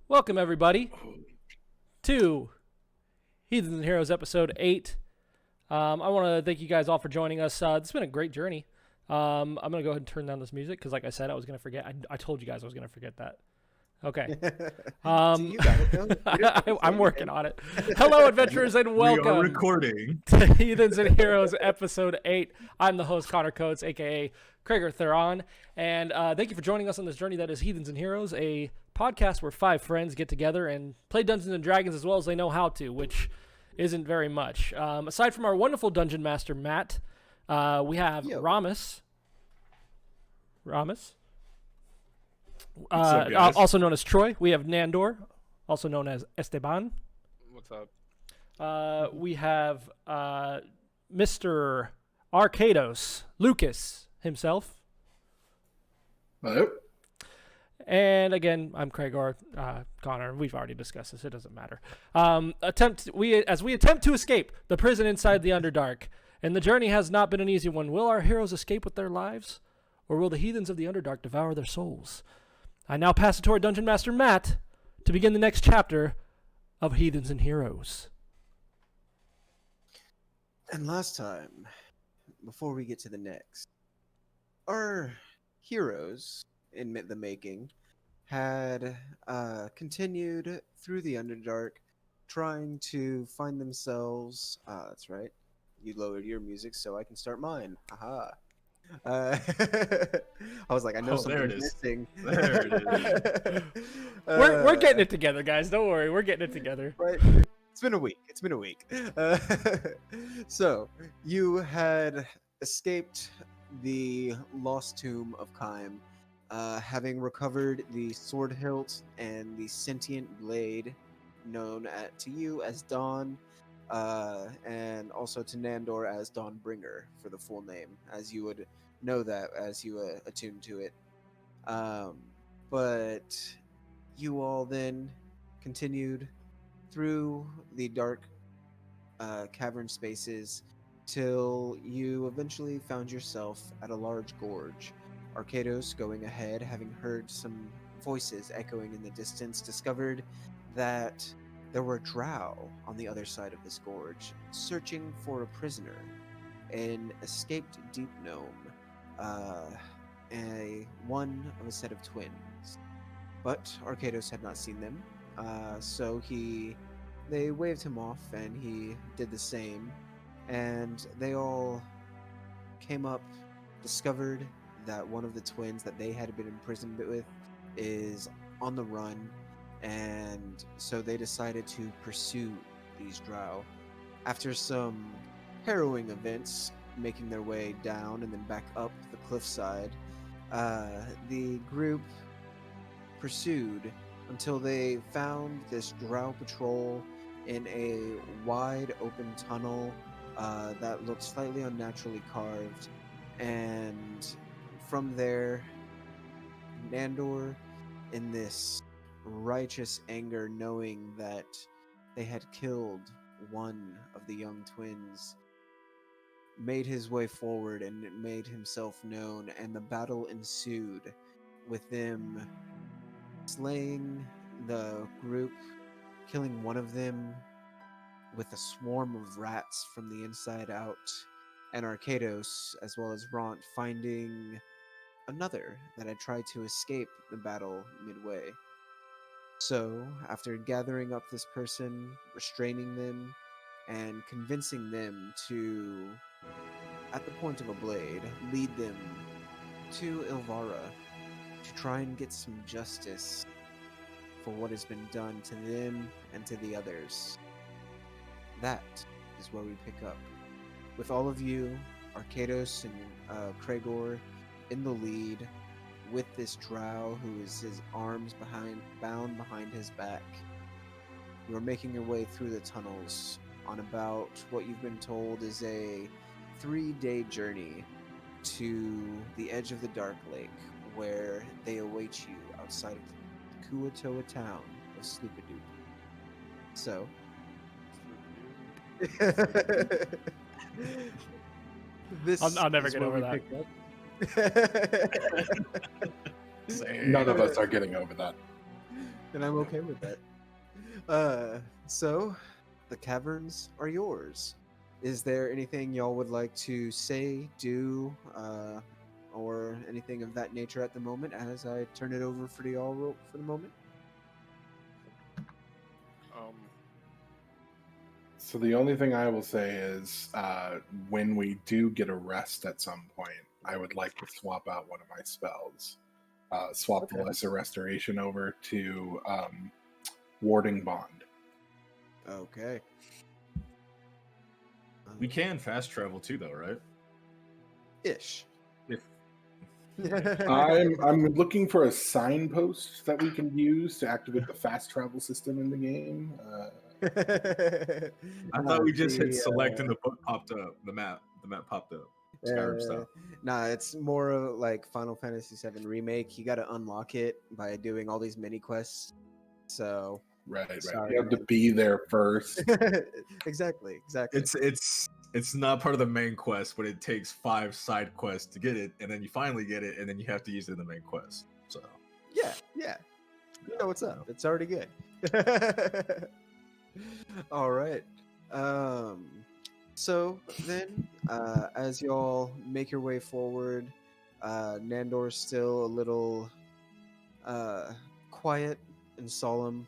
Welcome, everybody, to Heathens and Heroes episode 8. I want to thank you guys all for joining us. It's been a great journey. I'm going to go ahead and turn down this music because, like I said, I was going to forget. I told you guys I was going to forget that. Okay. You got it. I'm working on it. Hello, adventurers, and welcome. We are recording to Heathens and Heroes episode 8. I'm the host, Connor Coates, a.k.a. Krager Theron. And thank you for joining us on this journey that is Heathens and Heroes, a podcast where 5 friends get together and play Dungeons and Dragons as well as they know how to, which isn't very much. Aside from our wonderful dungeon master, Matt, we have Ramus. Also known as Troy. We have Nandor, also known as Esteban. What's up? We have Mr. Arcados, Lucas himself. Hello. And again, I'm Kragar, Connor. We've already discussed this. It doesn't matter. As we attempt to escape the prison inside the Underdark, and the journey has not been an easy one. Will our heroes escape with their lives, or will the heathens of the Underdark devour their souls? I now pass it to our Dungeon Master, Matt, to begin the next chapter of Heathens and Heroes. And last time, before we get to the next, our heroes in the making had continued through the Underdark, trying to find themselves. That's right. You lowered your music so I can start mine. Aha. I was like, I know something's missing. There it is. We're getting it together, guys. Don't worry. We're getting it together. Right. It's been a week. So, you had escaped the lost tomb of Kime, having recovered the sword hilt and the sentient blade known to you as Dawn, and also to Nandor as Dawnbringer for the full name, as you would know that as you attune to it. But you all then continued through the dark cavern spaces till you eventually found yourself at a large gorge. Arcados, going ahead, having heard some voices echoing in the distance, discovered that there were drow on the other side of this gorge, searching for a prisoner, an escaped deep gnome, one of a set of twins. But Arcados had not seen them, so they waved him off, and he did the same, and they all came up, discovered that one of the twins that they had been imprisoned with is on the run, and so they decided to pursue these drow. After some harrowing events, making their way down and then back up the cliffside, the group pursued until they found this drow patrol in a wide open tunnel that looked slightly unnaturally carved, and from there, Nandor, in this righteous anger, knowing that they had killed one of the young twins, made his way forward and made himself known, and the battle ensued, with them slaying the group, killing one of them with a swarm of rats from the inside out, and Arcados, as well as Ront, finding another that had tried to escape the battle midway. So, after gathering up this person, restraining them, and convincing them to, at the point of a blade, lead them to Ilvara to try and get some justice for what has been done to them and to the others. That is where we pick up, with all of you, Arcados and Kragor, in the lead, with this drow who is his arms bound behind his back. You are making your way through the tunnels on about what you've been told is a 3-day journey to the edge of the Dark Lake, where they await you outside of the Kuatoa town of Sloopadoop. So, I'll never get over that. None of us are getting over that. And I'm okay with that. So the caverns are yours. Is there anything y'all would like to say, do, or anything of that nature at the moment as I turn it over for y'all for the moment? So the only thing I will say is, when we do get a rest at some point, I would like to swap out one of my spells. Swap the Okay. Lesser Restoration over to Warding Bond. Okay. We can fast travel too, though, right? Ish. If I'm looking for a signpost that we can use to activate the fast travel system in the game. I thought we just hit the, select and the book popped up. The map popped up. Skyrim style. Nah, it's more of like Final Fantasy VII Remake. You got to unlock it by doing all these mini quests. So Right. Sorry, You have to man. be there first. exactly. It's not part of the main quest, but it takes 5 side quests to get it, and then you finally get it, and then you have to use it in the main quest. So Yeah. You know what's up. It's already good. All right. So then, as y'all make your way forward, Nandor's still a little quiet and solemn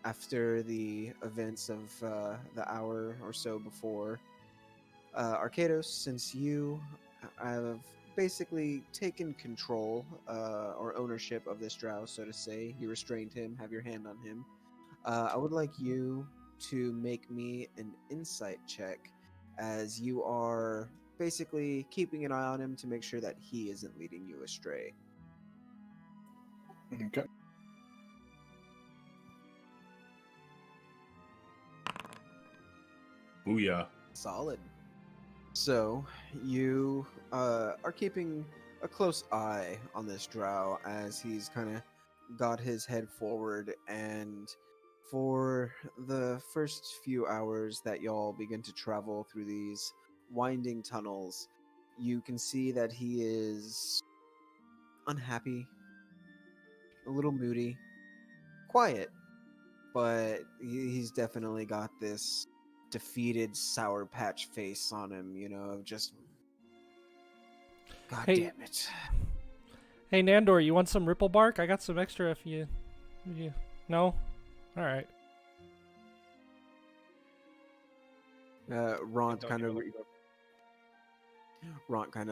after the events of the hour or so before. Arcados, since you have basically taken control or ownership of this drow, so to say, you restrained him, have your hand on him. I would like you to make me an insight check, as you are basically keeping an eye on him to make sure that he isn't leading you astray. Okay. booyah. Solid. So you are keeping a close eye on this drow as he's kind of got his head forward, and for the first few hours that y'all begin to travel through these winding tunnels, you can see that he is unhappy, a little moody, quiet, but he's definitely got this defeated Sour Patch face on him, of just, God Hey. damn it. Hey, Nandor, you want some ripple bark? I got some extra if you no? All right. Ront kind of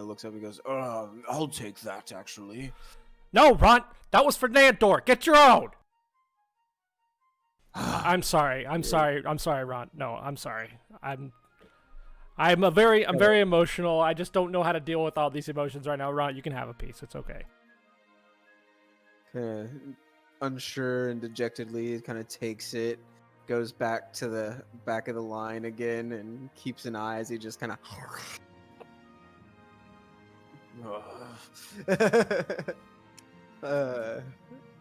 looks up and goes, I'll take that, actually. No, Ron, that was for Nandor. Get your own. I'm sorry, Ron. No, I'm sorry. I'm very emotional. I just don't know how to deal with all these emotions right now. Ron, you can have a piece. It's okay. Kind of unsure and dejectedly kind of takes it, goes back to the back of the line again, and keeps an eye as he just kind of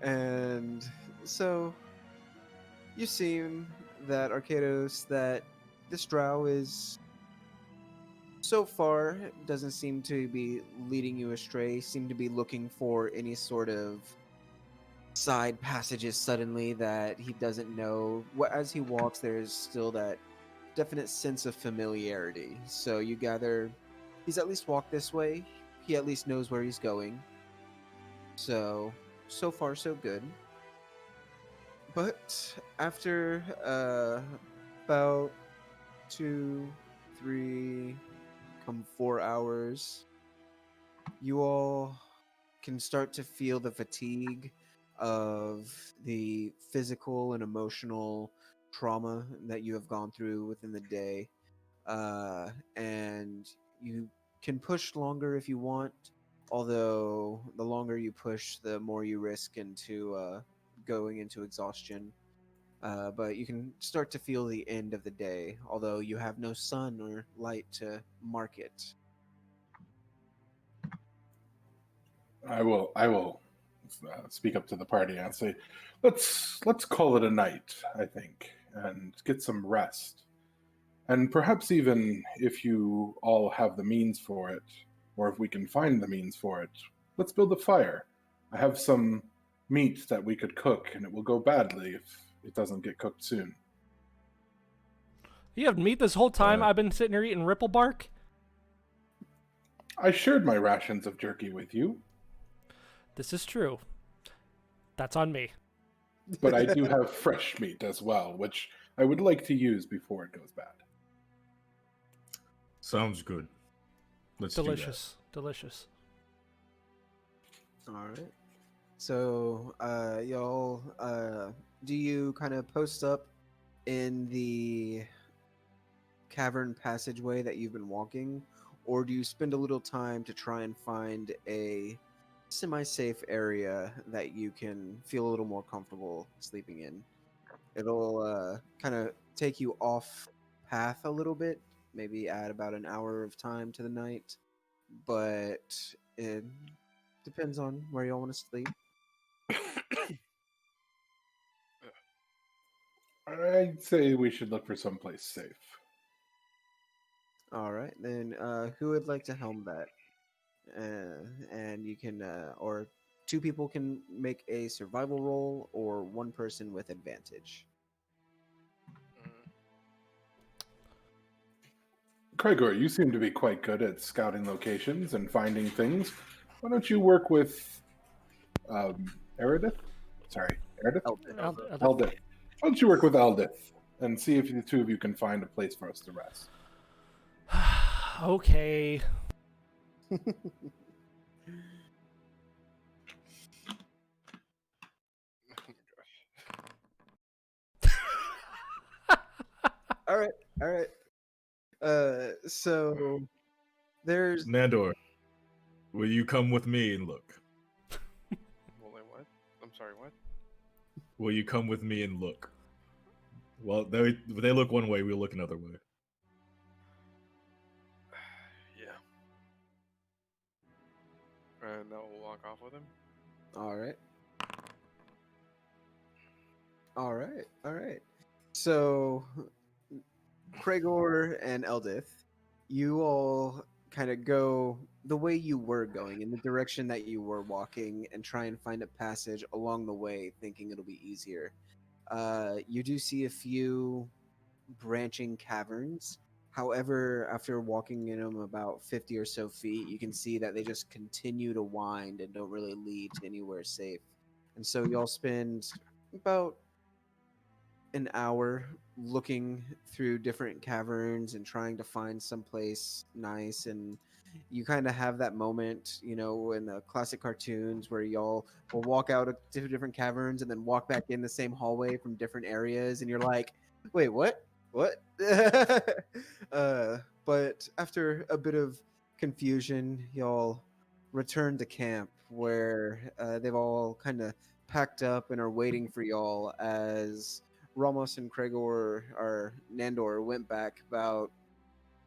and so you seem that Arcados, that this drow is, so far, doesn't seem to be leading you astray, seem to be looking for any sort of side passages suddenly that he doesn't know. As he walks, there's still that definite sense of familiarity. So you gather he's at least walked this way. He at least knows where he's going. So far so good. But after about 2, 3, 4 hours, you all can start to feel the fatigue of the physical and emotional trauma that you have gone through within the day. And you can push longer if you want, although the longer you push, the more you risk into going into exhaustion. But you can start to feel the end of the day, although you have no sun or light to mark it. I will speak up to the party and say, let's call it a night, I think, and get some rest. And perhaps even if you all have the means for it, or if we can find the means for it, let's build a fire. I have some meat that we could cook, and it will go badly if it doesn't get cooked soon. You have meat this whole time. I've been sitting here eating ripple bark. I shared my rations of jerky with you, This is true. That's on me. but I do have fresh meat as well, which I would like to use before it goes bad. Sounds good. Let's Delicious. Delicious. All right. So, y'all, do you kind of post up in the cavern passageway that you've been walking, or do you spend a little time to try and find a semi-safe area that you can feel a little more comfortable sleeping in? It'll kind of take you off path a little bit, maybe add about an hour of time to the night, but it depends on where y'all want to sleep. I'd say we should look for someplace safe. All right, then who would like to helm that? And you can, or two people can make a survival roll, or one person with advantage. Craigur, you seem to be quite good at scouting locations and finding things. Why don't you work with Eridith? Sorry, Eridith? Eldith. Why don't you work with Eldith and see if the two of you can find a place for us to rest? Okay. All right, all right. So there's Nandor, will you come with me and look? Well, wait, what? I'm sorry, what? Will you come with me and look? Well, they look one way, we'll look another way. Yeah. And I'll walk off with him. all right. All right, all right. So, Cragor and Eldith, you all kind of go the way you were going, in the direction that you were walking, and try and find a passage along the way, thinking it'll be easier. You do see a few branching caverns. However, after walking in them about 50 or so feet, you can see that they just continue to wind and don't really lead to anywhere safe. And so y'all spend about an hour looking through different caverns and trying to find someplace nice. And you kind of have that moment, you know, in the classic cartoons where y'all will walk out of different caverns and then walk back in the same hallway from different areas, and you're like, wait, what? But after a bit of confusion, y'all return to camp, where they've all kind of packed up and are waiting for y'all as Ramos and Cragor or Nandor went back about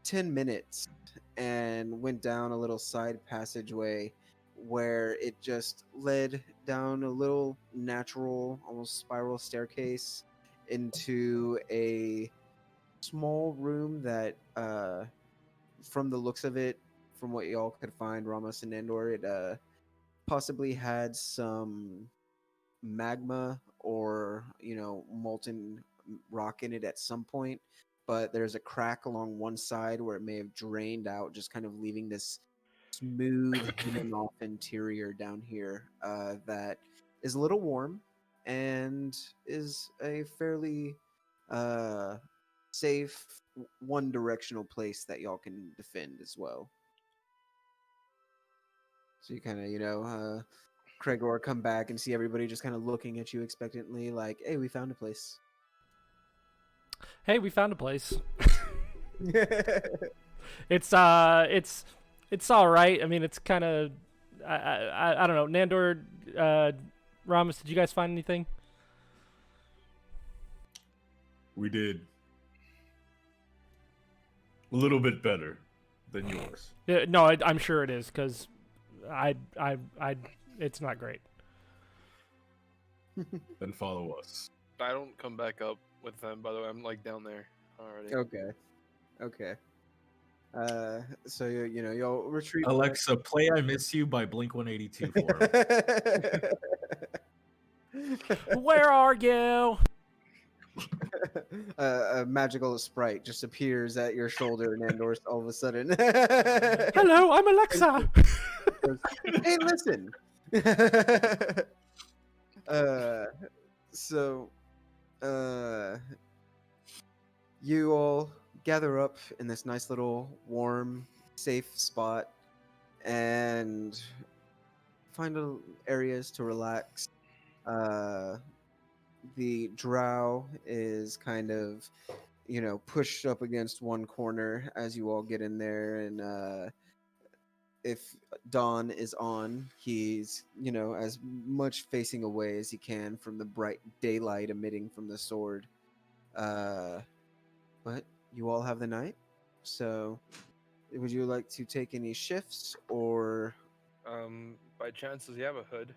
10 minutes and went down a little side passageway where it just led down a little natural, almost spiral staircase into a small room that, from the looks of it, from what y'all could find, Ramos and Nandor, it possibly had some magma or, you know, molten rock in it at some point, but there's a crack along one side where it may have drained out, just kind of leaving this smooth hidden off interior down here that is a little warm and is a fairly safe one directional place that y'all can defend as well. So you kind of, you know, Cragor come back and see everybody just kind of looking at you expectantly, like, "Hey, we found a place." Hey, we found a place. It's all right. I mean, it's kind of I don't know. Nandor, Ramos, did you guys find anything? We did. A little bit better than yours. Yeah, no, I'm sure it is, because it's not great. Then follow us. I don't come back up with them, by the way. I'm like down there already. Okay. So you know, you'll retreat. Alexa, play "I Miss You" by Blink-182 for him. Where are you? A magical sprite just appears at your shoulder, and Andor's all of a sudden. Hello, I'm Alexa. Hey, listen. uh, so, you all gather up in this nice little warm, safe spot, and find areas to relax. The drow is kind of, pushed up against one corner as you all get in there, and if dawn is on, he's, as much facing away as he can from the bright daylight emitting from the sword. But you all have the night, so would you like to take any shifts, or By chance, does he have a hood?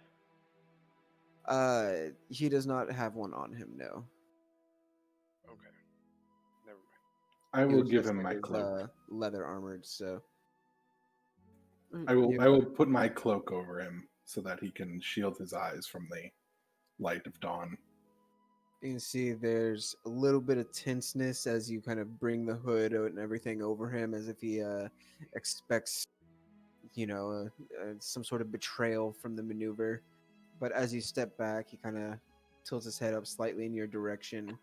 he does not have one on him, no. Okay. Never mind. I He will was give just him my his, cloak. leather armored, so I will. You- I will put my cloak over him so that he can shield his eyes from the light of dawn. You can see there's a little bit of tenseness as you kind of bring the hood and everything over him, as if he expects, some sort of betrayal from the maneuver. But as you step back, he kind of tilts his head up slightly in your direction,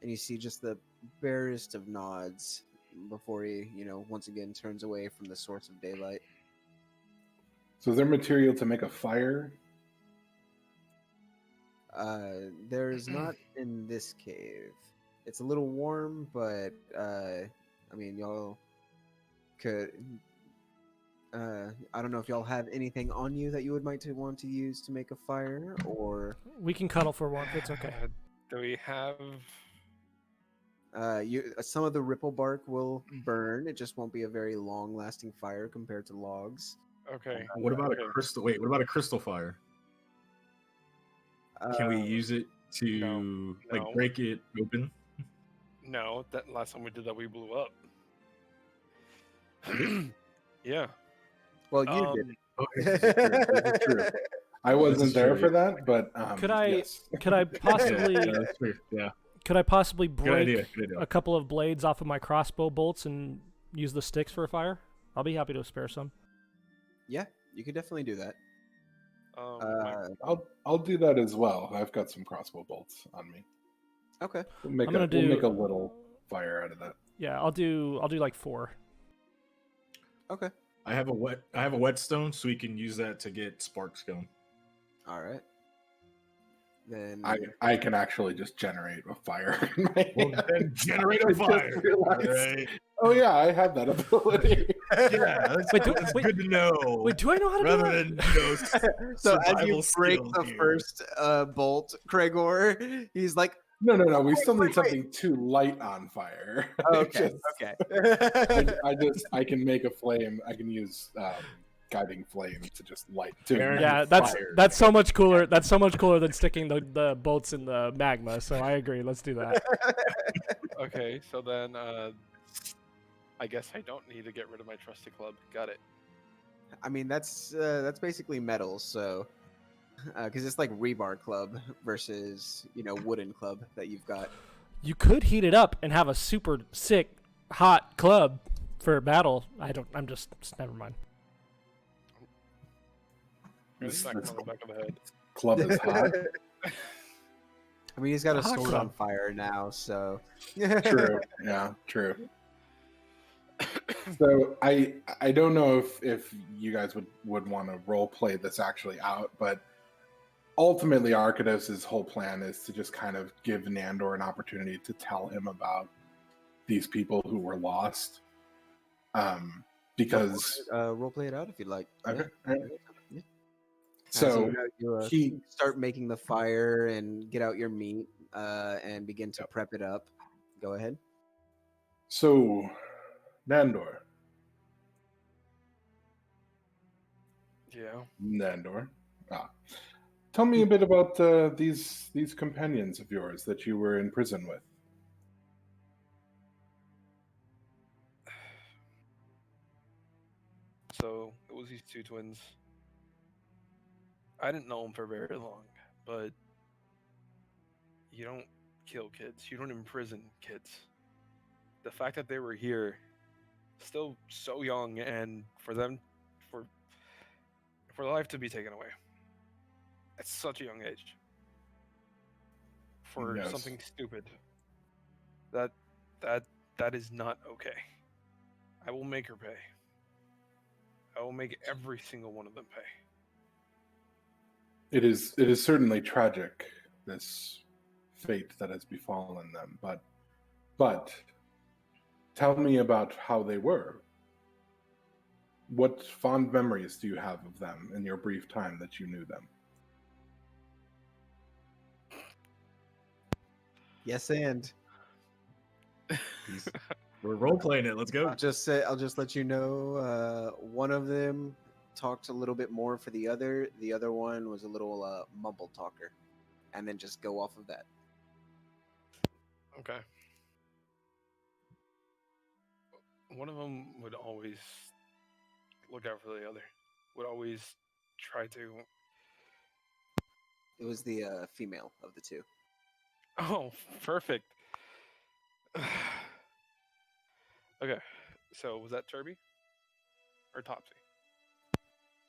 and you see just the barest of nods before he, once again turns away from the source of daylight. So, is there material to make a fire? There is not in this cave. It's a little warm, but I mean, y'all could. I don't know if y'all have anything on you that you would might to want to use to make a fire, or We can cuddle for warmth. It's okay. Do we have? some of the ripple bark will burn. It just won't be a very long-lasting fire compared to logs. Okay. What about okay. a crystal? Wait, what about a crystal fire? Can we Uh, use it to no. break it open? No, that last time we did that, we blew up. Yeah. Well, you did. Okay. This is true. I wasn't there for that, but Could I yes. could I Yeah, possibly that's fair. Yeah. could I possibly Good break idea. Good idea. a couple of blades off of my crossbow bolts and use the sticks for a fire? I'll be happy to spare some. Yeah, you could definitely do that. I'll do that as well. I've got some crossbow bolts on me. Okay. We'll make, I'm gonna we'll do- make a little fire out of that. Yeah, I'll do like 4. Okay. I have a whetstone, so we can use that to get sparks going. All right. Then I can actually just generate a fire in my Well, hand. then generate I a just fire. realized- Alright. Oh yeah, I have that ability. Yeah, that's, Wait, that's good to know. Wait, do I know how to do Rather that? than so as you survival break skills the here. first bolt, Gregor, he's like, No. We still need wait. something to light on fire. oh, It's okay, just- okay. I can make a flame. I can use guiding flame to just light. To Aaron, Yeah, make that's fire. that's so much cooler. That's so much cooler than sticking the bolts in the magma. So I agree. Let's do that. Okay, so then I guess I don't need to get rid of my trusty club. Got it. I mean, that's basically metal, so because it's like rebar club versus wooden club that you've got. You could heat it up and have a super sick hot club for battle. I'm just never mind. Really smack him on the back of the head. Club is hot. I mean, he's got a Hot sword club. on fire now, so True. Yeah, true. So I don't know if you guys would want to role play this actually out, but ultimately Arcados's whole plan is to just kind of give Nandor an opportunity to tell him about these people who were lost. Because roleplay it out if you'd like. okay, Yeah. all right. Yeah. So you he start making the fire and get out your meat and begin to prep it up. Go ahead. so Nandor. Yeah. Nandor. Tell me a bit about these companions of yours that you were in prison with. So it was these two twins. I didn't know them for very long, but You don't kill kids. You don't imprison kids. The fact that they were here, still so young, and for their life to be taken away at such a young age for Yes. something stupid. That is not okay. I will make her pay. I will make every single one of them pay. It is certainly tragic, this fate that has befallen them, but tell me about how they were. What fond memories do you have of them in your brief time that you knew them? Yes, and We're role playing it. Let's go. I'll just let you know. One of them talked a little bit more for the other. The other one was a little mumble talker, and then just go off of that. Okay. One of them would always look out for the other. Would always try to. It was the female of the two. Oh, perfect. Okay, so was that Turby or Topsy?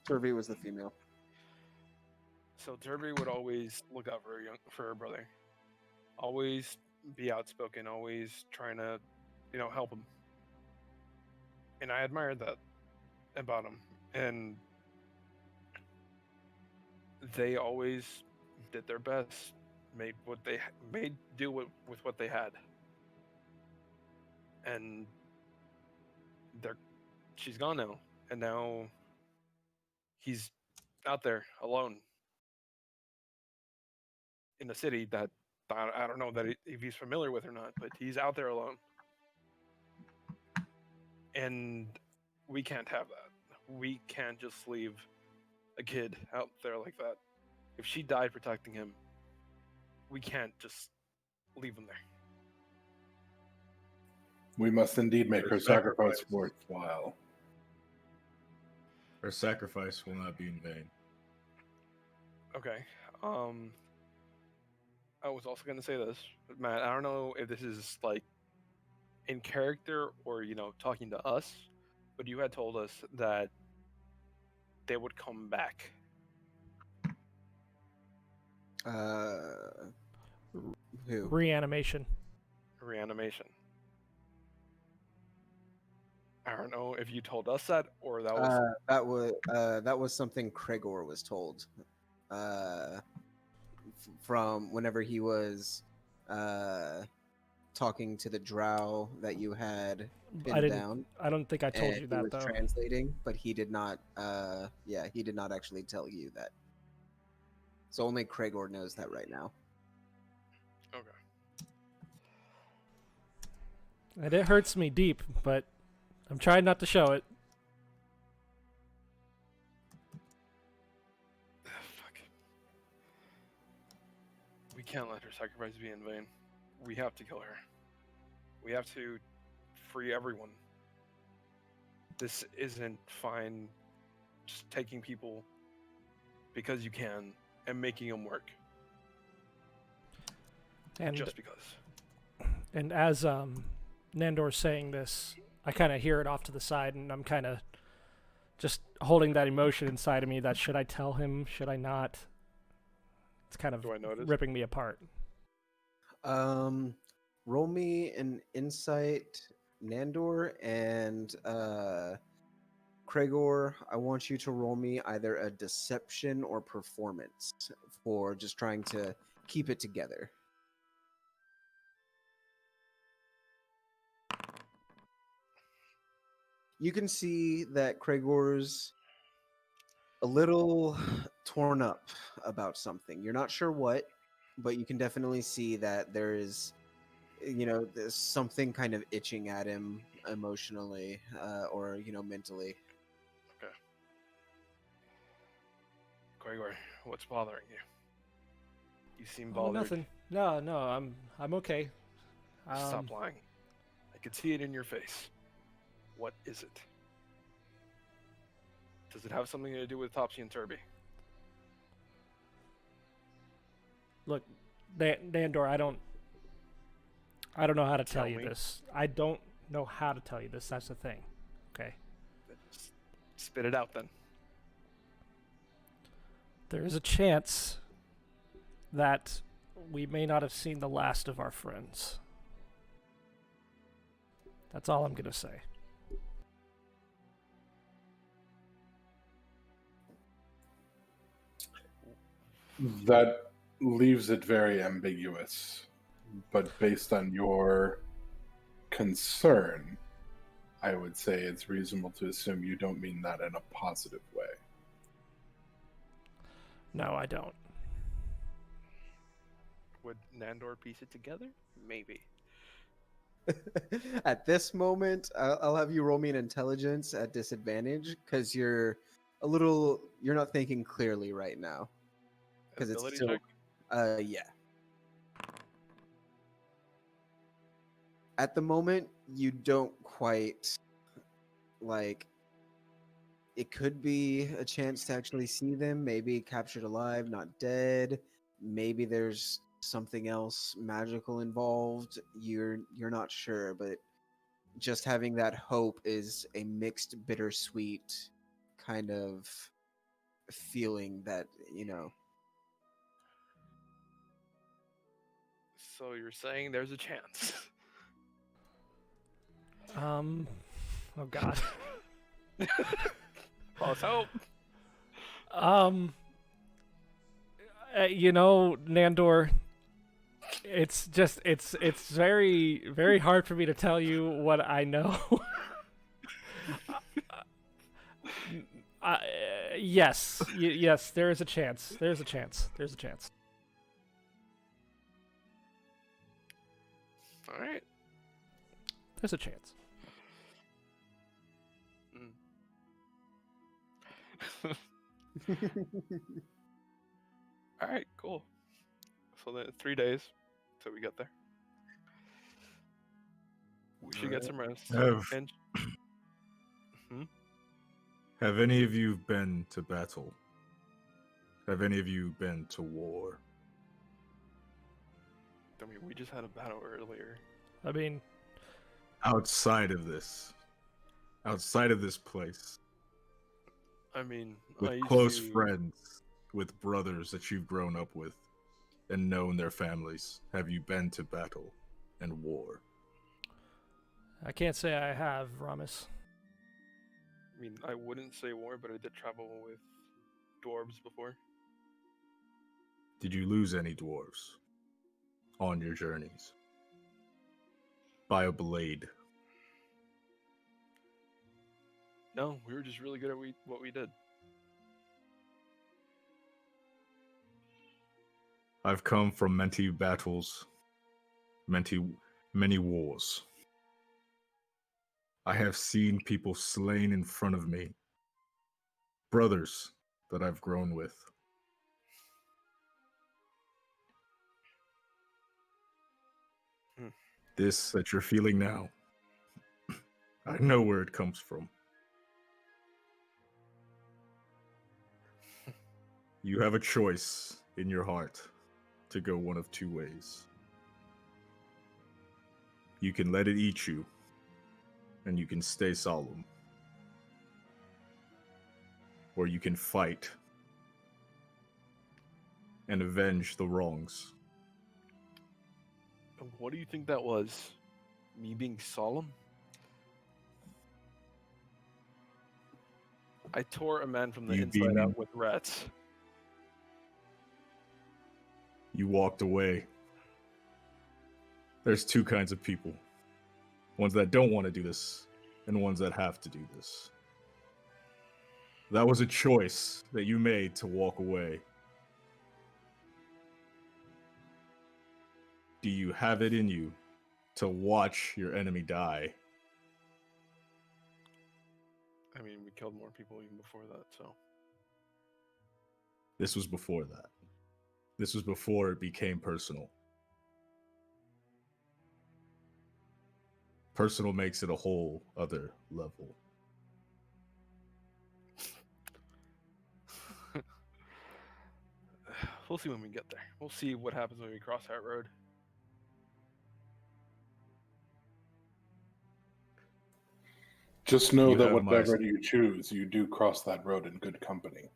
Turvey was the female. So Turby would always look out for her brother. Always be outspoken. Always trying to, help him. And I admired that about him. And they always did their best. Made do with what they had. And she's gone now, and now he's out there alone in a city that I don't know if he's familiar with or not, but he's out there alone, and we can't have that. We can't just leave a kid out there like that. If she died protecting him, we can't just leave him there. We must indeed make her sacrifice worthwhile. Her sacrifice will not be in vain. Okay. I was also gonna say this, Matt. I don't know if this is like in character or talking to us, but you had told us that they would come back. Who? Reanimation. Reanimation. I don't know if you told us that or that was That was something Kregor was told. From whenever he was talking to the drow that you had pinned down. I don't think I told you He that was though. translating, but he did not. He did not actually tell you that. So only Kregor knows that right now. okay. And it hurts me deep, but I'm trying not to show it. Fuck. We can't let her sacrifice be in vain. We have to kill her. We have to free everyone. This isn't fine just taking people because you can and making them work. And just because. And as Nandor's saying this, I kind of hear it off to the side, and I'm kind of just holding that emotion inside of me that should I tell him, should I not? It's kind of Do I notice? ripping me apart. Roll me an insight, Nandor, and Kregor. I want you to roll me either a deception or performance for just trying to keep it together. You can see that Kregor's a little torn up about something. You're not sure what, but you can definitely see that there is, there's something kind of itching at him emotionally or, mentally. Okay. Gregor, what's bothering you? You seem Oh, bothered. nothing. No, I'm okay. Stop lying. I can see it in your face. What is it? Does it have something to do with Topsy and Turby? Look, Nandor, I don't know how to tell Tell you me. this. I don't know how to tell you this. That's the thing. Okay. Just spit it out then. There is a chance that we may not have seen the last of our friends. That's all I'm going to say. That leaves it very ambiguous. But based on your concern, I would say it's reasonable to assume you don't mean that in a positive way. No, I don't. Would Nandor piece it together? Maybe. At this moment, I'll have you roll me an intelligence at disadvantage because you're not thinking clearly right now. Because it's Ability still, check? yeah. At the moment, you don't quite like. It could be a chance to actually see them, maybe captured alive, not dead. Maybe there's something else magical involved. You're not sure, but just having that hope is a mixed bittersweet kind of feeling that, So you're saying there's a chance. Oh God. False hope. Nandor, it's very, very hard for me to tell you what I know. Yes, yes, there is a chance. There's a chance. There's a chance. All right. There's a chance. All right, cool. So then 3 days till we get there. We should get some rest. And Have any of you been to battle? Have any of you been to war? I mean, we just had a battle earlier. I mean, Outside of this place, I mean, I with used close to- friends, with brothers that you've grown up with and known their families, have you been to battle and war? I can't say I have, Ramis. I mean, I wouldn't say war, but I did travel with dwarves before. Did you lose any dwarves on your journeys? By a blade? No, we were just really good at what we did. I've come from many battles, many wars. I have seen people slain in front of me, brothers that I've grown with. This that you're feeling now, I know where it comes from. You have a choice in your heart to go one of two ways. You can let it eat you, and you can stay solemn. Or you can fight and avenge the wrongs. What do you think that was? Me being solemn? I tore a man from the You inside being- out with rats. You walked away. There's two kinds of people. Ones that don't want to do this, and ones that have to do this. That was a choice that you made to walk away. Do you have it in you to watch your enemy die? I mean, we killed more people even before that, so. This was before that. This was before it became personal. Personal makes it a whole other level. We'll see when we get there. We'll see what happens when we cross that road. Just know You that have my- whatever you choose, you do cross that road in good company.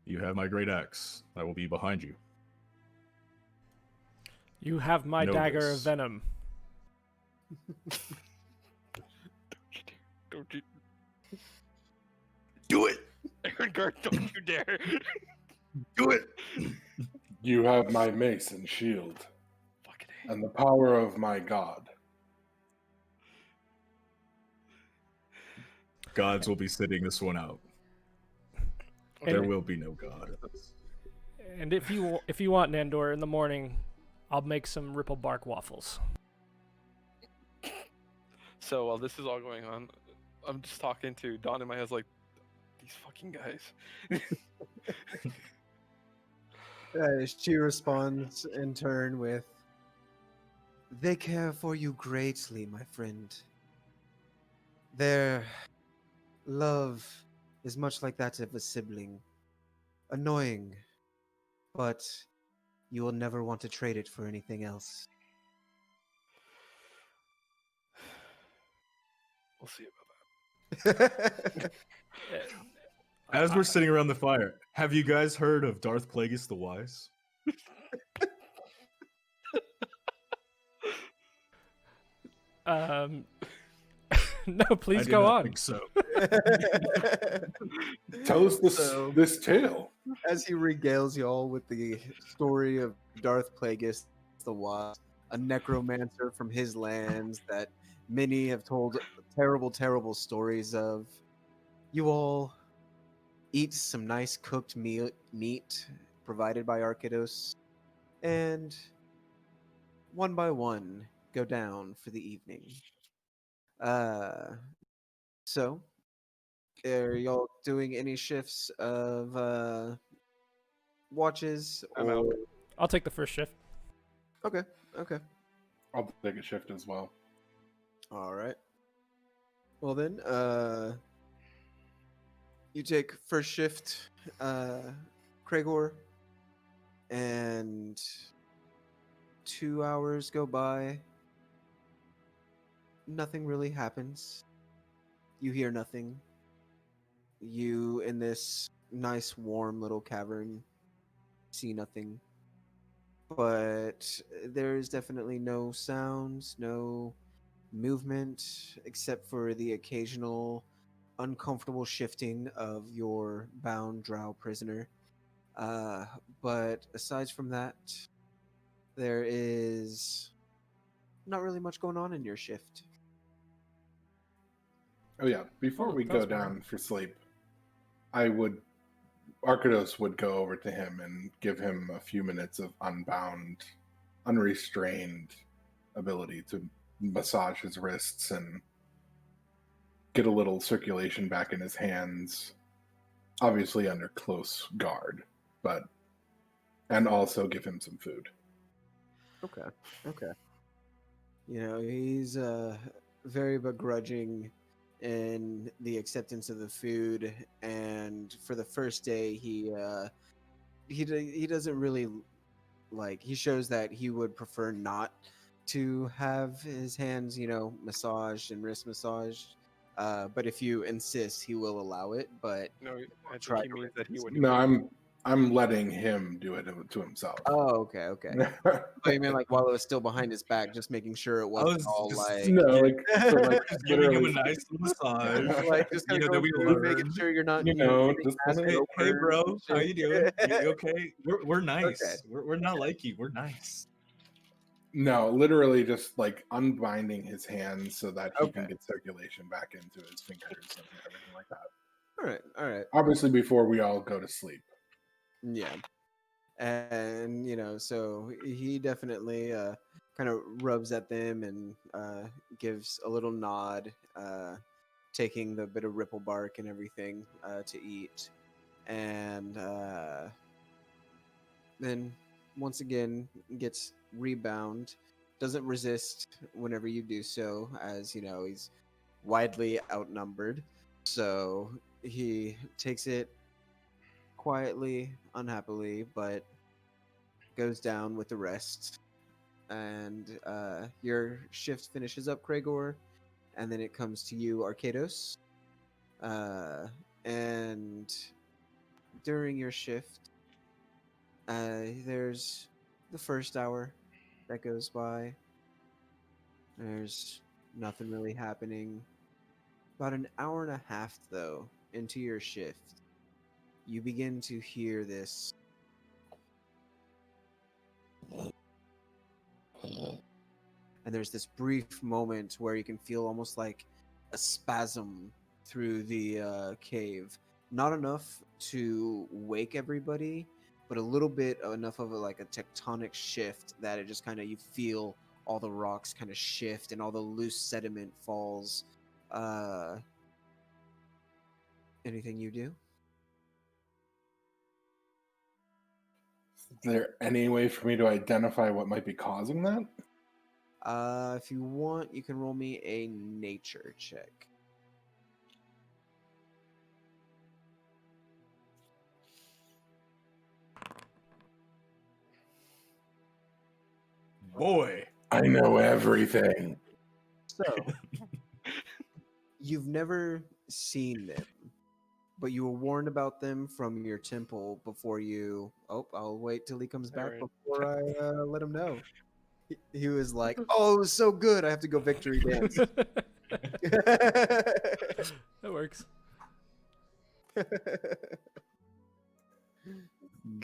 You have my great axe. I will be behind you. You have my Know dagger of this. venom. Don't you Do it. Erengard, don't you dare. Do it. You have my mace and shield, Fucking A. and the power of my god. Gods will be sitting this one out. And- There will be no god. And if you want, Nandor, in the morning, I'll make some ripple bark waffles. So while this is all going on, I'm just talking to Don in my head, like, these fucking guys. She responds in turn with, "They care for you greatly, my friend. Their love is much like that of a sibling. Annoying, but you will never want to trade it for anything else." We'll see about that. As we're sitting around the fire, have you guys heard of Darth Plagueis the Wise? No, I please did go not on. think so. Tell us So- this tale. As he regales y'all with the story of Darth Plagueis the Wise, a necromancer from his lands that many have told terrible, terrible stories of, you all eat some nice cooked meat provided by Arcados, and one by one go down for the evening. So, are y'all doing any shifts of watches? I'm out. Or... I'll take the first shift. Okay. I'll take a shift as well. All right. Well then, you take first shift, Cragor, and 2 hours go by. Nothing really happens. You hear nothing. You, in this nice, warm little cavern, see nothing. But there is definitely no sounds, no movement, except for the occasional uncomfortable shifting of your bound drow prisoner. But aside from that, there is not really much going on in your shift. Oh yeah, before Well, we go that's fine. down for sleep, Arcados would go over to him and give him a few minutes of unbound, unrestrained ability to massage his wrists and get a little circulation back in his hands, obviously under close guard, and also give him some food. Okay. You know, he's very begrudging in the acceptance of the food, and for the first day, he doesn't really like. He shows that he would prefer not to have his hands, massaged and wrist massaged. But if you insist, he will allow it. But No, I Try think he to means that he would. No, I'm letting him do it to himself. oh, okay. Oh, you mean like while it was still behind his back, just making sure it wasn't was all just- like, No, like, so, like Just giving him a literally, nice massage. like just You kind know, of that we making learned. sure you're not, You know, getting just past kinda- no Hey, burns bro, and how shit. you doing? You okay? We're nice. Okay. We're not like you. We're nice. no, literally just like unbinding his hands so that he can Okay. get circulation back into his fingers and everything like that. All right. Obviously, before we all go to sleep. Yeah. And so he definitely kind of rubs at them and gives a little nod, taking the bit of ripple bark and everything to eat, and then once again gets rebound. Doesn't resist whenever you do so, as he's widely outnumbered. So he takes it quietly, unhappily, but goes down with the rest. And your shift finishes up, Kragor, and then it comes to you, Arcados. And during your shift, there's the first hour that goes by. There's nothing really happening. About an hour and a half, though, into your shift, you begin to hear this. And there's this brief moment where you can feel almost like a spasm through the cave. Not enough to wake everybody, but a little bit enough of like a tectonic shift that it just kind of, you feel all the rocks kind of shift and all the loose sediment falls. Anything you do? Is there any way for me to identify what might be causing that? If you want, you can roll me a nature check. Boy. I know everything. So, you've never seen them, but you were warned about them from your temple before you. Oh, I'll wait till he comes back Alright. before I let him know. He was like, "Oh, it was so good. I have to go victory dance." That works.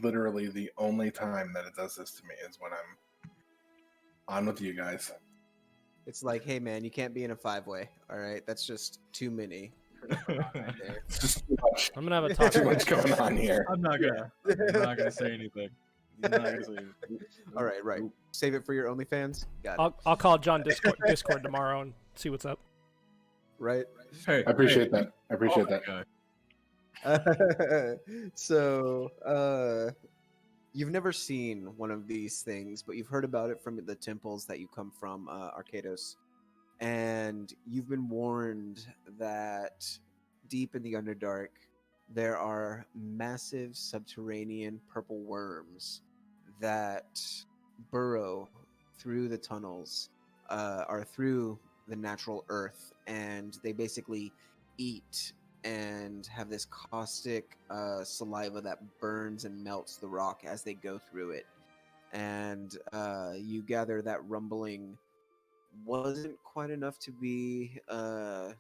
Literally the only time that it does this to me is when I'm on with you guys. It's like, hey man, you can't be in a 5-way. All right, that's just too many. There. It's just too much, I'm gonna have a talk. too much going on here. I'm not gonna say anything. I'm not gonna say anything. All right, right. Save it for your OnlyFans. Got it. I'll call John Discord tomorrow and see what's up. Right. Hey, I appreciate that. I appreciate that. Guy. So, you've never seen one of these things, but you've heard about it from the temples that you come from, Arcados. And you've been warned that deep in the Underdark, there are massive subterranean purple worms that burrow through the tunnels, or through the natural earth, and they basically eat and have this caustic saliva that burns and melts the rock as they go through it. And you gather that rumbling wasn't quite enough to be an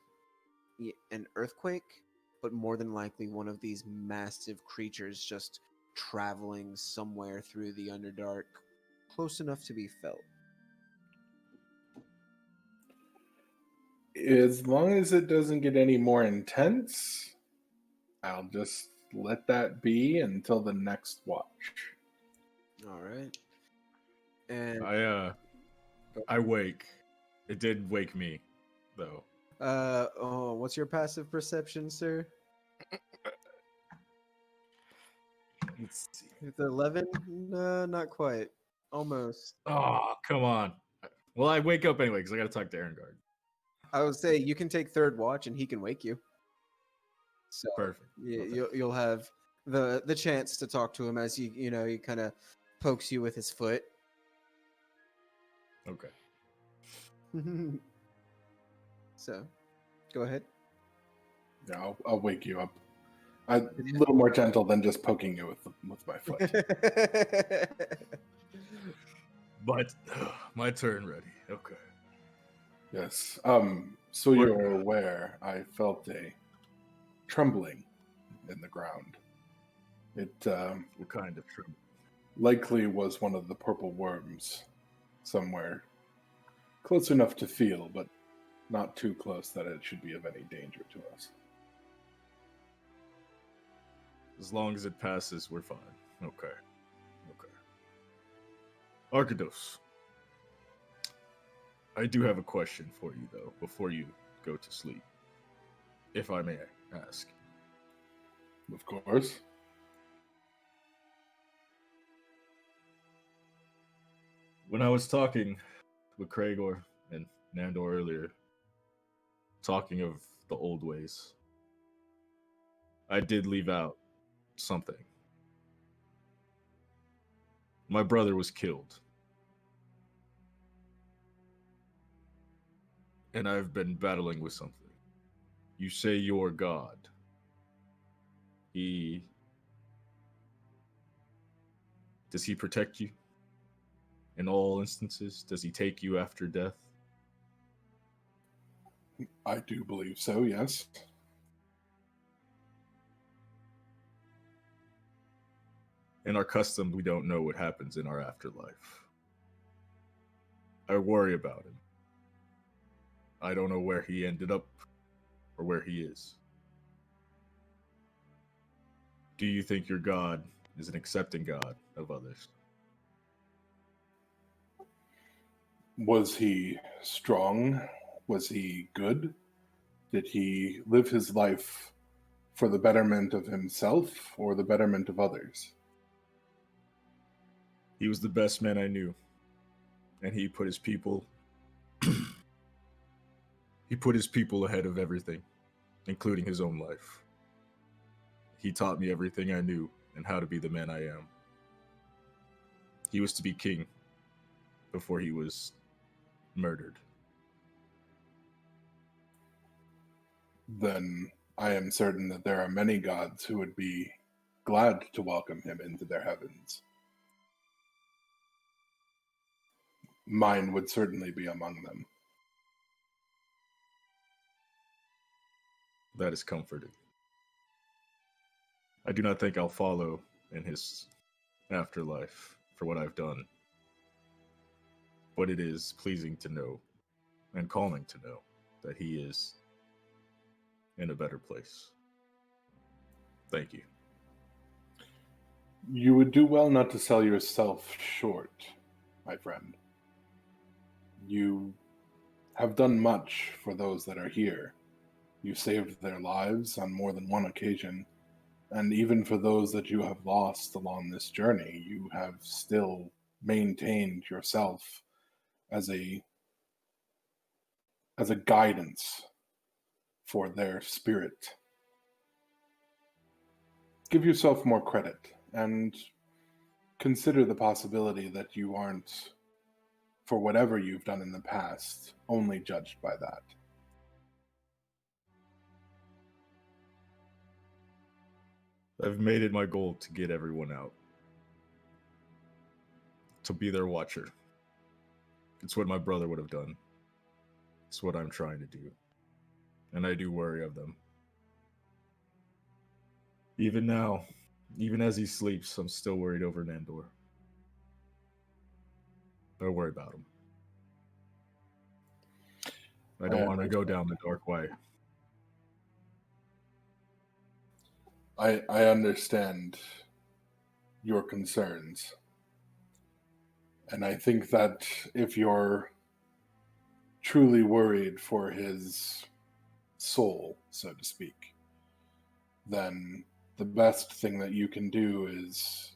earthquake, but more than likely one of these massive creatures just traveling somewhere through the Underdark, close enough to be felt. As long as it doesn't get any more intense, I'll just let that be until the next watch. All right. And I wake. It did wake me, though. what's your passive perception, sir? Let's see. It's 11? No, not quite. Almost. Oh, come on. Well, I wake up anyway because I got to talk to Erengard. I would say you can take third watch and he can wake you. So Perfect. Okay. you'll have the chance to talk to him as he kind of pokes you with his foot. Okay. So, go ahead. Yeah, I'll wake you up. A little more gentle than just poking you with my foot. But my turn ready. Okay. Yes. So you're aware, I felt a trembling in the ground. It What kind of tremble? likely was one of the purple worms somewhere close enough to feel, but not too close that it should be of any danger to us. As long as it passes, we're fine. Okay. Okay. Arcados. I do have a question for you, though, before you go to sleep. If I may ask. Of course. When I was talking with Kragor and Nandor earlier, talking of the old ways, I did leave out something. My brother was killed. And I've been battling with something. You say you're God. Does he protect you? In all instances? Does he take you after death? I do believe so, yes. In our custom, we don't know what happens in our afterlife. I worry about him. I don't know where he ended up or where he is. Do you think your God is an accepting God of others? Was he strong? Was he good? Did he live his life for the betterment of himself or the betterment of others? He was the best man I knew. And he put his people ahead of everything, including his own life. He taught me everything I knew and how to be the man I am. He was to be king before he was murdered. Then I am certain that there are many gods who would be glad to welcome him into their heavens. Mine would certainly be among them. That is comforting. I do not think I'll follow in his afterlife for what I've done. But it is pleasing to know and calming to know that he is in a better place. Thank you. You would do well not to sell yourself short, my friend. You have done much for those that are here. You saved their lives on more than one occasion, and even for those that you have lost along this journey, you have still maintained yourself as a guidance for their spirit. Give yourself more credit and consider the possibility that you aren't, for whatever you've done in the past, only judged by that. I've made it my goal to get everyone out. To be their watcher. It's what my brother would have done. It's what I'm trying to do. And I do worry of them. Even now, even as he sleeps, I'm still worried over Nandor. I worry about him. I don't want to go down the dark way. I understand your concerns. And I think that if you're truly worried for his soul, so to speak, then the best thing that you can do is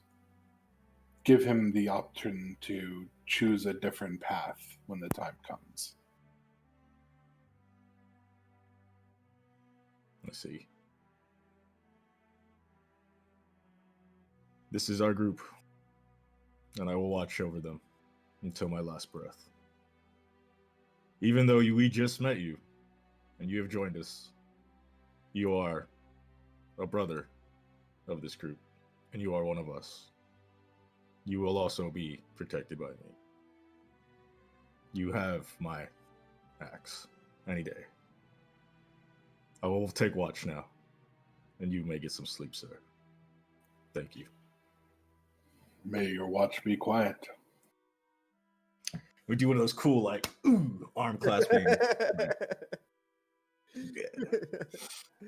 give him the option to choose a different path when the time comes. Let's see. This is our group, and I will watch over them until my last breath. Even though we just met you, and you have joined us, you are a brother of this group, and you are one of us. You will also be protected by me. You have my axe any day. I will take watch now, and you may get some sleep, sir. Thank you. May your watch be quiet. We do one of those cool, like, ooh, arm clasping.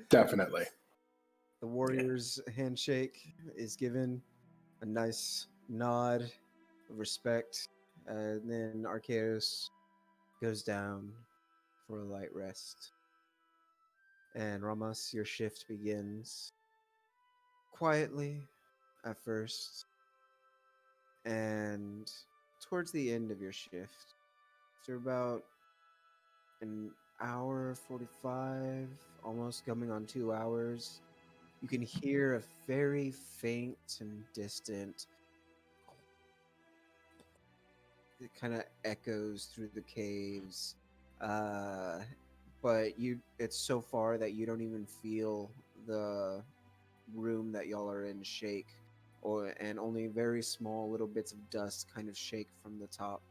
Definitely. The warrior's handshake is given, a nice nod of respect, and then Arceus goes down for a light rest. And Ramas, your shift begins quietly at first, and towards the end of your shift, after about an hour 45, almost coming on 2 hours, you can hear a very faint and distant it kind of echoes through the caves. But it's so far that you don't even feel the room that y'all are in shake, and only very small little bits of dust kind of shake from the top.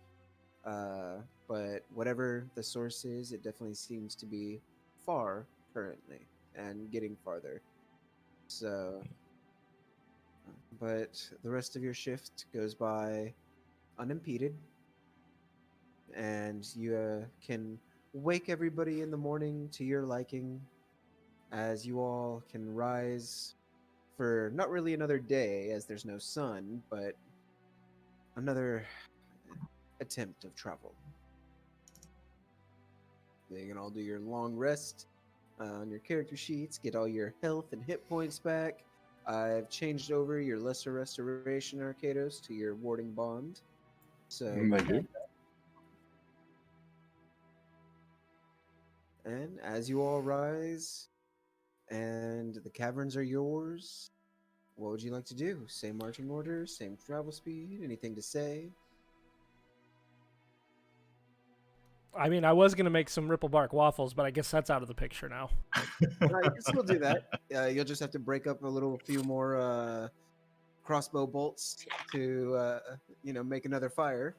But whatever the source is, it definitely seems to be far currently and getting farther. So, but the rest of your shift goes by unimpeded, and you can wake everybody in the morning to your liking, as you all can rise for not really another day, as there's no sun, but another attempt of travel. You can all do your long rest on your character sheets, get all your health and hit points back. I've changed over your lesser restoration Arcados to your warding bond. So Thank you. And as you all rise and the caverns are yours, what would you like to do? Same marching order, same travel speed, anything to say? I mean, I was gonna make some ripple bark waffles, but I guess that's out of the picture now. You can still do that. You'll just have to break up a few more crossbow bolts to, make another fire.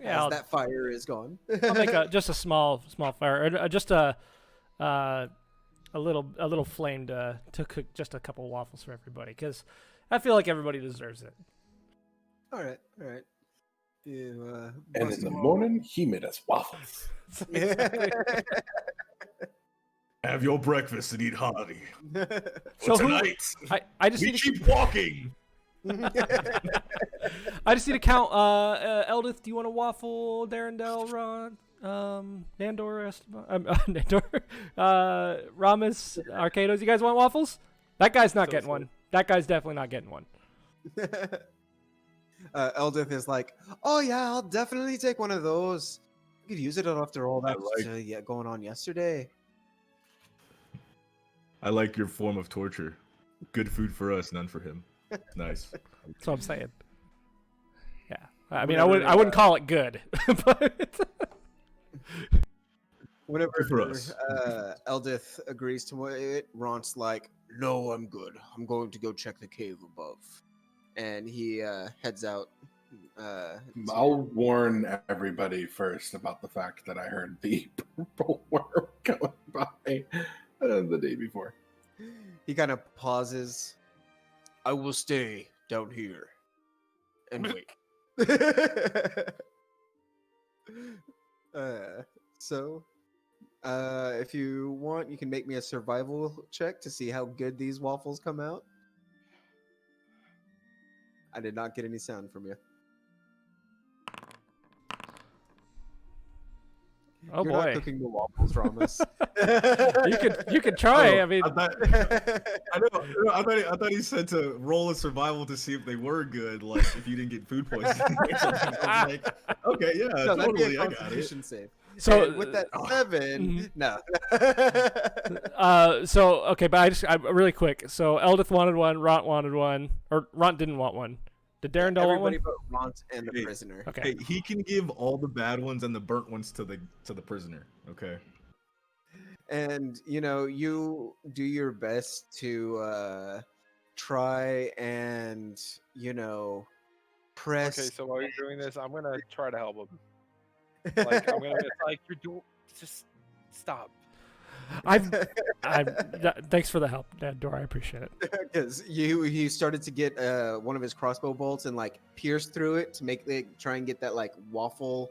Yeah, As that fire is gone. I'll make just a small fire, or just a little flame to cook just a couple waffles for everybody, because I feel like everybody deserves it. All right. You, And bust in the them all. morning, he made us waffles. Have your breakfast and eat hearty. So For who- tonight, I just we need keep walking. I just need to count. Eldith, do you want a waffle? Darendel, Ron, Nandor, Esteban, Nandor, Ramus, Arcados. You guys want waffles? That guy's not getting one. That guy's definitely not getting one. Eldith is like, oh yeah, I'll definitely take one of those. We could use it after all that going on yesterday. I like your form of torture. Good food for us, none for him. Nice. That's what I'm saying. Yeah, I mean, I wouldn't call it good, but Whenever Good for us. Eldith agrees to it, Ron's like, no, I'm good. I'm going to go check the cave above. And he heads out. I'll warn everybody first about the fact that I heard the purple worm going by the day before. He kind of pauses. I will stay down here and wait. If you want, you can make me a survival check to see how good these waffles come out. I did not get any sound from you. oh You're boy, not cooking the waffles, Ramos. you could try. Oh, I mean, I thought he said to roll a survival to see if they were good, like if you didn't get food poisoning or something. I was like, okay, yeah, No, that'd be totally, a I got it. Constitution save. so And with that 7, no. so okay, but I really quick. So Eldith wanted one, Ront wanted one, or Ront didn't want one. Did Darendel want one? Everybody but Ront and the Hey, prisoner. Okay. Hey, he can give all the bad ones and the burnt ones to the prisoner. Okay. And you do your best to try and press. Okay, so while you're doing this, I'm gonna try to help him. Like I'm gonna you don't just stop. Thanks for the help, Dor. I appreciate it. Because he started to get one of his crossbow bolts and pierce through it to try and get that waffle,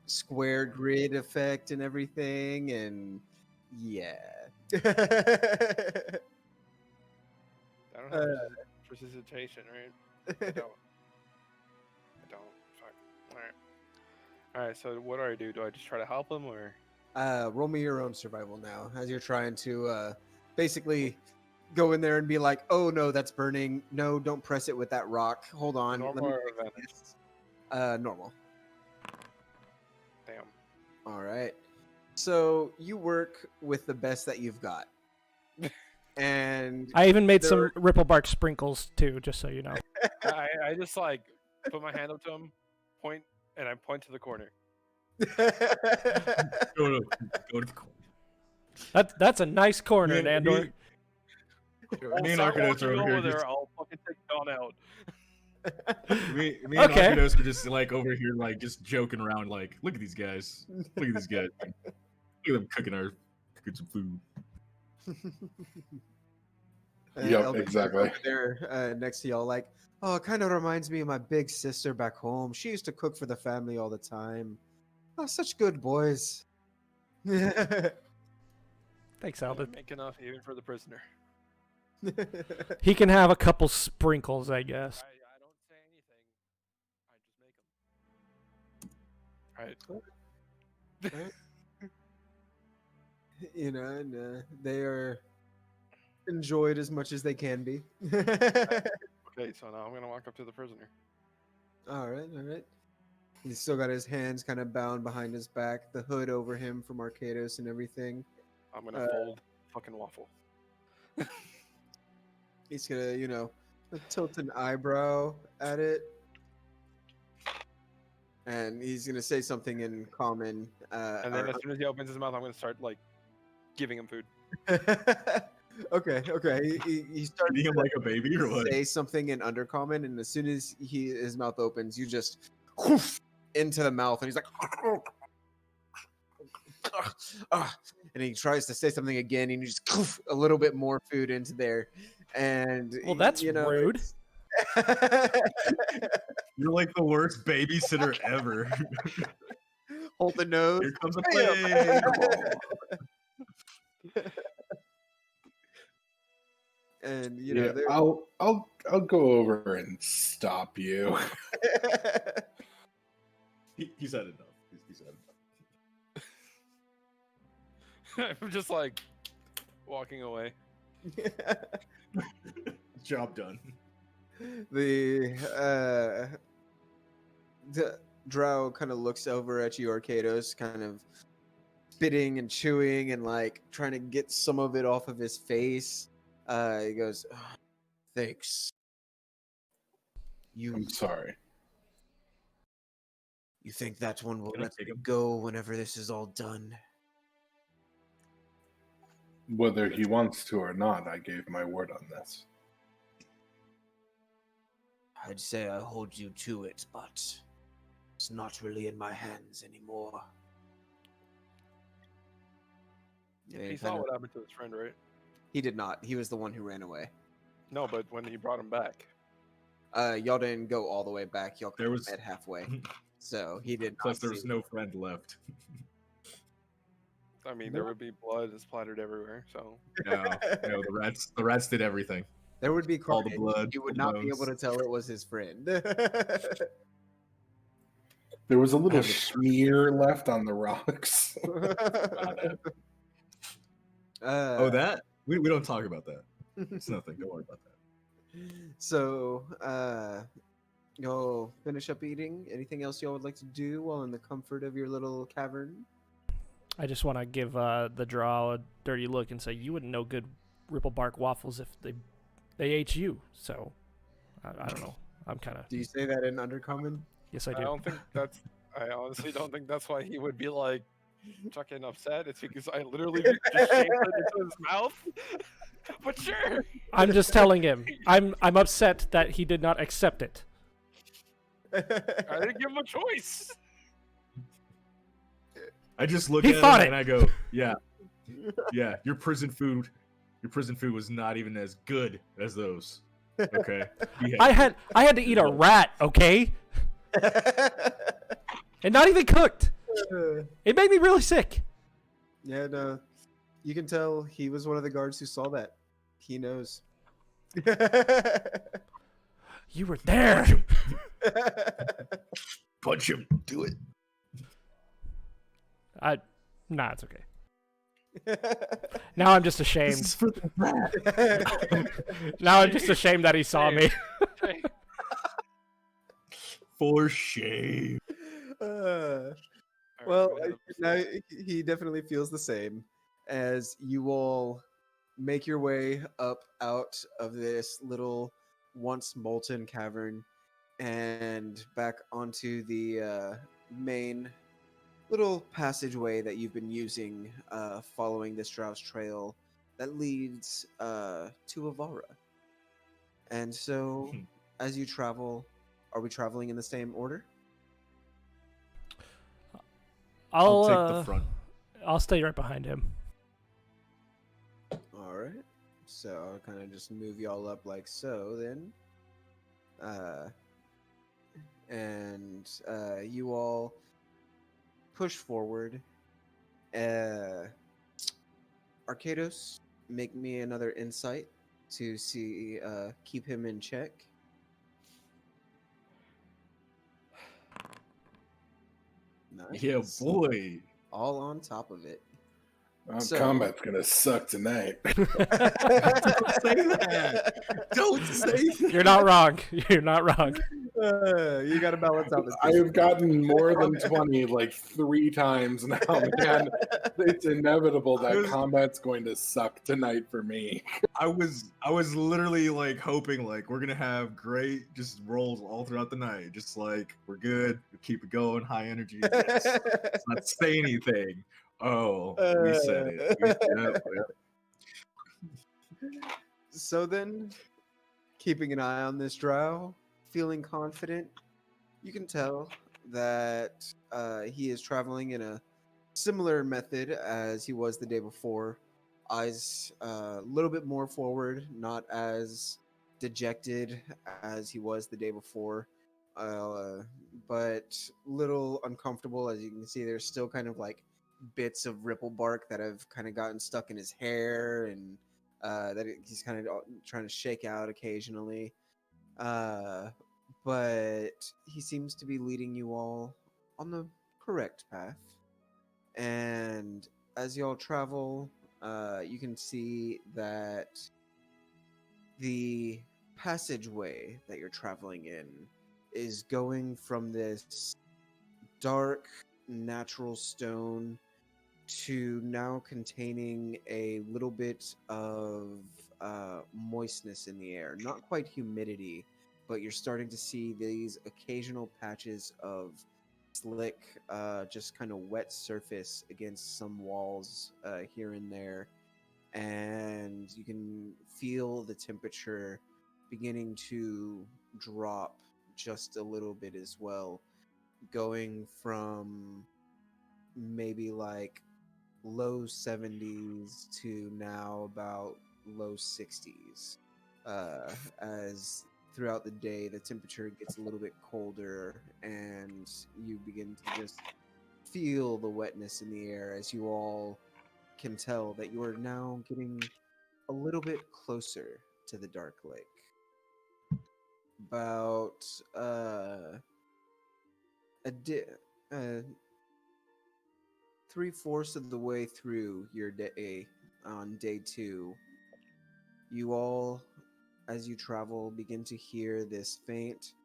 square grid effect and everything, and yeah. I don't have precipitation, right? I don't. Fuck. All right. So what do? Do I just try to help him, or? Roll me your own survival now, as you're trying to basically go in there and be like, "Oh no, that's burning. No, don't press it with that rock. Hold on." Normal or advantage? Normal. Damn. All right. So you work with the best that you've got, and I even made some ripple bark sprinkles too, just so you know. I just put my hand up to him, point to the corner. Go to the corner. That's a nice corner, Me- Nandor. me- I'll Me and start Arcados walking are over over here there. just I'll fucking take Don out. me and Okay. Arcados are just like over here, like just joking around, like, look at these guys. Look at these guys. Look at them cooking some food. Yep, Elvis is exactly. over there next to y'all, like, oh, it kind of reminds me of my big sister back home. She used to cook for the family all the time. Oh, such good boys. Thanks, I Albert. make enough even for the prisoner. He can have a couple sprinkles, I guess. I don't say anything. I just make them. Right. You know, and they are enjoyed as much as they can be. Okay, so now I'm gonna walk up to the prisoner. All right, all right. He's still got his hands kind of bound behind his back, the hood over him from Arcados and everything. I'm gonna fold fucking waffle. He's gonna, tilt an eyebrow at it. And he's gonna say something in common. And then as soon as he opens his mouth, I'm gonna start like giving him food. okay. He starts Eating him like a baby or what? say something in undercommon, and as soon as his mouth opens, you just whoosh into the mouth, and he's like, and he tries to say something again, and you just a little bit more food into there, and Well, that's rude. You're like the worst babysitter ever. Hold the nose. Here comes a Bam! play. And Yeah, they're- I'll go over and stop you. He's had enough. He's had enough. I'm just like walking away. Job done. the drow kind of looks over at you, Arcados, kind of spitting and chewing and like trying to get some of it off of his face. He goes, "Oh, thanks. I'm sorry. You think that one will Can I let take me him? go whenever this is all done?" Whether he wants to or not, I gave my word on this. I'd say I hold you to it, but it's not really in my hands anymore. Yeah, He saw what happened to his friend, right? He did not. He was the one who ran away. No, but when he brought him back. Y'all didn't go all the way back. Y'all There was- met halfway. So he did not Plus, there's see no friend left. I mean, there would be blood splattered everywhere. So No, the rats did everything. There would be All the carnage. blood, You would the not be able to bones. tell it was his friend. There was a little Have it. smear left on the rocks. Oh, that? We don't talk about that. It's nothing. Don't worry about that. So, y'all finish up eating. Anything else y'all would like to do while in the comfort of your little cavern? I just want to give the draw a dirty look and say you wouldn't know good ripple bark waffles if they ate you. So I don't know. I'm kind of Do you say that in Undercommon? yes, I I do. don't think that's. I honestly don't think that's why he would be like fucking upset. It's because I literally just shaved it into his mouth. But sure. I'm just telling him. I'm upset that he did not accept it. I didn't give him a choice. I just look He at fought him it. and I go, yeah. Your prison food was not even as good as those. Okay. I had to eat a rat, okay? And not even cooked. It made me really sick. Yeah, no. You can tell he was one of the guards who saw that. He knows. You were there. Punch him. Do it. Nah, it's okay. Now I'm just ashamed. This is for the rat. Now I'm just ashamed that he saw me. Hey, For shame. Well, alright, go ahead. now he definitely feels the same as you all make your way up out of this little once molten cavern, and back onto the main little passageway that you've been using following this Strauss trail that leads to Ilvara. And so, as you travel, are we traveling in the same order? I'll take the front. I'll stay right behind him. All right. So I'll kind of just move y'all up like so then. And you all push forward. Arcados, make me another insight to see keep him in check. Nice. Yeah, boy. All on top of it. Combat's gonna suck tonight. Don't say that. Don't say that. You're not wrong. You're not wrong. You got to balance out the. I have gotten more than 20 like 3 times now, man. It's inevitable that combat's going to suck tonight for me. I was literally like hoping like we're gonna have great just rolls all throughout the night. Just like we're good, we keep it going, high energy. Let's not say anything. Oh, we said it. So then, keeping an eye on this drow, feeling confident, you can tell that he is traveling in a similar method as he was the day before. Eyes a little bit more forward, not as dejected as he was the day before, but little uncomfortable. As you can see, there's still kind of like bits of ripple bark that have kind of gotten stuck in his hair, and he's kind of trying to shake out occasionally. But he seems to be leading you all on the correct path. And as y'all travel, you can see that the passageway that you're traveling in is going from this dark natural stone to now containing a little bit of moistness in the air. Not quite humidity, but you're starting to see these occasional patches of slick, just kind of wet surface against some walls here and there. And you can feel the temperature beginning to drop just a little bit as well, going from maybe like low 70s to now about low 60s. As throughout the day the temperature gets a little bit colder and you begin to just feel the wetness in the air, as you all can tell that you are now getting a little bit closer to the Dark Lake. About 3/4 of the way through your day on day 2, you all, as you travel, begin to hear this faint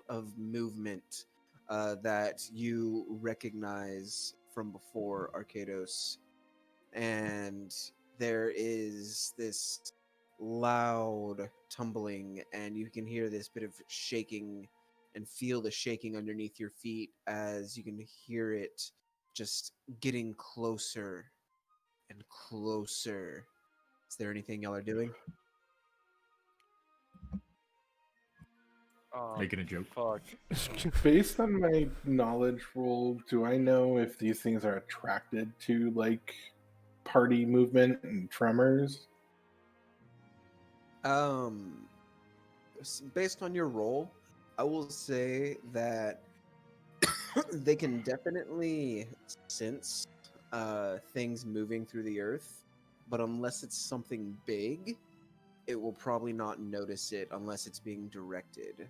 of movement that you recognize from before, Arcados. And there is this loud tumbling, and you can hear this bit of shaking and feel the shaking underneath your feet as you can hear it just getting closer and closer. Is there anything y'all are doing? Making a joke. Fuck. Based on my knowledge roll, do I know if these things are attracted to like party movement and tremors? Based on your role, I will say that they can definitely sense things moving through the earth, but unless it's something big, it will probably not notice it unless it's being directed.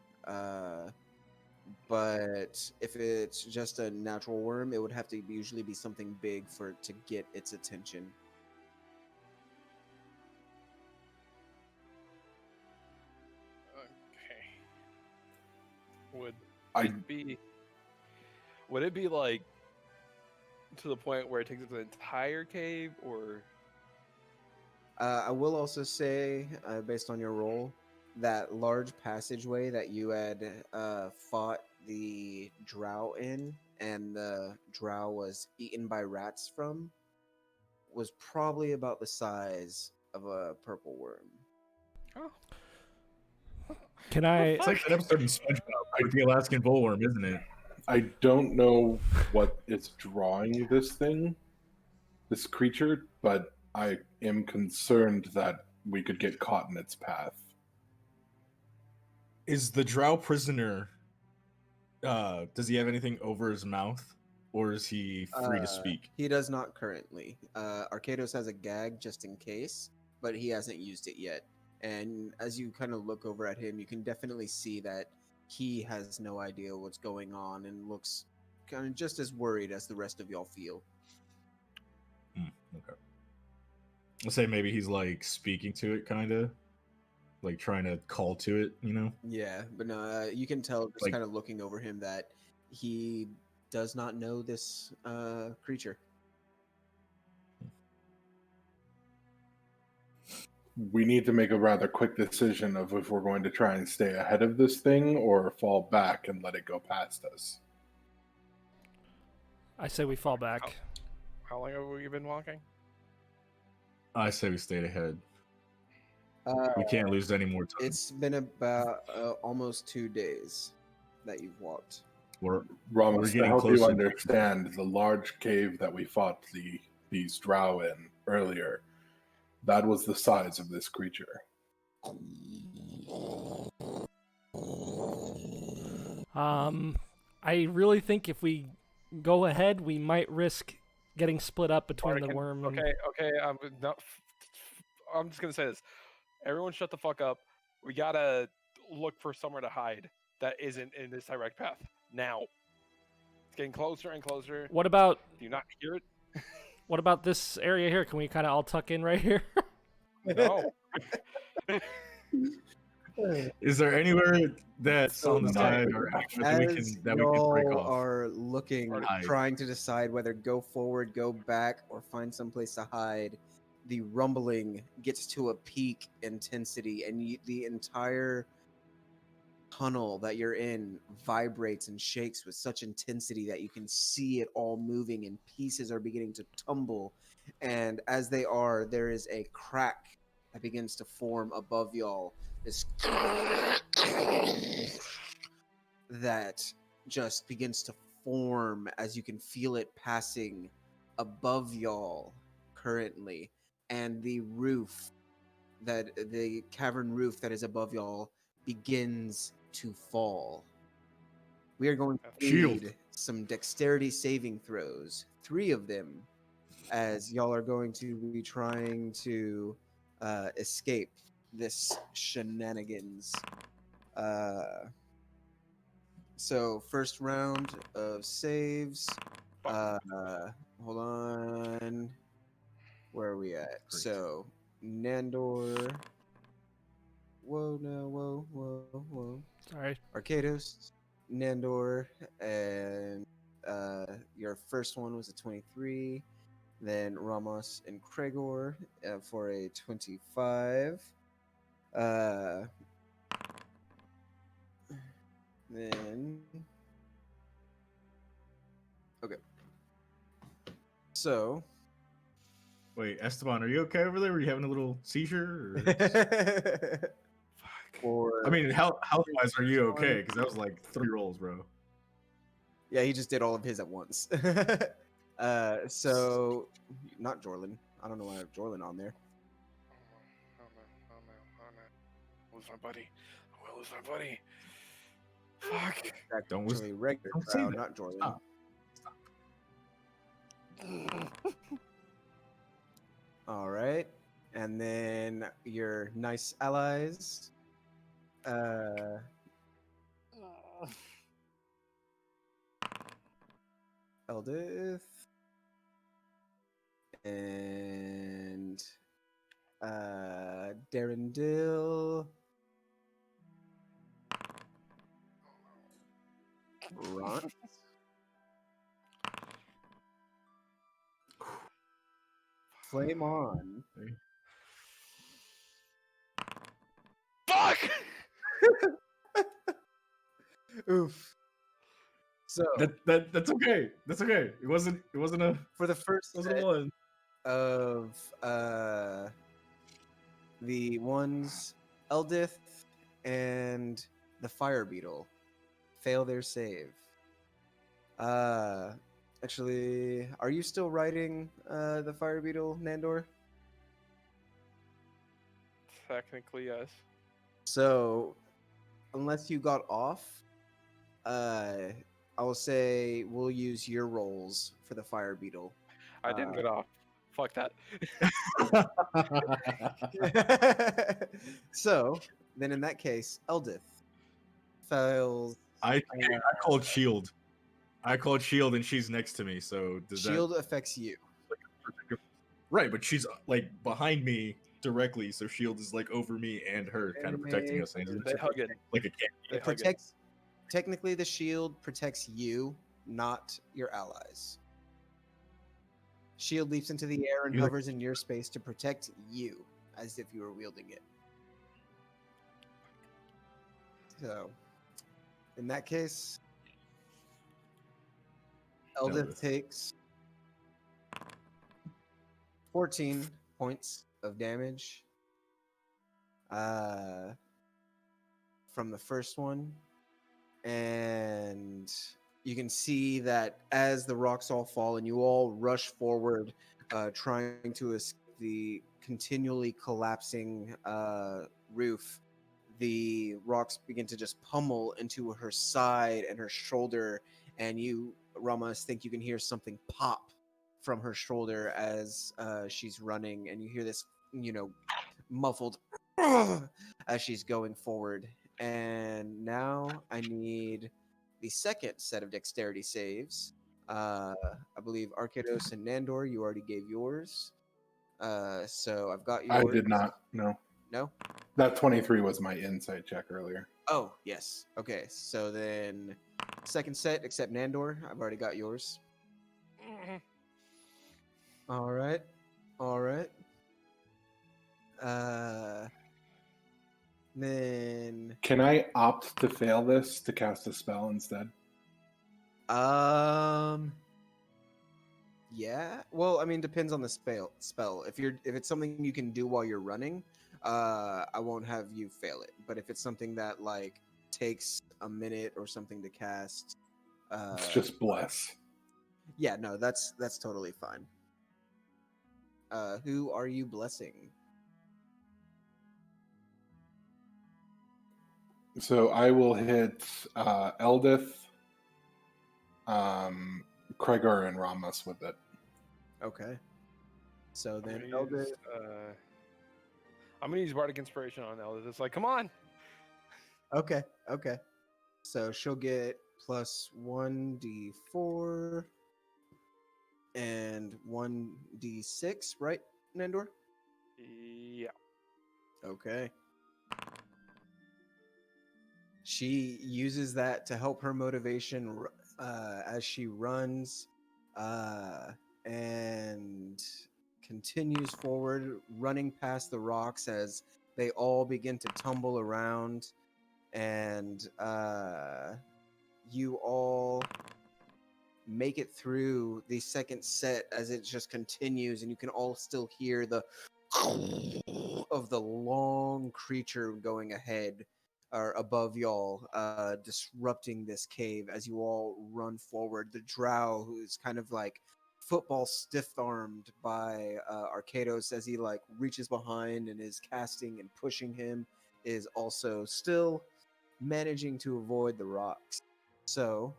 But if it's just a natural worm, it would have to usually be something big for it to get its attention. Okay. Would I would it be like to the point where it takes up the entire cave, or I will also say, based on your role, that large passageway that you had fought the drow in, and the drow was eaten by rats from, was probably about the size of a purple worm. Oh, Can I? It's like that episode in SpongeBob with the Alaskan bullworm, isn't it? I don't know what is drawing this creature, but I am concerned that we could get caught in its path. Is the drow prisoner? Does he have anything over his mouth, or is he free to speak? He does not currently. Arcados has a gag just in case, but he hasn't used it yet. And as you kind of look over at him, you can definitely see that he has no idea what's going on and looks kind of just as worried as the rest of y'all feel. Okay. Let's say maybe he's like speaking to it, kind of like trying to call to it, you know? Yeah, but no, you can tell just Like- kind of looking over him that he does not know this creature. We need to make a rather quick decision of if we're going to try and stay ahead of this thing or fall back and let it go past us. I say we fall back. how long have we been walking? I say we stayed ahead. Uh, We can't lose any more time. it's been about almost 2 days that you've walked. We're Ramos, to getting help you closer. understand, the large cave that we fought these drow in earlier, that was the size of this creature. I really think if we go ahead, we might risk getting split up between Alright, the worm and. Okay. I'm just gonna say this. Everyone, shut the fuck up. We gotta look for somewhere to hide that isn't in this direct path now. It's getting closer and closer. What about Do you not hear it? what about this area here? Can we kind of all tuck in right here? No. Is there anywhere that's So on the side or that we As can break y'all off? are looking, Hide. trying to decide whether go forward, go back, or find someplace to hide, the rumbling gets to a peak intensity, and the entire tunnel that you're in vibrates and shakes with such intensity that you can see it all moving, and pieces are beginning to tumble. And as they are, there is a crack that begins to form above y'all. This that just begins to form as you can feel it passing above y'all currently, and the cavern roof that is above y'all begins to fall. We are going to Shield. need some dexterity saving throws, 3 of them, as y'all are going to be trying to escape this shenanigans. So first round of saves. Hold on. Where are we at? Great. So Nandor. Whoa. Sorry. Arcados, Nandor, and your first one was a 23. Then Ramos and Kregor for a 25. Then okay. So Wait, Esteban, are you okay over there? Were you having a little seizure? Or... for I mean, health-wise, are you okay? Because that was like 3 rolls, bro. yeah, he just did all of his at once. So not Jorlin. I don't know why I have Jorlin on there. Oh no. Lose my buddy. I will lose my buddy. Fuck. Don't lose- Actually, regular don't say crowd, that. not Jorlin. Stop. All right, and then your nice allies. Eldith and Darendil. Ron. Flame on. Oof. So That's okay. That's okay. It wasn't a for the first it wasn't a set one. of the ones, Eldith and the Fire Beetle fail their save. Actually, are you still riding the Fire Beetle, Nandor? Technically, yes. So, unless you got off, I will say we'll use your rolls for the Fire Beetle. I didn't get off. Fuck that. So, then in that case, Eldith fails. I called shield. I called shield, and she's next to me. So does Shield affects you. that right? But she's like behind me directly, so shield is like over me and her, kind of protecting us. And They hug it. like a cat. They It hug it. protects. Technically, the shield protects you, not your allies. Shield leaps into the air and You like- hovers in your space to protect you, as if you were wielding it. So, in that case, Eldith Eldith. takes 14 points of damage from the first one. And you can see that as the rocks all fall and you all rush forward, trying to escape the continually collapsing roof, the rocks begin to just pummel into her side and her shoulder, and you, Ramas, think you can hear something pop from her shoulder as she's running, and you hear this, muffled as she's going forward. And now I need the second set of dexterity saves. I believe Arcados and Nandor, you already gave yours. So I've got yours. I did not. No, No? that 23 was my insight check earlier. Oh, yes. Okay, so then second set, except Nandor, I've already got yours. All right. All right. Then Can I opt to fail this to cast a spell instead? Yeah. Well, I mean, depends on the spell. If it's something you can do while you're running, I won't have you fail it. But if it's something that like takes a minute or something to cast, It's just bless. yeah, no, that's totally fine. Who are you blessing? So I will hit Eldith, Kregar, and Ramos with it. Okay. So then I'm Elder. gonna use Bardic Inspiration on Eldith. It's like, come on. Okay. Okay. So she'll get plus 1d4 and 1d6, right, Nandor? Yeah. Okay. She uses that to help her motivation as she runs and continues forward, running past the rocks as they all begin to tumble around. And you all make it through the second set as it just continues, and you can all still hear the of the long creature going ahead or above y'all, disrupting this cave as you all run forward. The drow, who is kind of like football stiff-armed by Arcados as he like reaches behind and is casting and pushing him, is also still managing to avoid the rocks. So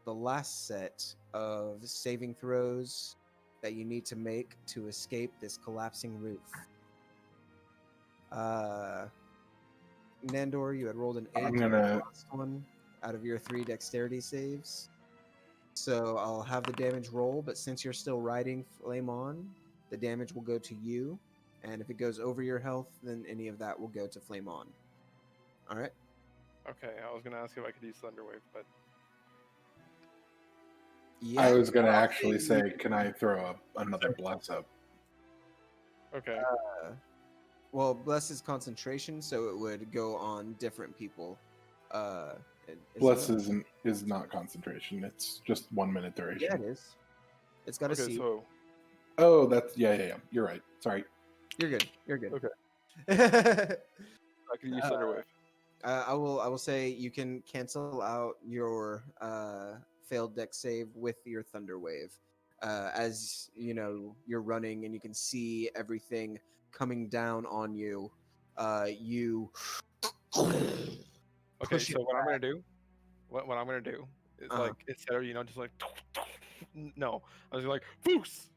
the last set of saving throws that you need to make to escape this collapsing roof. Nandor, you had rolled an 8 I'm on the gonna- last one out of your 3 dexterity saves. So I'll have the damage roll, but since you're still riding Flame On, the damage will go to you. And if it goes over your health, then any of that will go to Flame On. All right? Okay, I was gonna ask if I could use Thunderwave, but Yeah. I was going to I'll actually say, can I throw another bless up? okay. Well, Bless is concentration, so it would go on different people Bless is not concentration. It's just 1 minute duration. Yeah, it is. It's got a Okay, C. so Oh, that's yeah. You're right. Sorry. You're good. You're good. Okay. Okay. I can use Thunderwave. I will say you can cancel out your failed deck save with your thunder wave. As you know, you're running and you can see everything coming down on you. You Okay, push it so what I'm back. gonna do, what I'm gonna do is Uh-huh. like instead of just like no, I was like foos.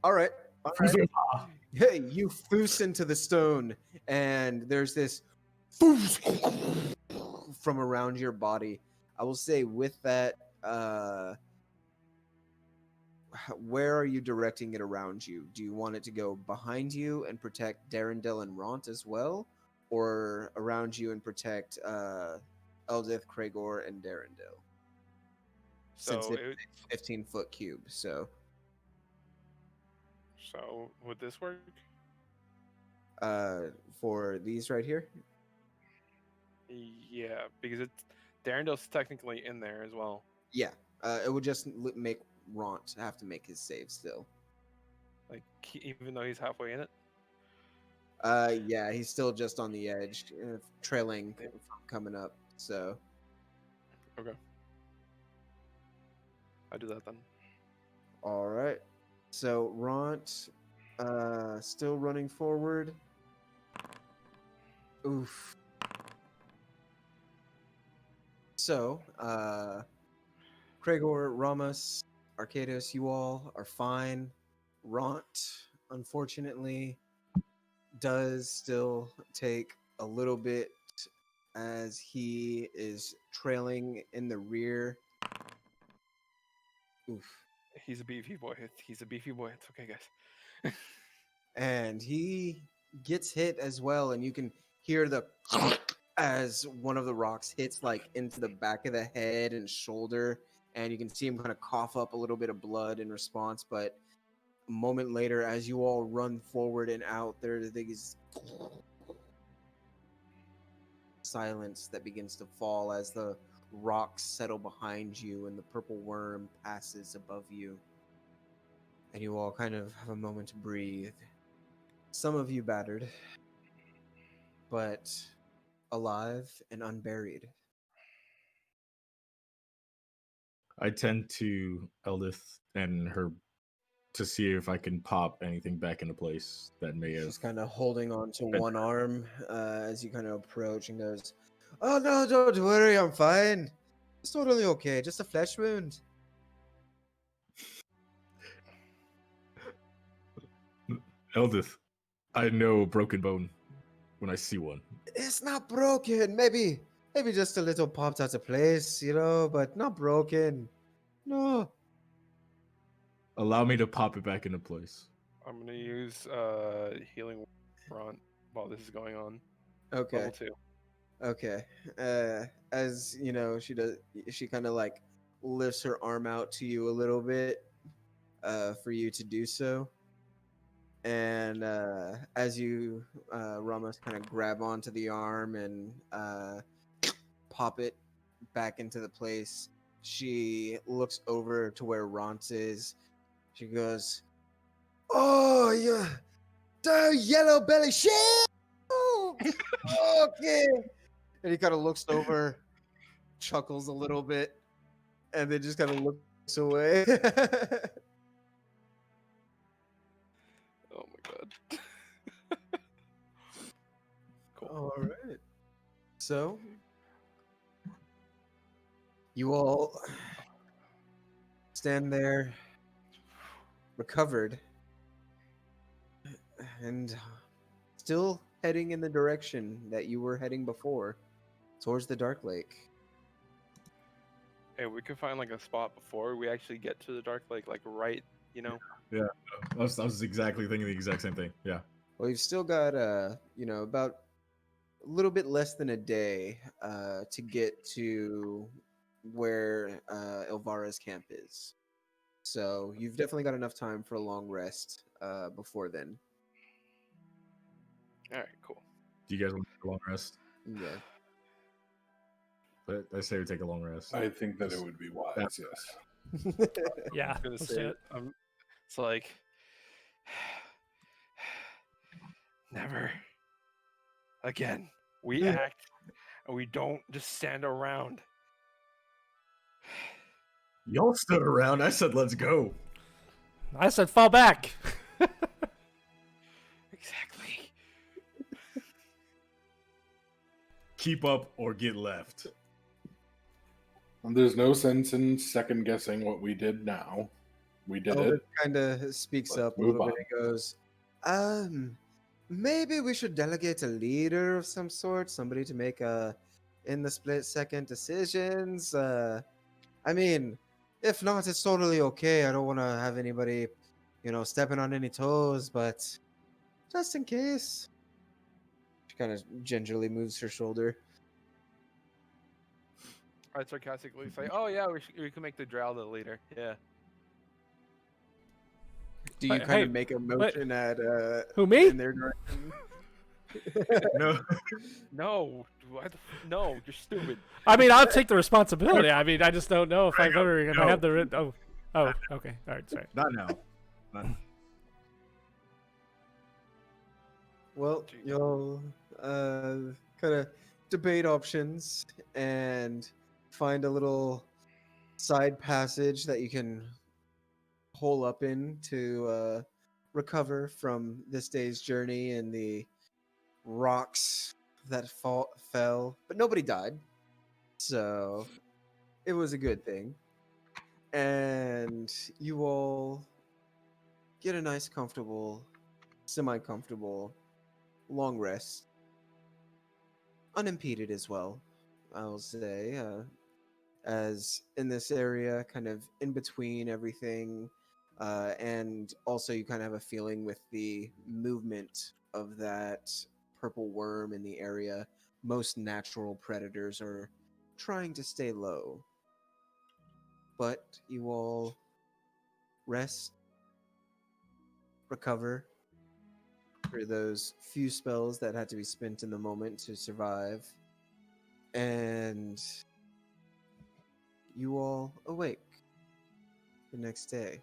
All right. All right. Hey, you foos into the stone, and there's this foos from around your body. I will say with that, where are you directing it around you? Do you want it to go behind you and protect Darendil and Ront as well, or around you and protect Eldith, Kragor, and Darendil? Since So it's a 15-foot cube, so would this work? for these right here, Yeah, because it's Darendale's technically in there as well. yeah, it would just make Ront have to make his save still. Like even though he's halfway in it. Yeah, he's still just on the edge, trailing from coming up. So Okay. I do that then. all right. So Ront, still running forward. Oof. So, Kragor, Ramos, Arcados, you all are fine. Ront, unfortunately, does still take a little bit as he is trailing in the rear. Oof. He's a beefy boy. He's a beefy boy. It's okay, guys. And he gets hit as well, and you can hear the as one of the rocks hits like into the back of the head and shoulder, and you can see him kind of cough up a little bit of blood in response. But a moment later, as you all run forward and out, there's these silence that begins to fall as the rocks settle behind you and the purple worm passes above you, and you all kind of have a moment to breathe. Some of you battered, but alive and unburied. I tend to Eldith and her to see if I can pop anything back into place that may have. She's kind of holding on to one arm as you kind of approach and goes, "Oh no, don't worry, I'm fine. It's totally okay, just a flesh wound." Eldith, I know broken bone when I see one. It's not broken. Maybe just a little popped out of place, but not broken. No. Allow me to pop it back into place. I'm gonna use healing front while this is going on. Okay. Level 2. Okay. As you know, she kind of like lifts her arm out to you a little bit for you to do so. And as you, Ramos, kind of grab onto the arm and pop it back into the place, she looks over to where Rance is. She goes, "Oh, yeah, the yellow belly shit! Oh, okay." And he kind of looks over, chuckles a little bit, and then just kind of looks away. Oh my god. Cool. All right. So, you all stand there, recovered, and still heading in the direction that you were heading before, towards the Dark Lake. Hey, we could find like a spot before we actually get to the Dark Lake, like right, Yeah, I was exactly thinking the exact same thing. Yeah. Well, you've still got, about a little bit less than a day to get to where Ilvara's camp is. So you've definitely got enough time for a long rest before then. All right, cool. Do you guys want a long rest? Yeah. But I say we take a long rest. I think that it would be wise, yes. Yeah, I'm gonna let's say do it. It's like never again. We act and we don't just stand around. Y'all stood around. I said, let's go. I said fall back. Exactly. Keep up or get left. There's no sense in second guessing what we did now. We did Elvis it. kind of speaks Let's up a move little bit on. and goes, maybe we should delegate a leader of some sort, somebody to make in the split second decisions. I mean, if not, it's totally okay. I don't want to have anybody, stepping on any toes, but just in case. She kind of gingerly moves her shoulder. I sarcastically say, "Oh yeah, we can make the drow the leader." Yeah. Do you Hey, kind of make a what? motion at Who, me? in their direction? No. No, no, you're stupid. I mean, I'll take the responsibility. I mean, I just don't know if I've ever if I have the oh, okay, all right, sorry. Not now. Not. Well, you'll kind of debate options and find a little side passage that you can hole up in to recover from this day's journey and the rocks that fell. But nobody died, so it was a good thing. And you all get a nice, comfortable, semi-comfortable long rest, unimpeded as well, I'll say, as in this area, kind of in between everything, and also you kind of have a feeling with the movement of that purple worm in the area. Most natural predators are trying to stay low, but you all rest, recover for those few spells that had to be spent in the moment to survive, and you all awake the next day.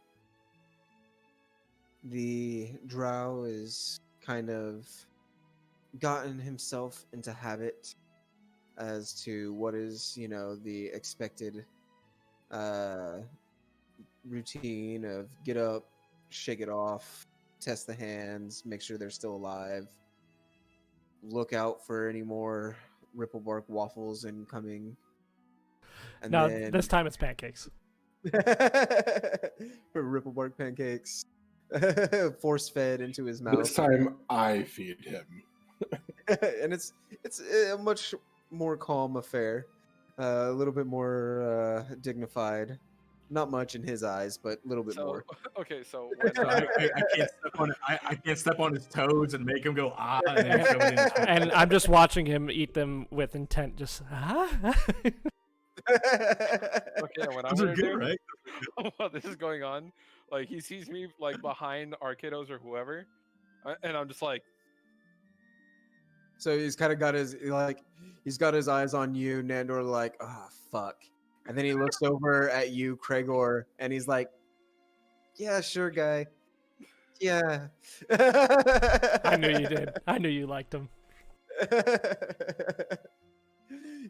The drow is kind of gotten himself into habit as to what is, the expected routine of get up, shake it off, test the hands, make sure they're still alive, look out for any more Ripplebark waffles incoming. And No, then this time it's pancakes. for Ripplebark pancakes force fed into his mouth. This time I feed him. And it's a much more calm affair, a little bit more dignified. Not much in his eyes, but a little bit more. Okay, so So I can't step on it. I can't step on his toes and make him go and then shove it in his And I'm just watching him eat them with intent. Just okay, what I'm Those are gonna good, do right? while this is going on, like he sees me like behind our kiddos or whoever, and I'm just like, So he's kind of got he's got his eyes on you, Nandor, like, oh, fuck. And then he looks over at you, Craigor, and he's like, yeah, sure, guy. Yeah. I knew you did. I knew you liked him.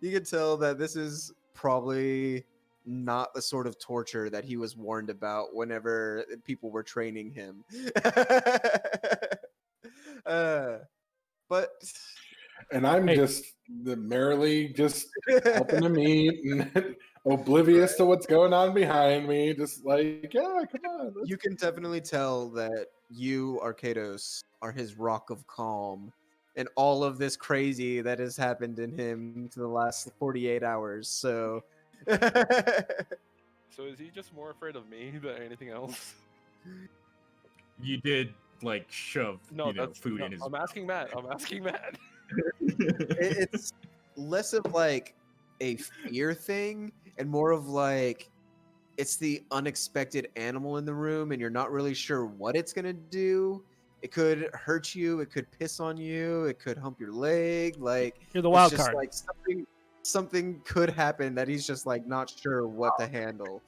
You can tell that this is probably not the sort of torture that he was warned about whenever people were training him. But And I'm Hey. just merrily just helping him eat and oblivious to what's going on behind me. Just like, yeah, come on. you can definitely tell that you, Arcados, are his rock of calm and all of this crazy that has happened in him for the last 48 hours. So so is he just more afraid of me than anything else? You did like shove that's food no, in his I'm asking Matt. I'm asking Matt. it's less of like a fear thing and more of like it's the unexpected animal in the room and you're not really sure what it's gonna do. It could hurt you, it could piss on you, it could hump your leg, like You're the it's wild just card. like something something could happen that he's just like not sure what to handle.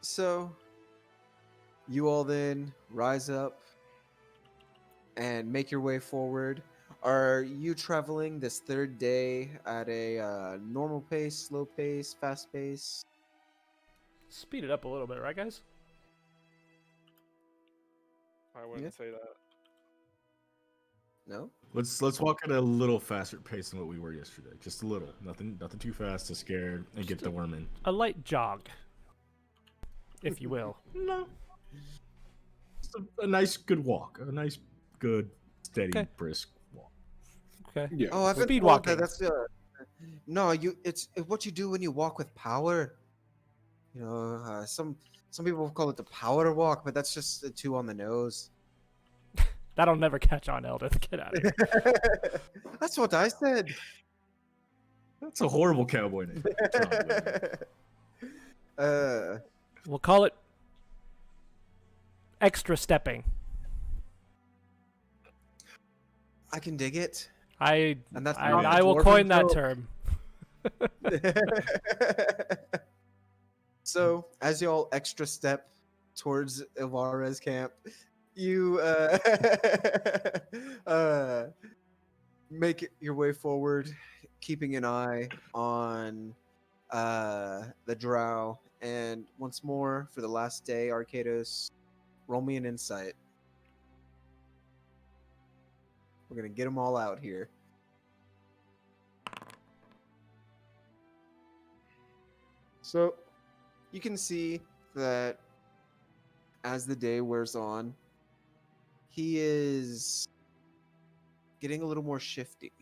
So you all then rise up and make your way forward. Are you traveling this third day at a normal pace, slow pace, fast pace? Speed it up a little bit, right, guys? I wouldn't say that. No? Let's walk at a little faster pace than what we were yesterday. Just a little. Nothing too fast to scare and get the worm in. A light jog, if you will. No. Just a nice, good walk. A nice, good, steady, Okay. brisk walk. Okay. Yeah. Oh, I've been Speed told walking. that that's no. It's what you do when you walk with power. You know, some people call it the power walk, but that's just the two on the nose. That'll never catch on, Eldith. Get out of here. That's what I said. That's a horrible cowboy name. We'll call it extra stepping. I can dig it. I And that's not I the will dwarven coin that trope. term. So, as y'all extra step towards Ilvara's camp, you make your way forward, keeping an eye on the drow. And once more, for the last day, Arcados, roll me an insight. We're going to get them all out here. So, you can see that as the day wears on, he is getting a little more shifty,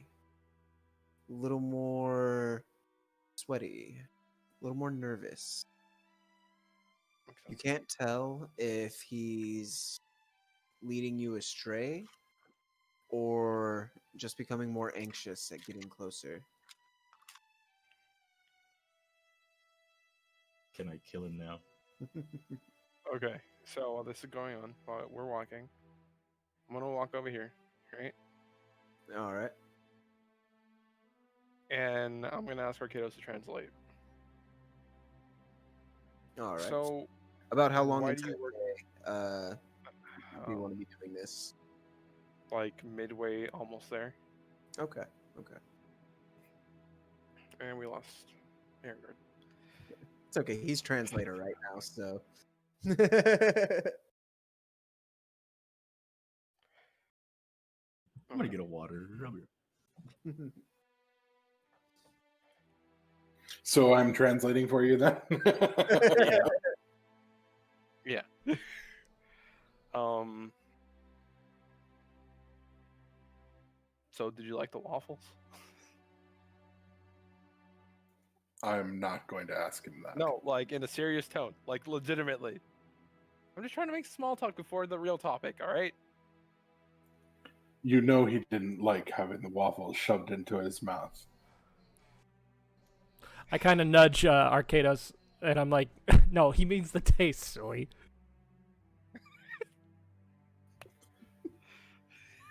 a little more sweaty, a little more nervous. You can't tell if he's leading you astray or just becoming more anxious at getting closer. Can I kill him now? Okay, so while this is going on, while we're walking, I'm gonna walk over here, right? All right. And I'm gonna ask Arcados to translate. All right. So, About how long why into do the you work? day do you want to be doing this? Like midway, almost there, Okay. Okay. and we lost Aaron. It's okay. He's translator right now, so. I'm gonna get a water. So I'm translating for you then. Yeah. So did you like the waffles? I'm not going to ask him that. No, like in a serious tone, like legitimately. I'm just trying to make small talk before the real topic, all right? You know he didn't like having the waffles shoved into his mouth. I kind of nudge Arcados, and I'm like, no, he means the taste, silly.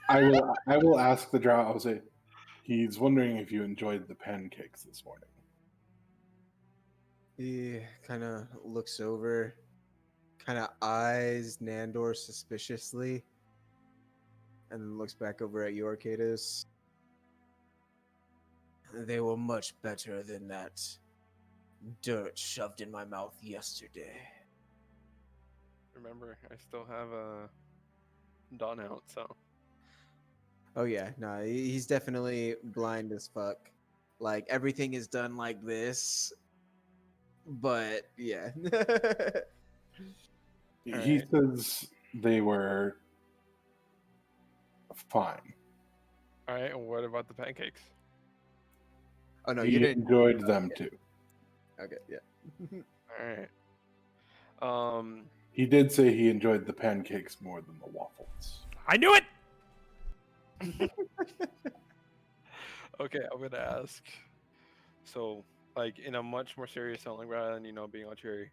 I will ask the drow. I'll say, he's wondering if you enjoyed the pancakes this morning. He kind of looks over, kind of eyes Nandor suspiciously, and then looks back over at you, Arcados. They were much better than that dirt shoved in my mouth yesterday. Remember, I still have a Dawn out, so Oh yeah, no, he's definitely blind as fuck. Like everything is done like this, but yeah. He Alright. says they were fine. all right. And what about the pancakes? Oh no, He you didn't. enjoyed them too. Okay, yeah. All right. He did say he enjoyed the pancakes more than the waffles. I knew it! Okay, I'm gonna ask. So, like in a much more serious tone, like rather than being all cheery.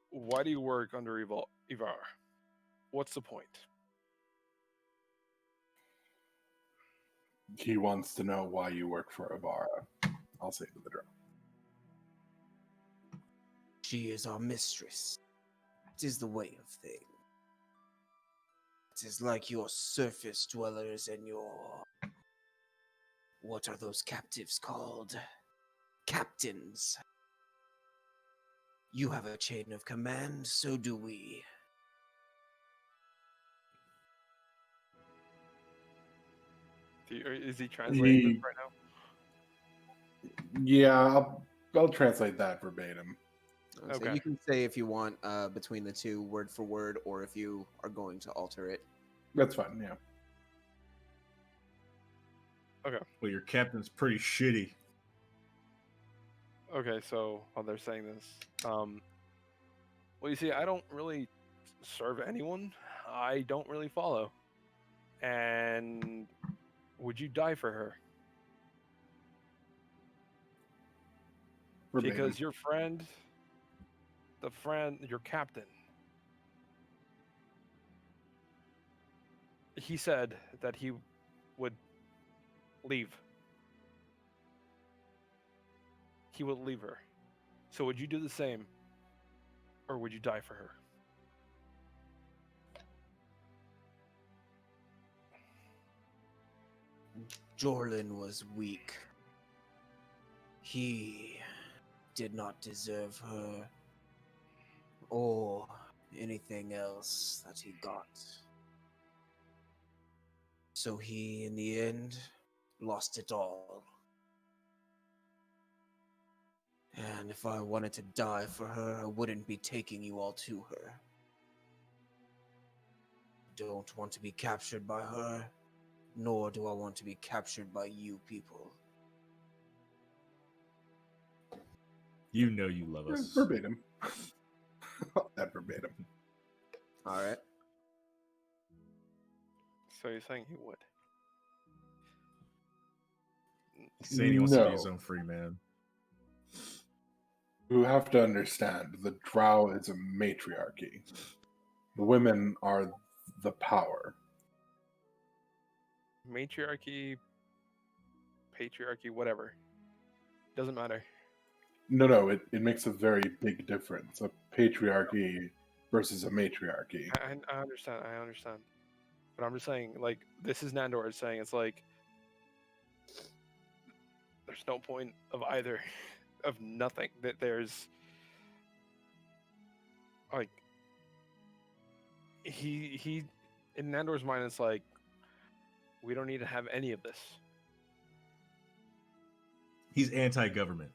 Why do you work under Ivar? What's the point? He wants to know why you work for Ilvara. I'll say to the drow. She is our mistress. It is the way of things. It is like your surface dwellers and your... What are those captives called? Captains. You have a chain of command, so do we. Is he translating this He- right now? Yeah, I'll translate that verbatim. So Okay. you can say if you want between the two, word for word, or if you are going to alter it. That's fine, yeah. Well, your captain's pretty shitty. Okay, so while they're saying this, well, you see, I don't really serve anyone. I don't really follow. And would you die for her? Verbatim. Because your friend, your captain, he said that he would leave. He would leave her. So would you do the same? Or would you die for her? Jorlin was weak. He did not deserve her or anything else that he got. So he, in the end, lost it all. And if I wanted to die for her, I wouldn't be taking you all to her. Don't want to be captured by her, nor do I want to be captured by you people. You know you love us. Verbatim. That verbatim. All right. So you're saying he would? He's saying he wants to be No. his own free man. You have to understand, the drow is a matriarchy. The women are the power. Matriarchy, patriarchy, whatever. Doesn't matter. No, it makes a very big difference. A patriarchy versus a matriarchy. I understand. I understand. But I'm just saying, like, this is Nandor saying it's like there's no point of either, of nothing. That there's like he in Nandor's mind, it's like we don't need to have any of this. He's anti-government.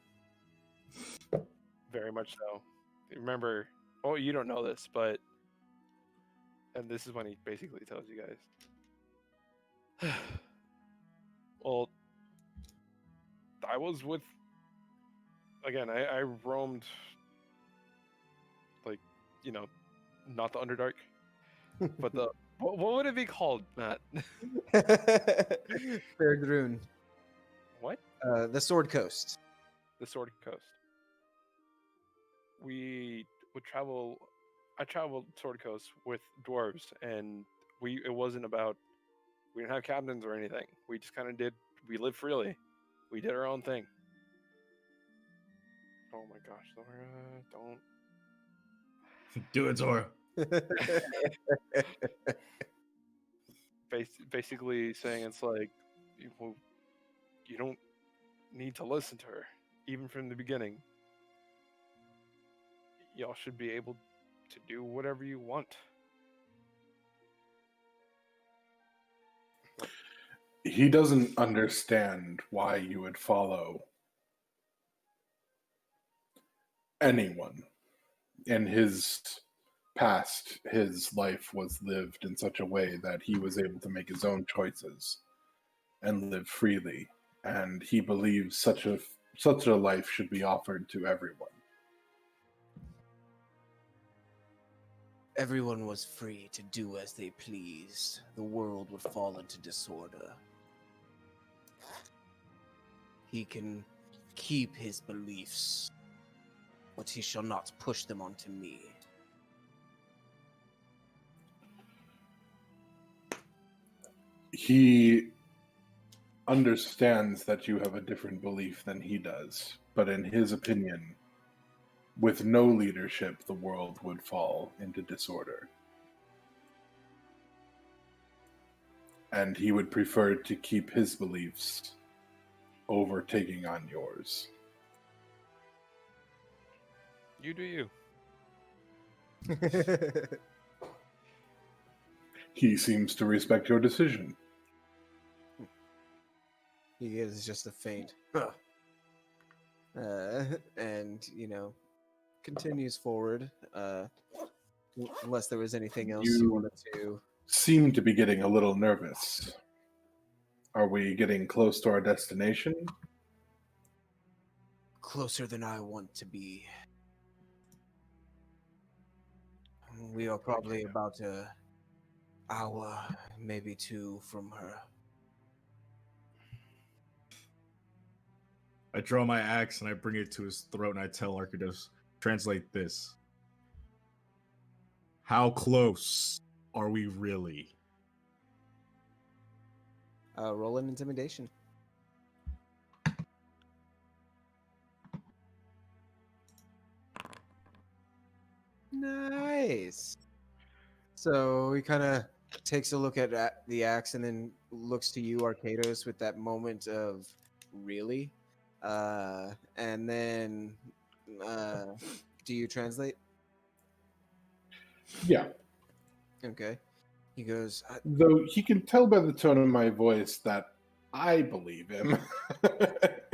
Very much so. Remember, oh, you don't know this, but and this is when he basically tells you guys. Well, I was with. Again, I roamed. Like, not the Underdark, but the what would it be called, Matt? Faerdrun. What? The Sword Coast. The Sword Coast. We would travel. I traveled Sword Coast with dwarves, and it wasn't about. We didn't have captains or anything. We just kind of did. We lived freely. We did our own thing. Oh my gosh, Laura, don't. Do it, Zora. Basically saying it's like, you don't need to listen to her, even from the beginning. Y'all should be able to do whatever you want. He doesn't understand why you would follow anyone. In his past, his life was lived in such a way that he was able to make his own choices and live freely. And he believes such a life should be offered to everyone. Everyone was free to do as they pleased. The world would fall into disorder. He can keep his beliefs, but he shall not push them onto me. He understands that you have a different belief than he does, but in his opinion, with no leadership, the world would fall into disorder. And he would prefer to keep his beliefs over taking on yours. You do you. He seems to respect your decision. He is just a faint. And, continues forward. Unless there was anything else you wanted to. Seem to be getting a little nervous. Are we getting close to our destination? Closer than I want to be. We are probably about an hour, maybe 2 from her. I draw my axe and I bring it to his throat and I tell Arcadus, translate this. How close are we really? Roll an intimidation. Nice. So he kind of takes a look at the axe and then looks to you, Arcados, with that moment of really. And then, do you translate? Yeah. Okay. He goes, Though he can tell by the tone of my voice that I believe him.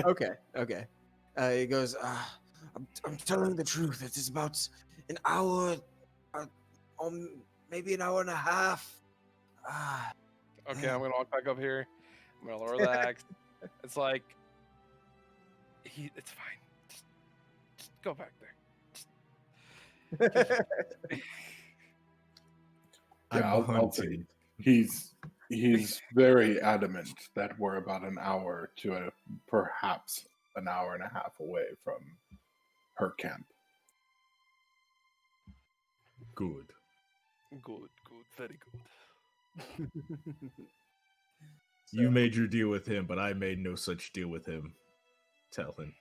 okay. He goes, I'm telling the truth. It is about an hour, maybe an hour and a half. Okay, I'm gonna walk back up here. I'm gonna lower the axe. It's like it's fine. Just go back there. I'm Yeah, I'll say hunted. he's very adamant that we're about an hour to perhaps an hour and a half away from her camp. Good. Good, very good. You made your deal with him, but I made no such deal with him. Tell him.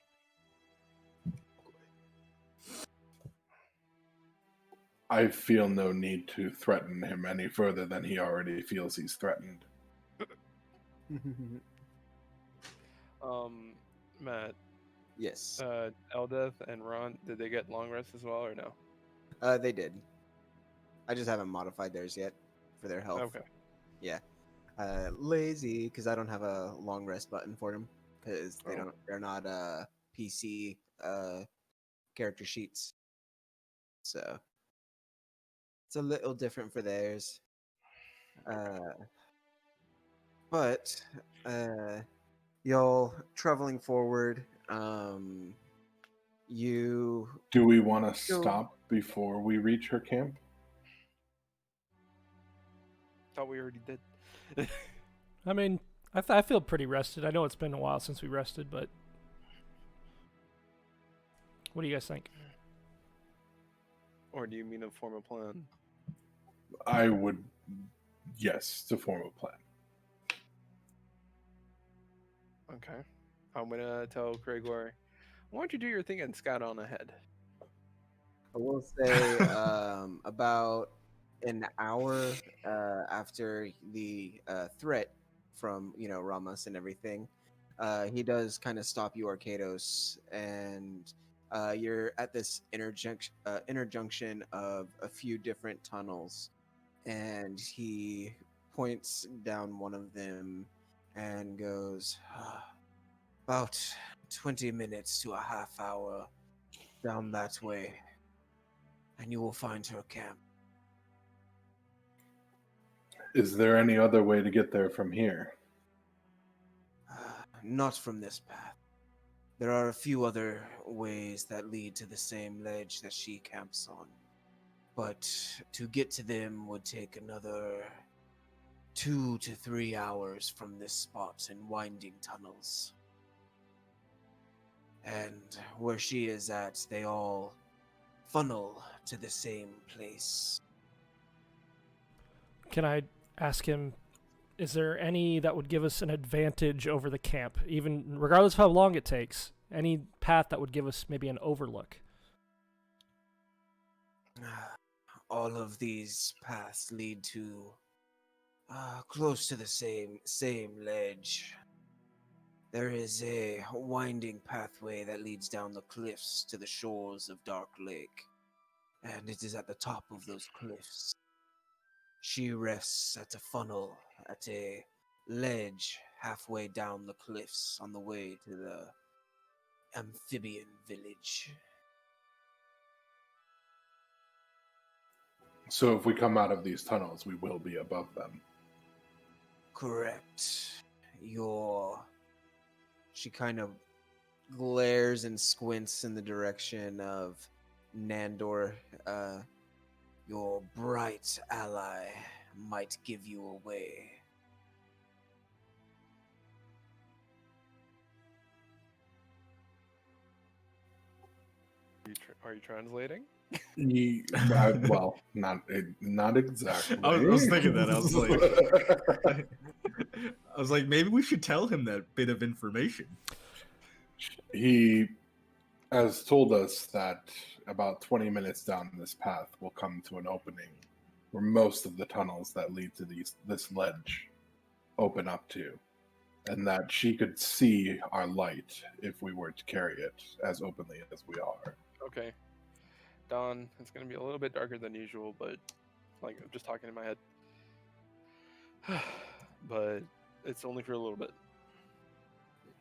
I feel no need to threaten him any further than he already feels he's threatened. Matt, Yes, Eldeth and Ron, did they get long rest as well or no? they did. I just haven't modified theirs yet for their health. Okay. Yeah. Lazy because I don't have a long rest button for them because they're not PC character sheets. So it's a little different for theirs. But y'all traveling forward, you Do we want to stop before we reach her camp? Thought we already did. I mean, I feel pretty rested. I know it's been a while since we rested, but what do you guys think? Or do you mean to form a plan? I would, yes, to form a plan. Okay. I'm gonna tell Gregor, why don't you do your thing and scout on ahead? I will say about an hour after the threat from Ramos and everything, he does kind of stop you, Arcados, and you're at this interjunction of a few different tunnels, and he points down one of them and goes, about 20 minutes to a half hour down that way, and you will find her camp. Is there any other way to get there from here? Not from this path. There are a few other ways that lead to the same ledge that she camps on, but to get to them would take another 2 to 3 hours from this spot in winding tunnels. And where she is at, they all funnel to the same place. Can I ask him is there any that would give us an advantage over the camp, even regardless of how long it takes? Any path that would give us maybe an overlook? All of these paths lead to close to the same ledge. There is a winding pathway that leads down the cliffs to the shores of Dark Lake, and it is at the top of those cliffs. She rests at a funnel at a ledge halfway down the cliffs on the way to the amphibian village. So if we come out of these tunnels, we will be above them. Correct. She kind of glares and squints in the direction of Nandor. Your bright ally might give you away. Are you translating? Well, not exactly. I was thinking that. I was like, maybe we should tell him that bit of information. He has told us that about 20 minutes down this path, we'll come to an opening where most of the tunnels that lead to this ledge open up to, and that she could see our light if we were to carry it as openly as we are. Okay. Dawn, it's going to be a little bit darker than usual, but like I'm just talking in my head. But it's only for a little bit.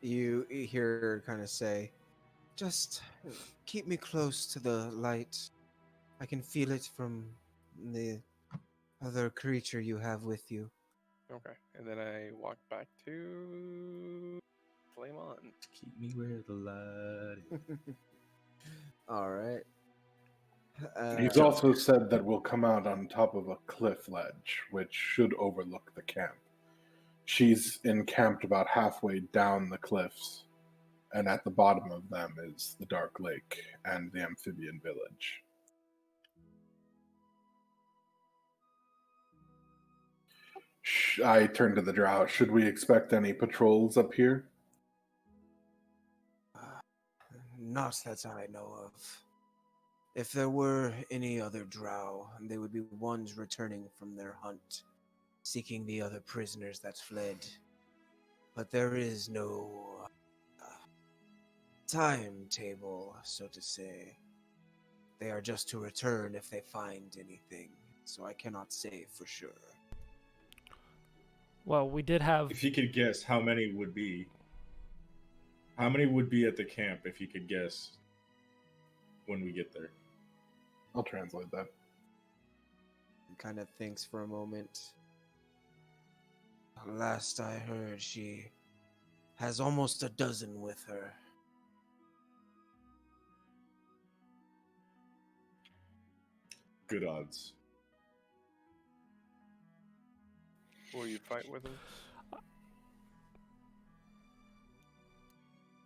You hear her kind of say, "Just keep me close to the light. I can feel it from the other creature you have with you." Okay. And then I walk back to Flame On. Keep me where the light is. All right. He's also said that we'll come out on top of a cliff ledge, which should overlook the camp. She's encamped about halfway down the cliffs, and at the bottom of them is the Dark Lake and the amphibian village. I turn to the drow. Should we expect any patrols up here? Not that I know of. If there were any other drow, they would be ones returning from their hunt, seeking the other prisoners that fled. But there is no timetable, so to say. They are just to return if they find anything, so I cannot say for sure. Well, we did have... If you could guess how many would be at the camp, if you could guess when we get there. I'll translate that. Kind of thinks for a moment. Last I heard, she has almost a dozen with her. Good odds. Will you fight with us?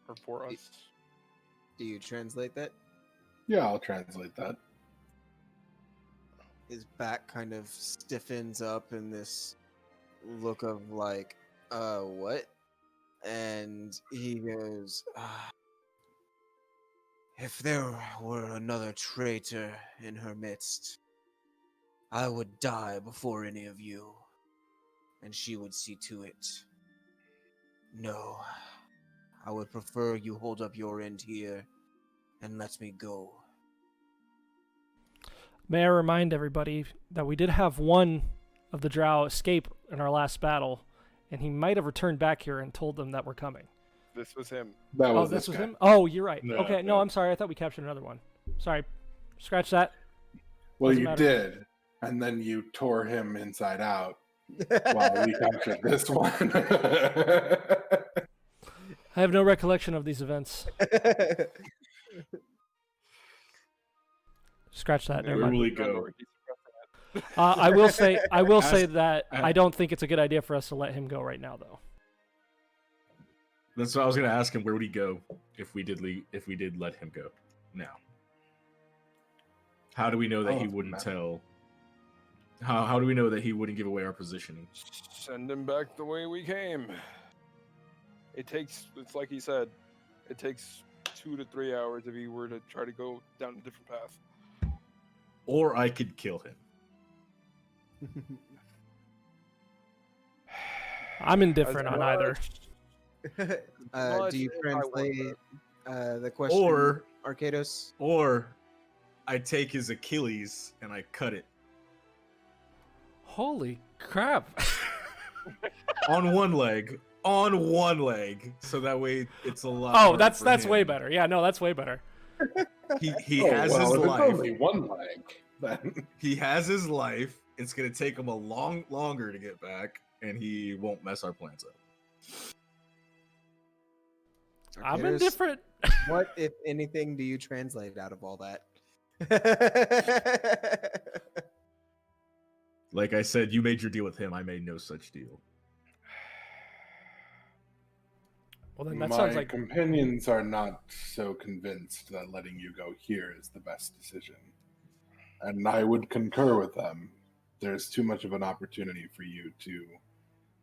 Or for us? Do you translate that? Yeah, I'll translate that. His back kind of stiffens up in this look of like, what? And he goes, if there were another traitor in her midst, I would die before any of you, and she would see to it. No, I would prefer you hold up your end here and let me go. May I remind everybody that we did have one of the drow escape in our last battle, and he might have returned back here and told them that we're coming. This was him. That was this this was guy. him? Oh, you're right. No, okay, no, I'm sorry. I thought we captured another one. Sorry. Scratch that. Well, Doesn't you matter. did, and then you tore him inside out while we captured this one. I have no recollection of these events. Scratch that. Never Where mind. will he go? I will say Ask- that I don't think it's a good idea for us to let him go right now, though. That's what I was going to ask him. Where would he go if we did let him go? Now, how do we know that he wouldn't tell How do we know that he wouldn't give away our positioning? Send him back the way we came. It's like he said, it takes 2 to 3 hours if he were to try to go down a different path. Or I could kill him. I'm indifferent on either. Do you translate the question, Or Arcados? I take his Achilles and I cut it Holy crap. on one leg, so that way it's a lot. Oh, harder that's for that's him. way better. Yeah, no, that's way better. He Oh, has well, his if it's life. only one leg, then He has his life. It's gonna take him a longer to get back, and he won't mess our plans up. I'm Arcados, indifferent. What, if anything, do you translate out of all that? Like I said, you made your deal with him. I made no such deal. Well, then that my sounds like companions are not so convinced that letting you go here is the best decision. And I would concur with them. There's too much of an opportunity for you to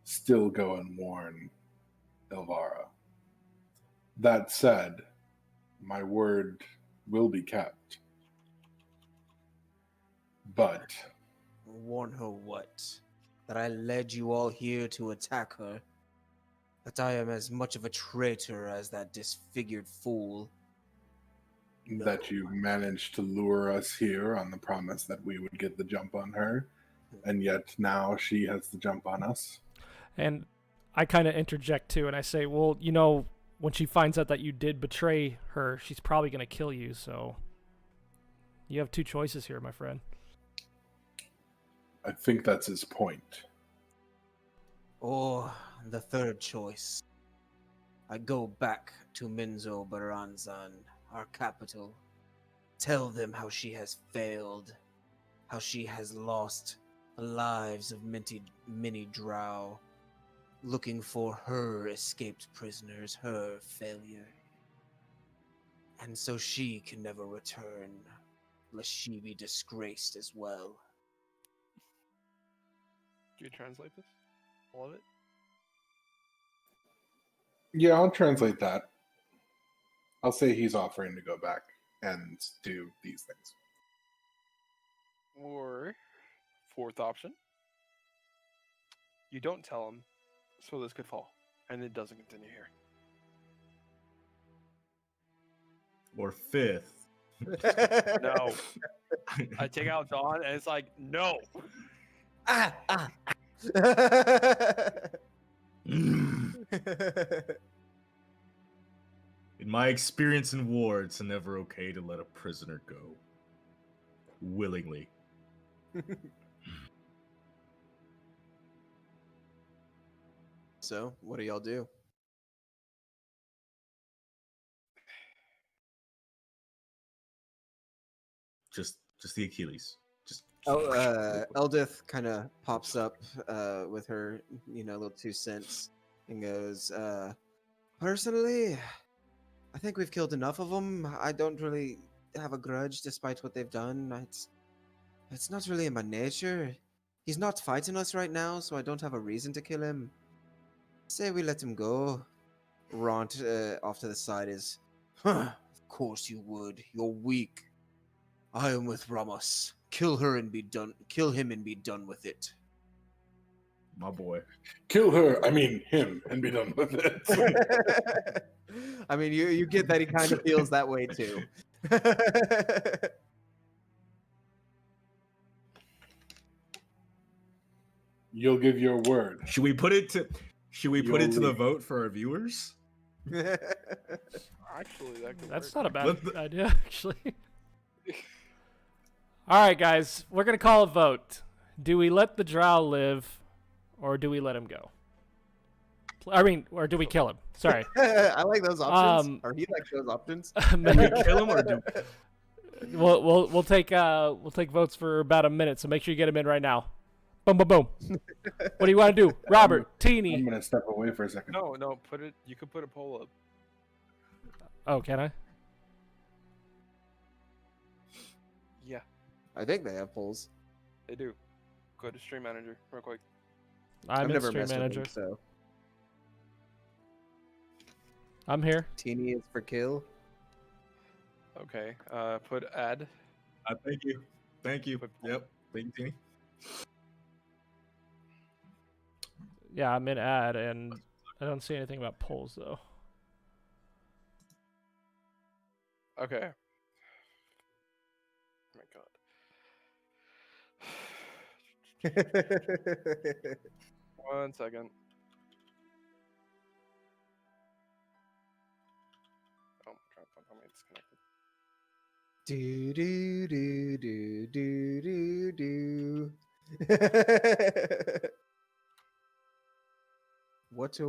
still go and warn Ilvara. That said, my word will be kept. But Warn her what? That I led you all here to attack her? That I am as much of a traitor as that disfigured fool? No. that you managed to lure us here on the promise that we would get the jump on her, and yet now she has the jump on us. And I kind of interject too, and I say, well, you know, when she finds out that you did betray her, she's probably going to kill you, so you have two choices here, my friend. I think that's his point. Or the third choice. I go back to Minzo Baranzan, our capital. Tell them how she has failed. How she has lost the lives of many drow. Looking for her escaped prisoners, her failure. And so she can never return, lest she be disgraced as well. Do you translate this? All of it? Yeah, I'll translate that. I'll say he's offering to go back and do these things. Or, fourth option, you don't tell him, so this could fall, and it doesn't continue here. Or fifth. No. I take out Dawn, and it's like, no. In my experience in war, it's never okay to let a prisoner go willingly. So, what do y'all do? Just the Achilles. Just Eldith kind of pops up with her, little 2 cents and goes, personally, I think we've killed enough of them. I don't really have a grudge despite what they've done. It's not really in my nature. He's not fighting us right now, so I don't have a reason to kill him. Say we let him go. Ront off to the side is, of course you would. You're weak. I am with Ramos. Kill her and be done. Kill him and be done with it. my boy. Kill her, I mean him, and be done with it. I mean, you get that he kind of feels that way too. You'll give your word. Should we put it to the leave. vote for our viewers? Actually, that could That's work. not a bad Let the- idea, actually. All right, guys, we're going to call a vote. Do we let the drow live, or do we let him go? Or do we kill him? Sorry. I like those options. Or he likes those options. Do we kill him or do? We'll take votes for about a minute, so make sure you get them in right now. Boom, boom, boom. What do you want to do, Robert? I'm Teeny. going to step away for a second. No, put it. You could put a poll up. Oh, can I? Yeah, I think they have polls. they do. go to stream manager real quick. I'm I've in never stream messed manager. with him, so I'm here. Teeny is for kill. Okay. Put add. Thank you. Thank you. Put- Yep. Thank you, Teeny. Yeah, I'm in ad, and I don't see anything about polls though. Okay. Oh my god. 1 second. Oh, try me disconnected. Do do do do do do do. What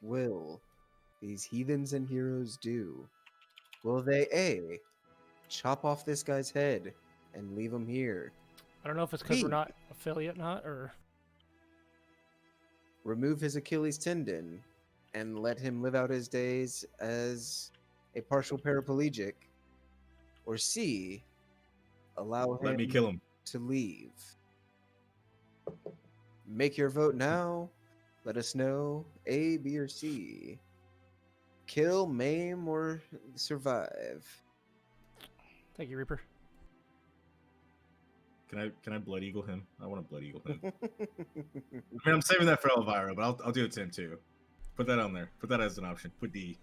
will these heathens and heroes do? Will they A, chop off this guy's head and leave him here? I don't know if it's because we're B, not affiliate, or remove his Achilles tendon and let him live out his days as a partial paraplegic? Or C, allow him Let me kill him. to leave? Make your vote now. Let us know A, B, or C. Kill, maim, or survive. thank you, Reaper. Can I blood eagle him? I want to blood eagle him. I mean, I'm saving that for Elvira, but I'll do it to him too. Put that on there. Put that as an option. Put D.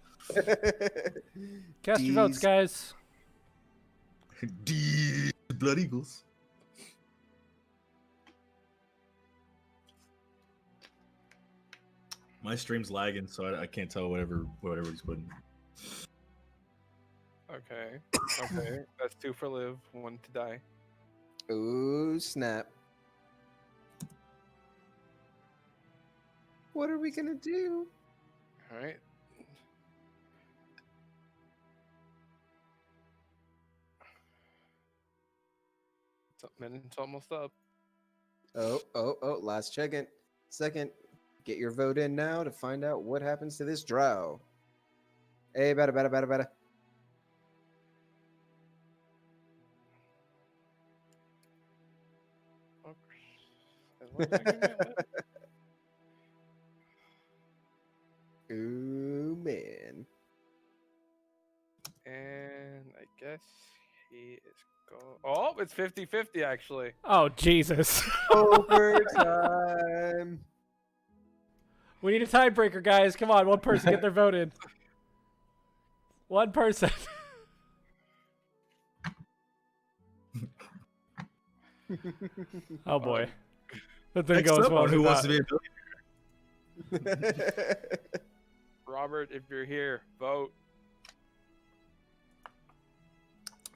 Cast your votes, D's. guys. D. Blood eagles. My stream's lagging, so I can't tell whatever he's putting. Okay. Okay. That's 2 for live, 1 to die. Ooh, snap. What are we gonna do? All right. Minute's almost up. Oh, last second. Get your vote in now to find out what happens to this drow. Hey, bada. Oh, it looks like you got it. Ooh, man. And I guess he is going. Oh, it's 50-50 actually. Oh, Jesus. Overtime. We need a tiebreaker, guys. Come on, one person get their vote in. One person. Oh boy. That didn't Next go as up well on as Who we Wants to thought. Be a Billionaire? Robert, if you're here, vote.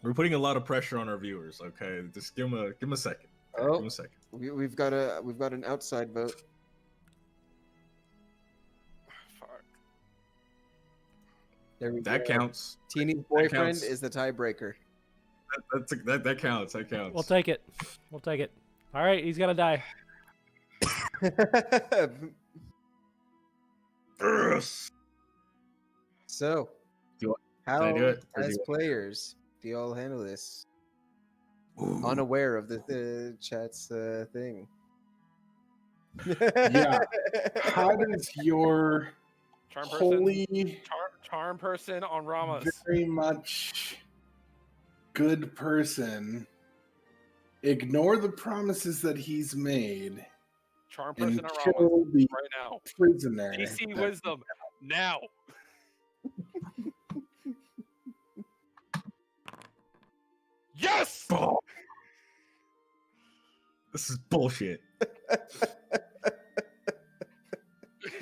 We're putting a lot of pressure on our viewers. Okay, just give them a second. Okay, Oh. give 'em a second. We've got an outside vote. Fuck. There we That go. counts. Teeny's boyfriend counts. is the tiebreaker. That counts. That counts. We'll take it. We'll take it. All right, he's gonna die. So, Do how, I do it, or do as you- players, do you all handle this? Ooh. Unaware of the chat's thing. Yeah. How does your Charm person. holy, Charm person on Ramos. very much good person ignore the promises that he's made Charm and person on Ramos kill the right now. prisoner? DC that- wisdom now. Yes. Oh. This is bullshit.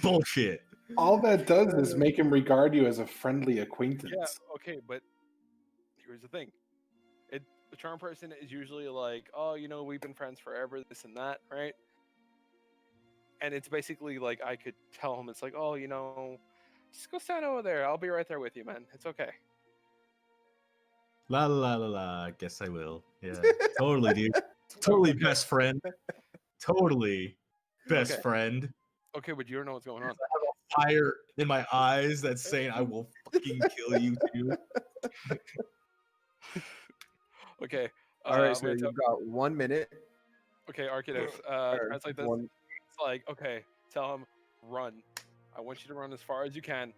Bullshit. All that does is make him regard you as a friendly acquaintance. Yeah. Okay, but here's the thing. The charm person is usually like, oh, we've been friends forever, this and that, right? And it's basically like I could tell him, it's like, oh, just go stand over there. I'll be right there with you, man. It's okay. La la la la. I guess I will. Yeah. Totally, dude. Totally best friend. Totally best Okay. friend. Okay, but you don't know what's going on. Fire in my eyes that's saying I will fucking kill you too. Okay. All right, I'm so gonna you've got 1 minute Okay, Arcados. Translate this. One- It's like, okay, tell him run. I want you to run as far as you can.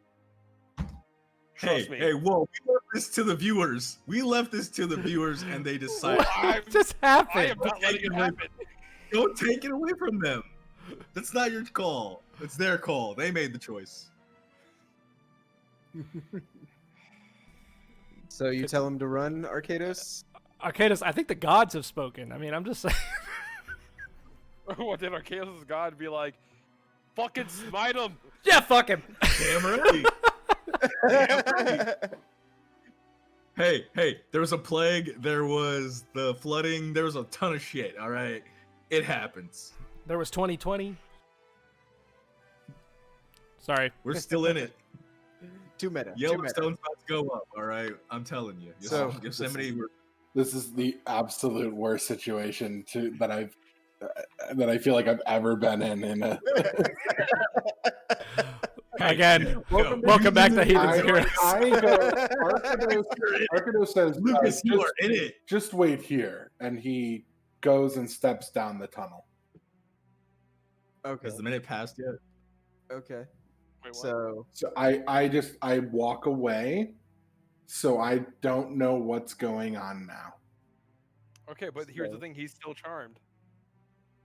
Trust me. Hey, whoa! We left this to the viewers. We left this to the viewers, and they decided. What just I happened? am not letting it happen. Don't take it away from them. That's not your call. It's their call. They made the choice. So you tell him to run, Arcados? Arcadus, I think the gods have spoken. I mean, I'm just saying. What did Arcados' god be like? Fucking smite him! Yeah, fuck him. Damn right. Hey, there was a plague, there was the flooding, there was a ton of shit, all right? It happens. There was 2020. Sorry. We're still in it. Too meta. Yellowstone's about to go up, all right? I'm telling you. So- Yosemite, This is the absolute worst situation that I feel like I've ever been in a Again, welcome back to Heathens Heroes. Arcados says, Lucas, you are in it. just wait here, and he goes and steps down the tunnel. Okay. Has the minute passed yet? Okay. Wait, what? So So I walk away, so I don't know what's going on now. Okay, but here's the thing: he's still charmed.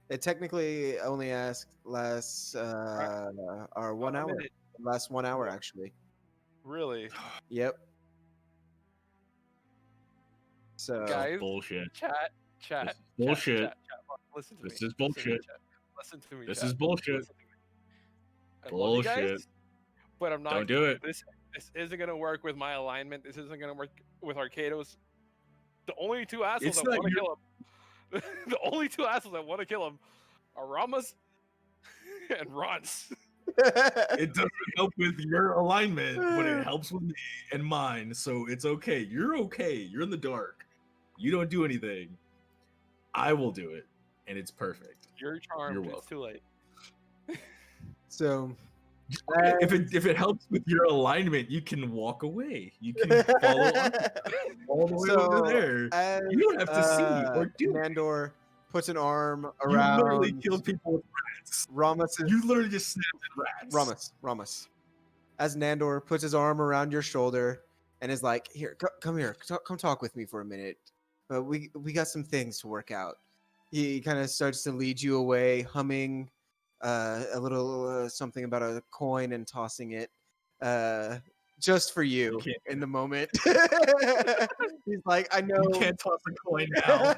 it technically only lasts our 1 A hour. minute. Last 1 hour actually. Really, Yep. So guys? Bullshit. Chat. This is bullshit. Chat. Listen to me. This is Listen to me, bullshit. chat. Listen to me. This chat. is bullshit. Listen to me. I love you guys, Bullshit. but I'm not. Don't do it. This isn't gonna work with my alignment. This isn't gonna work with Arcados. The only two assholes It's that not want to kill him. The only two assholes that want to kill him are Ramas and Rons. It doesn't help with your alignment, but it helps with me and mine. So it's okay. You're okay. You're in the dark. You don't do anything. I will do it, and it's perfect. You're charmed. You're It's welcome. too late. so If it helps with your alignment, you can walk away. You can follow on all the way over there. as, You don't have to see or do. Nandor puts an arm You literally around killed people with rats. Ramus's You literally just snapped at rats. Ramus. As Nandor puts his arm around your shoulder and is like, "Here, come here, come talk with me for a minute. We got some things to work out." He kind of starts to lead you away, humming a little something about a coin and tossing it just for you can't in the moment. He's like, "I know." You can't toss a coin now.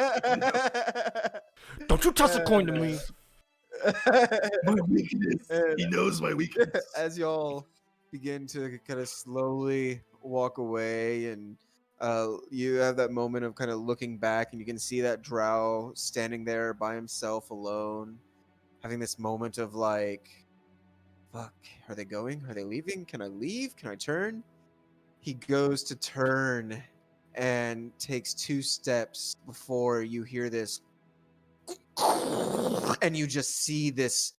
Don't you toss a coin to me. My weakness. He knows my weakness. As y'all begin to kind of slowly walk away, and you have that moment of kind of looking back, and you can see that drow standing there by himself alone, having this moment of like, fuck, are they going? Are they leaving? Can I leave? Can I turn? He goes to turn and takes 2 steps before you hear this, and you just see this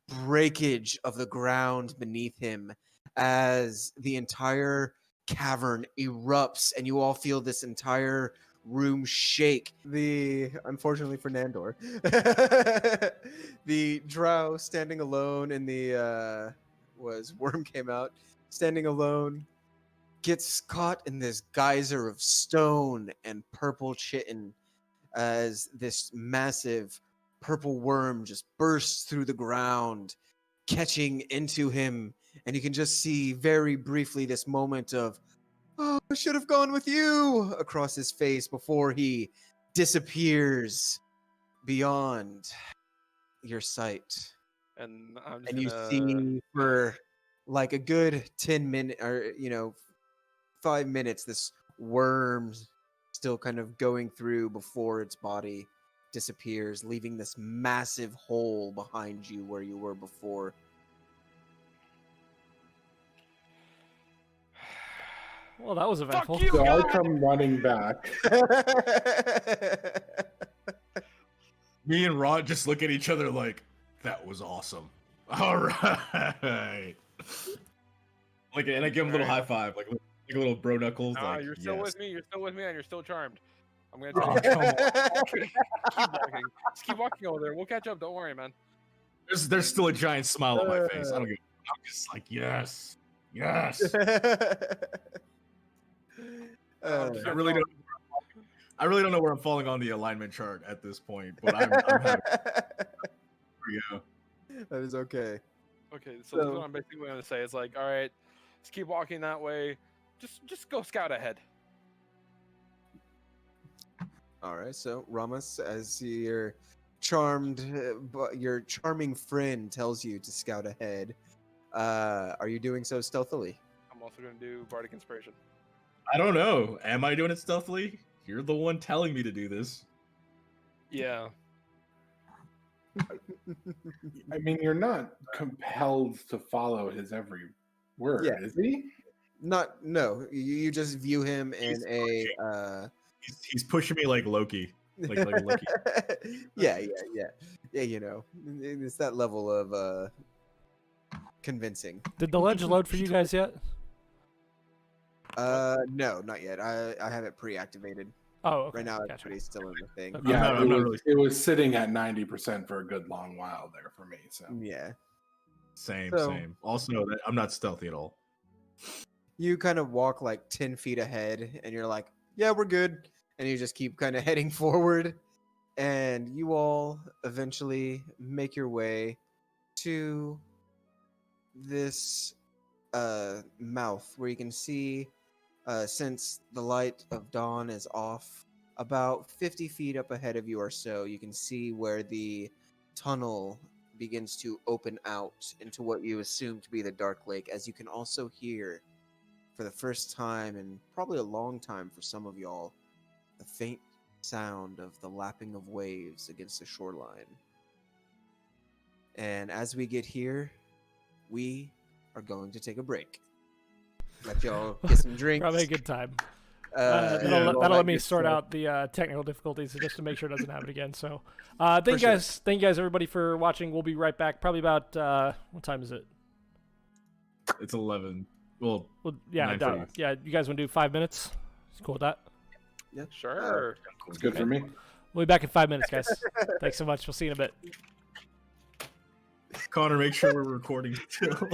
breakage of the ground beneath him as the entire cavern erupts, and you all feel this entire room shake. Unfortunately for Nandor, the drow standing alone in the Worm came out, standing alone, gets caught in this geyser of stone and purple chitin as this massive purple worm just bursts through the ground, catching into him. And you can just see very briefly this moment of, "Oh, I should have gone with you," across his face before he disappears beyond your sight. And I'm just And you gonna... see for like a good 10 minutes, or 5 minutes, this worm still kind of going through before its body disappears, leaving this massive hole behind you where you were before. Well, that was eventful. you! So I God! come running back. Me and Rod just look at each other like, that was awesome. All right. And I give him a little high five, like a little bro knuckles. Nah, like, you're still yes. with me. You're still with me, and you're still charmed. I'm gonna Oh, take come on. keep walking. Just keep walking over there. We'll catch up. Don't worry, man. There's still a giant smile on my face. I don't give. I'm just like, yes, yes. I really don't. I really don't know where I'm falling on the alignment chart at this point, but I'm happy. Yeah. That is okay. Okay, so this is what I'm basically gonna say. It's like, all right, just keep walking that way. Just go scout ahead. All right, so Ramos, as your your charming friend tells you to scout ahead, are you doing so stealthily? I'm also gonna do bardic inspiration. I don't know. Am I doing it stealthily? You're the one telling me to do this. Yeah. I mean, you're not compelled to follow his every word, Yeah. is he? No. You just view him in a. He's pushing me like Loki, like Loki. Yeah. You know, it's that level of convincing. Did the ledge load for you guys yet? No, not yet. I have it pre-activated. Oh, okay. Right now, Gotcha. everybody's still in the thing. Okay. Yeah, I'm not it, was, really- it was sitting at 90% for a good long while there for me. So Yeah. Same, So- same. Also, I'm not stealthy at all. You kind of walk like 10 feet ahead, and you're like, "Yeah, we're good," and you just keep kind of heading forward, and you all eventually make your way to this mouth where you can see, since the light of dawn is off, about 50 feet up ahead of you or so, you can see where the tunnel begins to open out into what you assume to be the dark lake, as you can also hear, for the first time and probably a long time for some of y'all, the faint sound of the lapping of waves against the shoreline. And as we get here, we are going to take a break. Let y'all get some drinks. Probably a good time. and That'll all let that me good sort stuff. out the technical difficulties just to make sure it doesn't happen again. So, thank you sure. guys, everybody for watching. We'll be right back. Probably about what time is it? It's 11. Well, Yeah, 9:30. yeah. You guys want to do 5 minutes? It's cool with that. Yeah. Sure. it's good for me. We'll be back in 5 minutes, guys. Thanks so much. We'll see you in a bit. Connor, make sure we're recording still.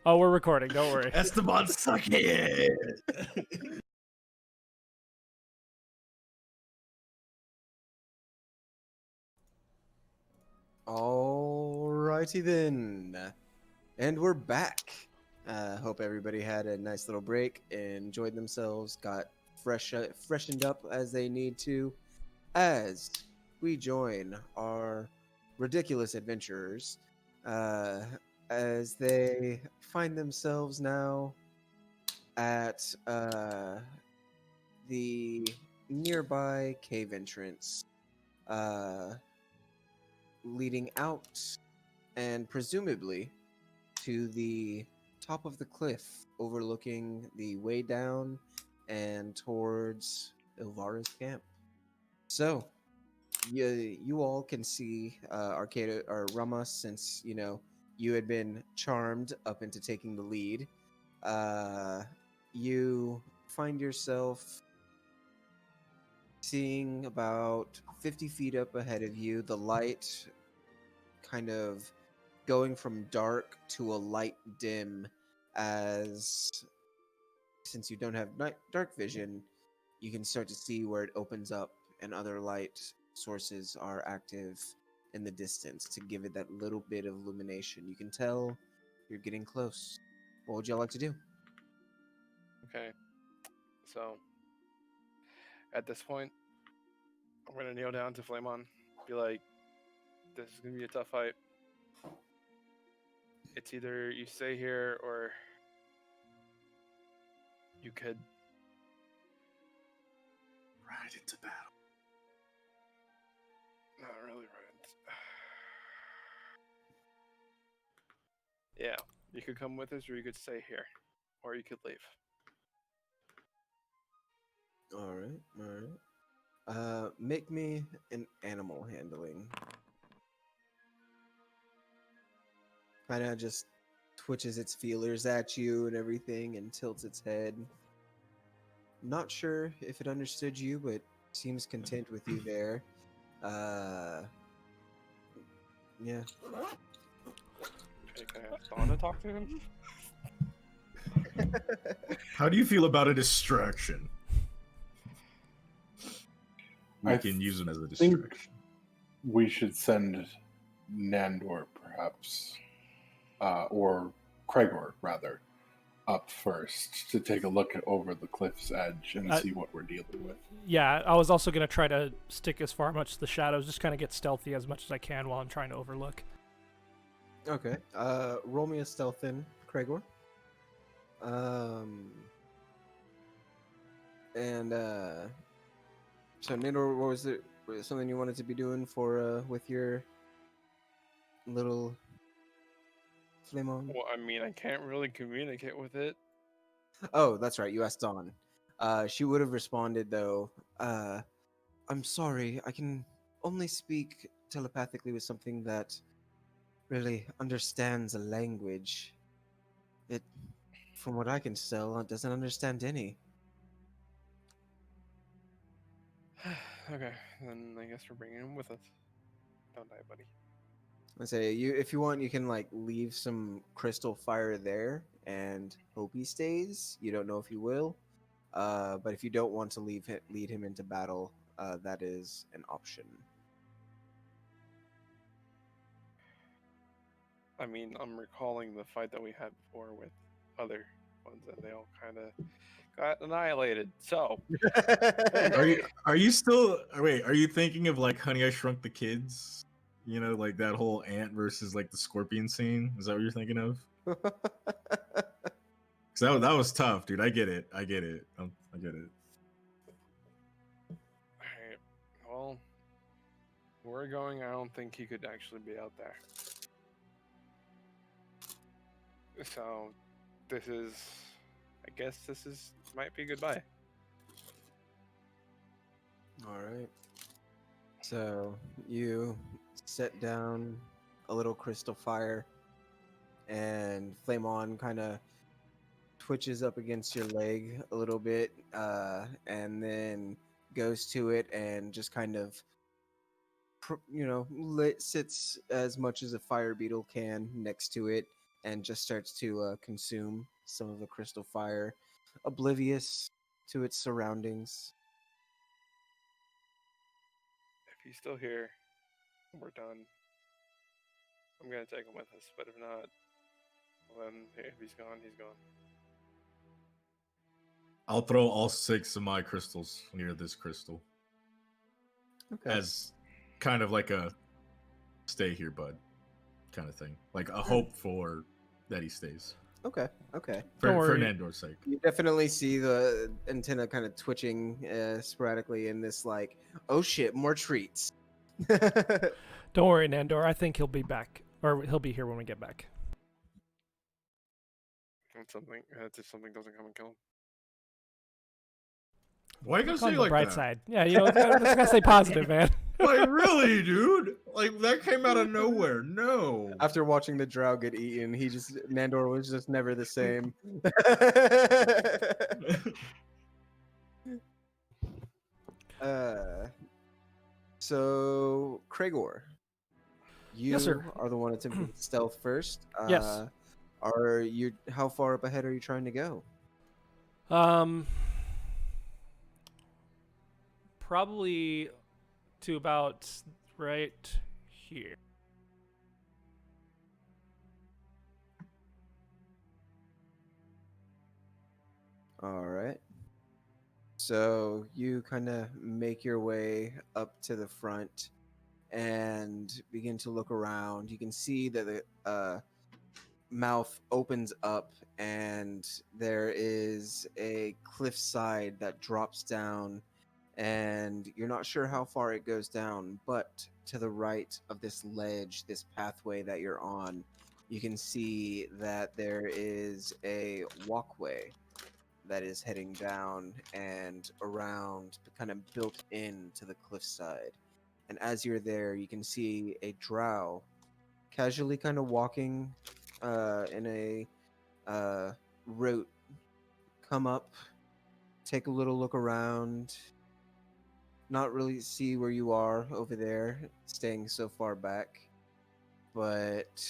Oh, we're recording. Don't worry. Esteban, suck it. Alrighty then. And we're back. Hope everybody had a nice little break, enjoyed themselves, got freshened up as they need to, as we join our ridiculous adventurers, as they find themselves now at the nearby cave entrance, leading out and presumably to the top of the cliff overlooking the way down and towards Ilvara's camp. So, you all can see Arcado or Ramos, since you had been charmed up into taking the lead. You find yourself seeing about 50 feet up ahead of you, the light kind of going from dark to a light dim, as since you don't have dark vision, you can start to see where it opens up and other light sources are active in the distance to give it that little bit of illumination. You can tell you're getting close. What would y'all like to do? Okay. So at this point, I'm gonna kneel down to Flamon, be like, "This is gonna be a tough fight. It's either you stay here or you could Ride into battle. not really run." Yeah, you could come with us, or you could stay here, or you could leave. All right. Make me an animal handling. Kind of just twitches its feelers at you and everything and tilts its head. Not sure if it understood you, but seems content with you there. Yeah. Can I ask Dawn to talk to him? How do you feel about a distraction? We I can use it as a think- distraction. We should send Nandor, perhaps, or Craigor, rather, up first to take a look over the cliff's edge and see what we're dealing with. Yeah, I was also going to try to stick as far much to the shadows, just kind of get stealthy as much as I can while I'm trying to overlook. Okay. Roll me a stealth in, Craigor. And so Nandor, what was it? Was it something you wanted to be doing for with your little Flamon? Well, I mean, I can't really communicate with it. Oh, that's right. You asked Dawn. She would have responded though. I'm sorry. I can only speak telepathically with something that really understands a language. It, from what I can tell, doesn't understand any. Okay, then I guess we're bringing him with us. Don't die, buddy. I say you, if you want, you can like leave some crystal fire there and hope he stays. You don't know if he will, but if you don't want to lead him into battle, that is an option. I mean, I'm recalling the fight that we had before with other ones, and they all kind of got annihilated. So, Are you still wait? Are you thinking of like Honey I Shrunk the Kids? You know, like that whole ant versus like the scorpion scene. Is that what you're thinking of? Because that was tough, dude. I get it. I get it. I get it. alright, well, we're going. I don't think he could actually be out there. So, this is, I guess this is might be goodbye. All right. So you set down a little crystal fire, and Flame On kind of twitches up against your leg a little bit, and then goes to it and just kind of, sits as much as a fire beetle can next to it, and just starts to consume some of the crystal fire, oblivious to its surroundings. If he's still here, we're done. I'm gonna take him with us, but if not, well, then if he's gone, he's gone. I'll throw all 6 of my crystals near this crystal Okay. as kind of like a stay here, bud, kind of thing. Like a hope for that he stays. Okay. For Don't worry. Nandor's sake. You definitely see the antenna kind of twitching sporadically in this, like, oh shit, more treats. Don't worry, Nandor. I think he'll be back, or he'll be here when we get back. If something doesn't come and kill him. Why you gotta Look on say the like bright that? side. Yeah, just gotta stay positive, man. Like really, dude? Like that came out of nowhere. No. After watching the drow get eaten, Nandor was just never the same. So Craigor, you Yes, sir. are the one attempting stealth first. Yes. How far up ahead are you trying to go? Probably to about right here. All right. So you kind of make your way up to the front and begin to look around. You can see that the mouth opens up and there is a cliffside that drops down, and you're not sure how far it goes down, but to the right of this ledge, this pathway that you're on, you can see that there is a walkway that is heading down and around, kind of built into the cliffside. And as you're there, you can see a drow casually kind of walking in a route, come up, take a little look around, not really see where you are over there, staying so far back. But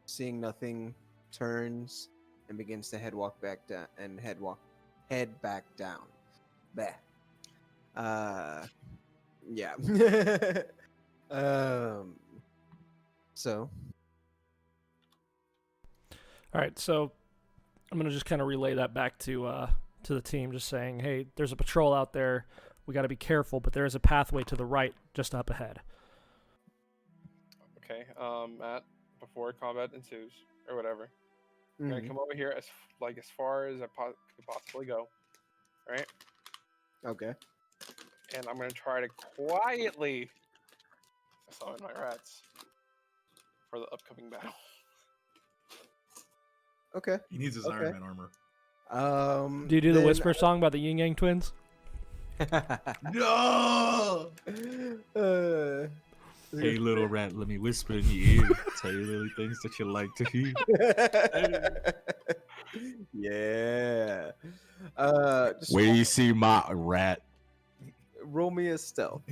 seeing nothing, turns and begins to head back down. Bah. Yeah. um. So. All right, so I'm gonna just kind of relay that back to the team, just saying, hey, there's a patrol out there. We got to be careful, but there is a pathway to the right, just up ahead. Okay, Matt, before combat ensues or whatever, I'm gonna come over here as far as I could possibly go, right? Okay. And I'm gonna try to quietly summon my rats for the upcoming battle. Okay. He needs his Okay. Iron Man armor. Do you do the then- whisper song by the Yin Yang Twins? No! Hey, little rat, let me whisper in your ear. Tell you little things that you like to hear. Yeah. Just Where do you see my rat? roll me a stealth,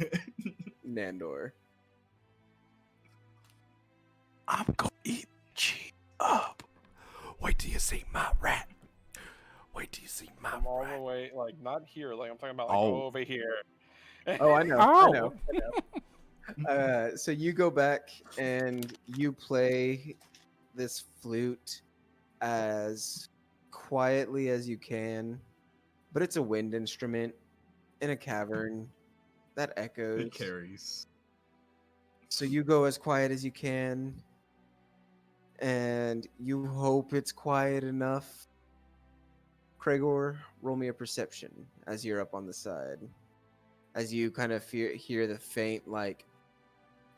Nandor. I'm gonna eat cheese up. Wait till you see my rat. Wait till you see my I'm all the way, like, not here, like, I'm talking about, like, Oh. over here. Oh, I know. Oh. I know. So you go back and you play this flute as quietly as you can, but it's a wind instrument in a cavern that echoes. It carries. So you go as quiet as you can, and you hope it's quiet enough. Kraegor, roll me a perception as you're up on the side. As you kind of hear the faint, like,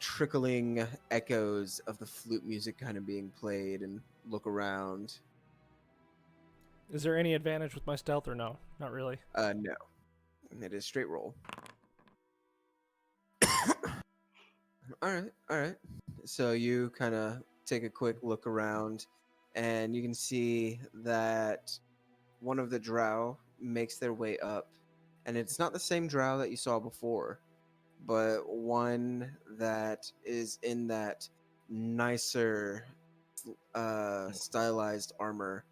trickling echoes of the flute music kind of being played, and look around. Is there any advantage with my stealth or no? Not really. No. It is straight roll. All right. So you kind of take a quick look around, and you can see that one of the drow makes their way up, and it's not the same drow that you saw before, but one that is in that nicer stylized armor.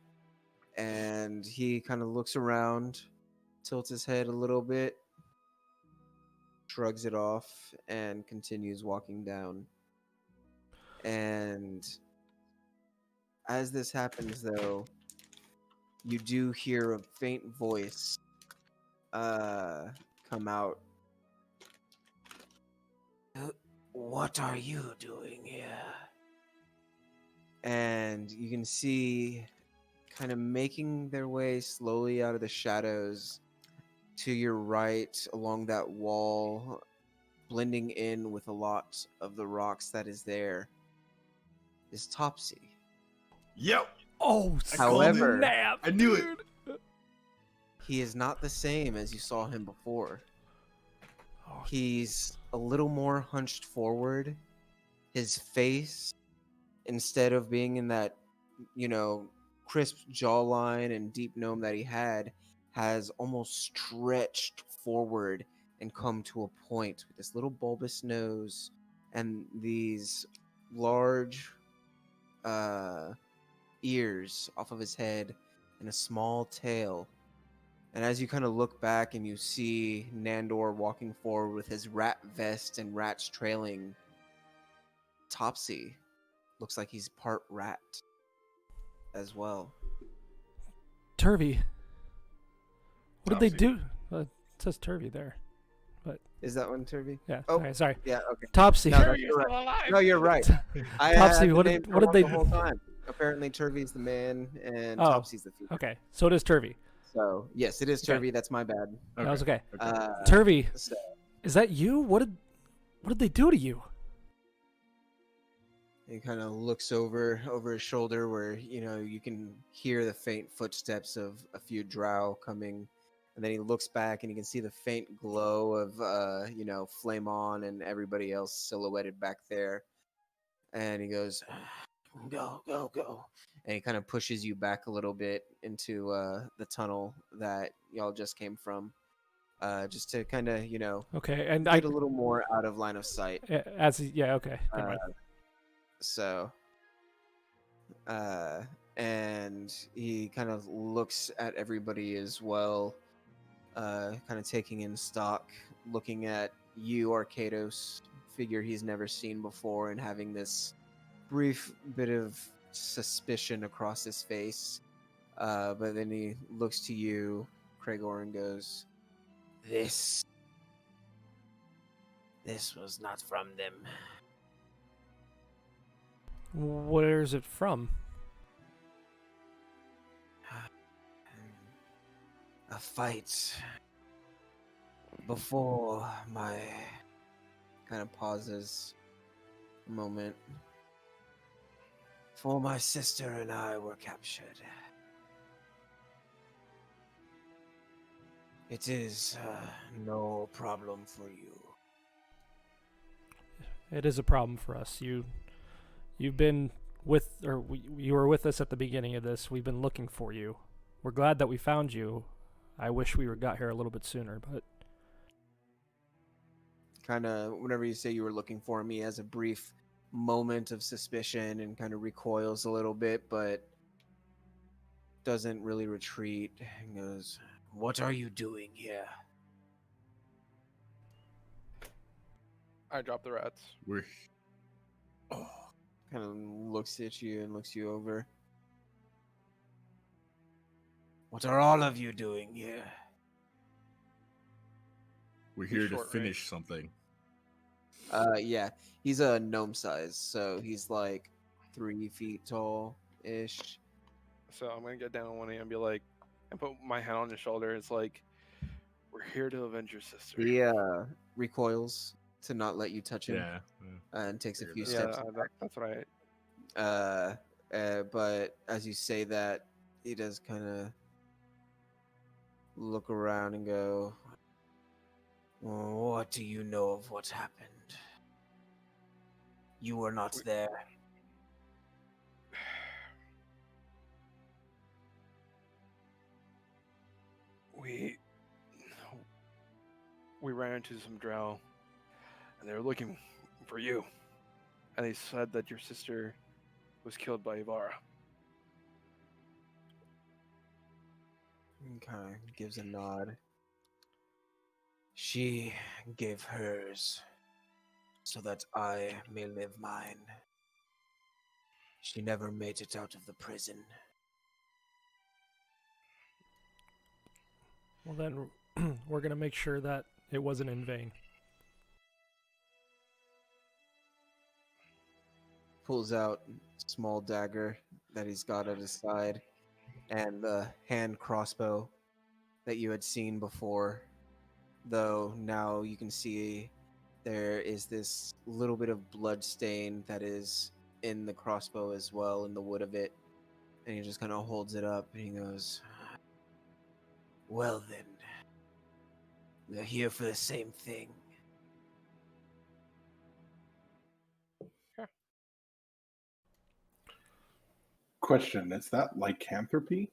And he kind of looks around, tilts his head a little bit, shrugs it off, and continues walking down. And as this happens, though, you do hear a faint voice come out. What are you doing here? And you can see, kind of making their way slowly out of the shadows to your right along that wall, blending in with a lot of the rocks that is there, is Topsy. Yep. Oh, However, snap, I knew it. dude. He is not the same as you saw him before. Oh, He's a little more hunched forward. His face, instead of being in that, crisp jawline and deep gnome that he had, has almost stretched forward and come to a point with this little bulbous nose and these large ears off of his head and a small tail. And as you kind of look back and you see Nandor walking forward with his rat vest and rats trailing, Topsy looks like he's part rat as well. Turvy. What did they Topsy. do? It says Turvy there. Is that one, Turvy? Yeah. Oh. Okay, sorry. Yeah, okay. Topsy. No, you're right. No, you're right. I Topsy, had the what name did they the whole time. Apparently, Turvy's the man and Oh. Topsy's the female. Okay, so it is Turvy. So yes, it is Okay. Turvy. That's my bad. That was okay. Turvy. Turvy, is that you? What did they do to you? He kind of looks over his shoulder, where you can hear the faint footsteps of a few drow coming, and then he looks back and you can see the faint glow of Flame On and everybody else silhouetted back there, and he goes, "Go, go, go!" And he kind of pushes you back a little bit into the tunnel that y'all just came from. just to kind of Okay, and get a little more out of line of sight. yeah, okay, never mind. So, and he kind of looks at everybody as well, kind of taking in stock, looking at you, Arcados, figure he's never seen before, and having this brief bit of suspicion across his face. But then he looks to you, Cragor, and goes, This was not from them. Where is it from? A fight before my kind of pauses a moment. For my sister and I were captured. It is no problem for you. It is a problem for us. You've been you were with us at the beginning of this. We've been looking for you. We're glad that we found you. I wish we got here a little bit sooner, but Kind of, whenever you say you were looking for me, has a brief moment of suspicion and kind of recoils a little bit, but doesn't really retreat. And goes, What are you doing here? I drop the rats. We're Kind of looks at you and looks you over. What are all of you doing here? we're here to short, right? finish something. Yeah, he's a gnome size, so he's like 3 feet tall ish. So I'm gonna get down on one knee and be like, and put my hand on his shoulder. It's like, we're here to avenge your sister. He recoils to not let you touch him, Yeah. and takes a few Yeah, steps. that's what I. But as you say that, he does kind of look around and go, What do you know of what happened? You were not there. We ran into some drow, and they were looking for you, and they said that your sister was killed by Ilvara. Kind of gives a nod. She gave hers so that I may live mine. She never made it out of the prison. well then we're going to make sure that it wasn't in vain. Pulls out a small dagger that he's got at his side and the hand crossbow that you had seen before. Though now you can see there is this little bit of blood stain that is in the crossbow as well, in the wood of it. And he just kind of holds it up and he goes, Well then, we're here for the same thing. Question: Is that lycanthropy?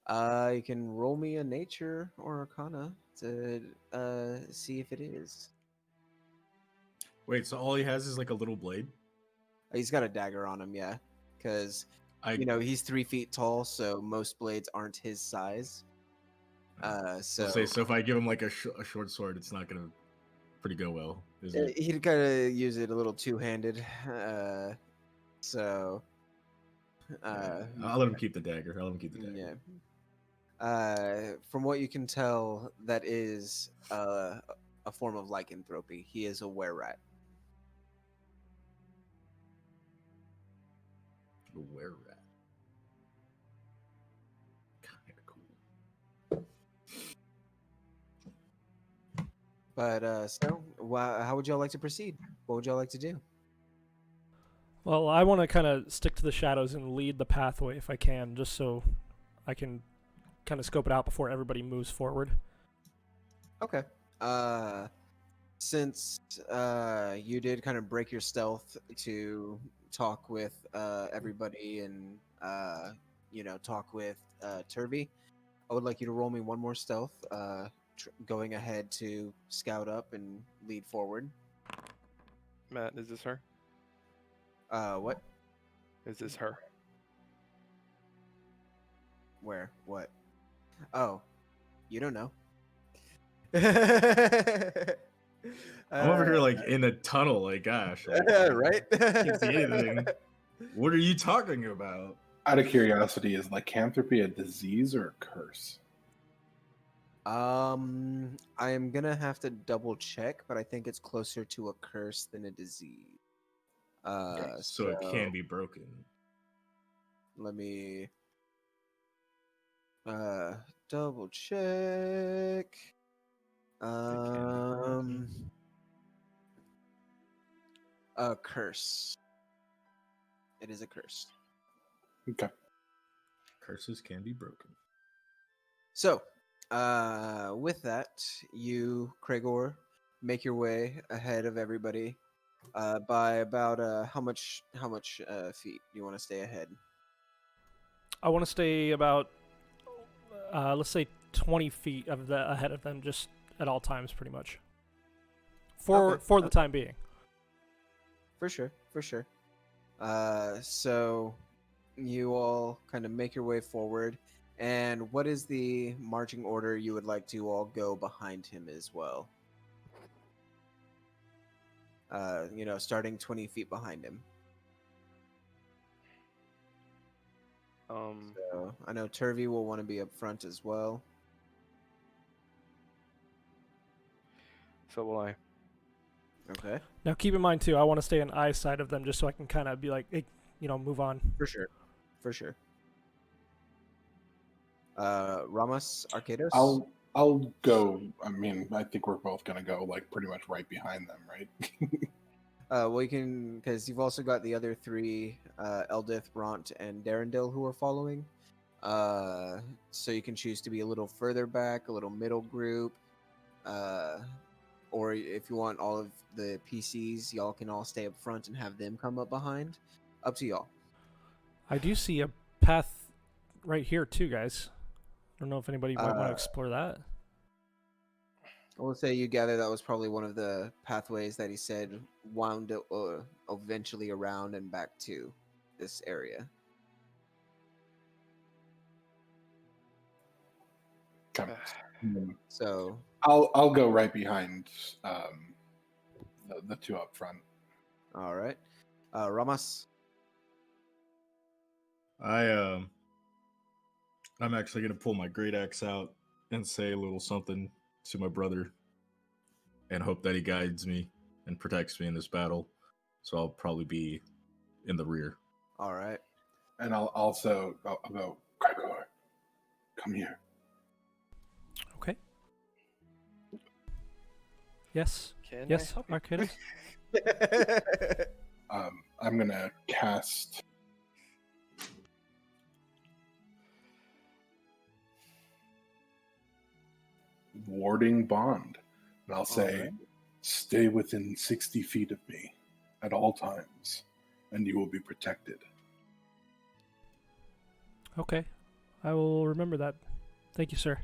You can roll me a nature or arcana to see if it is. Wait, so all he has is like a little blade? He's got a dagger on him, yeah. Because, I he's 3 feet tall, so most blades aren't his size. So say, so if I give him like a short sword, it's not gonna pretty go well, is it? he'd kind of use it a little two-handed. So I'll let him keep the dagger. I'll let him keep the dagger. yeah. From what you can tell, that is a form of lycanthropy. He is a were-rat. A were-rat. Kind of cool. But so, how would y'all like to proceed? What would y'all like to do? Well, I want to kind of stick to the shadows and lead the pathway if I can, just so I can kind of scope it out before everybody moves forward. Okay. Since you did kind of break your stealth to talk with everybody and talk with Turvy, I would like you to roll me one more stealth. going ahead to scout up and lead forward. Matt, is this her? What? Is this her? Where? What? Oh, you don't know. I'm over here like in a tunnel, like gosh, like, right? can't see anything. What are you talking about? Out of curiosity, is lycanthropy a disease or a curse? I am gonna have to double check, but I think it's closer to a curse than a disease. So it can be broken. Let me double check. A curse. It is a curse. Okay. Curses can be broken. So, with that, you, Kragor, make your way ahead of everybody by about how much feet do you want to stay ahead? I want to stay about, let's say, 20 feet ahead of them, just at all times, pretty much. For the time being. For sure. So you all kind of make your way forward, and what is the marching order you would like to all go behind him as well? Starting 20 feet behind him. So I know Turvey will want to be up front as well. So will I. Okay. Now, keep in mind, too, I want to stay on eyesight of them just so I can kind of be like, hey, move on. For sure. Ramos, Arcados? I'll go. I mean, I think we're both gonna go like pretty much right behind them, right? Well, you can, because you've also got the other three, Eldith, Bront, and Darendil who are following. So you can choose to be a little further back, a little middle group, or if you want all of the PCs, y'all can all stay up front and have them come up behind. Up to y'all. I do see a path right here, too, guys. I don't know if anybody might want to explore that. I will say you gather that was probably one of the pathways that he said wound eventually around and back to this area. Okay. So I'll go right behind the two up front. all right, Ramas. I'm actually gonna pull my great axe out and say a little something to my brother, and hope that he guides me and protects me in this battle. So I'll probably be in the rear. All right. And I'll also go, Gregor, come here. Okay. Yes. Can Yes, I help you? Arcadus? I'm gonna cast Warding Bond, and I'll say, right. stay within 60 feet of me at all times, and you will be protected. Okay. I will remember that. Thank you, sir.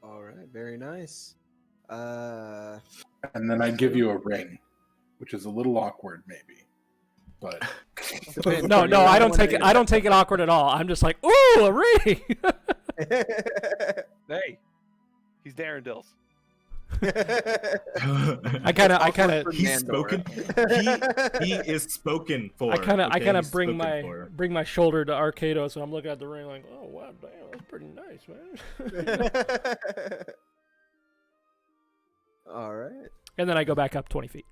All right. Very nice. And then I give you a ring, which is a little awkward, maybe, but No, I don't take it. I don't take it awkward at all. I'm just like, ooh, a ring. Hey, he's Darendil's. I kind of, He's spoken. He is spoken for. I kind of He's bring spoken bring my shoulder to Arcados, and I'm looking at the ring like, oh wow, damn, that's pretty nice, man. All right. And then I go back up 20 feet.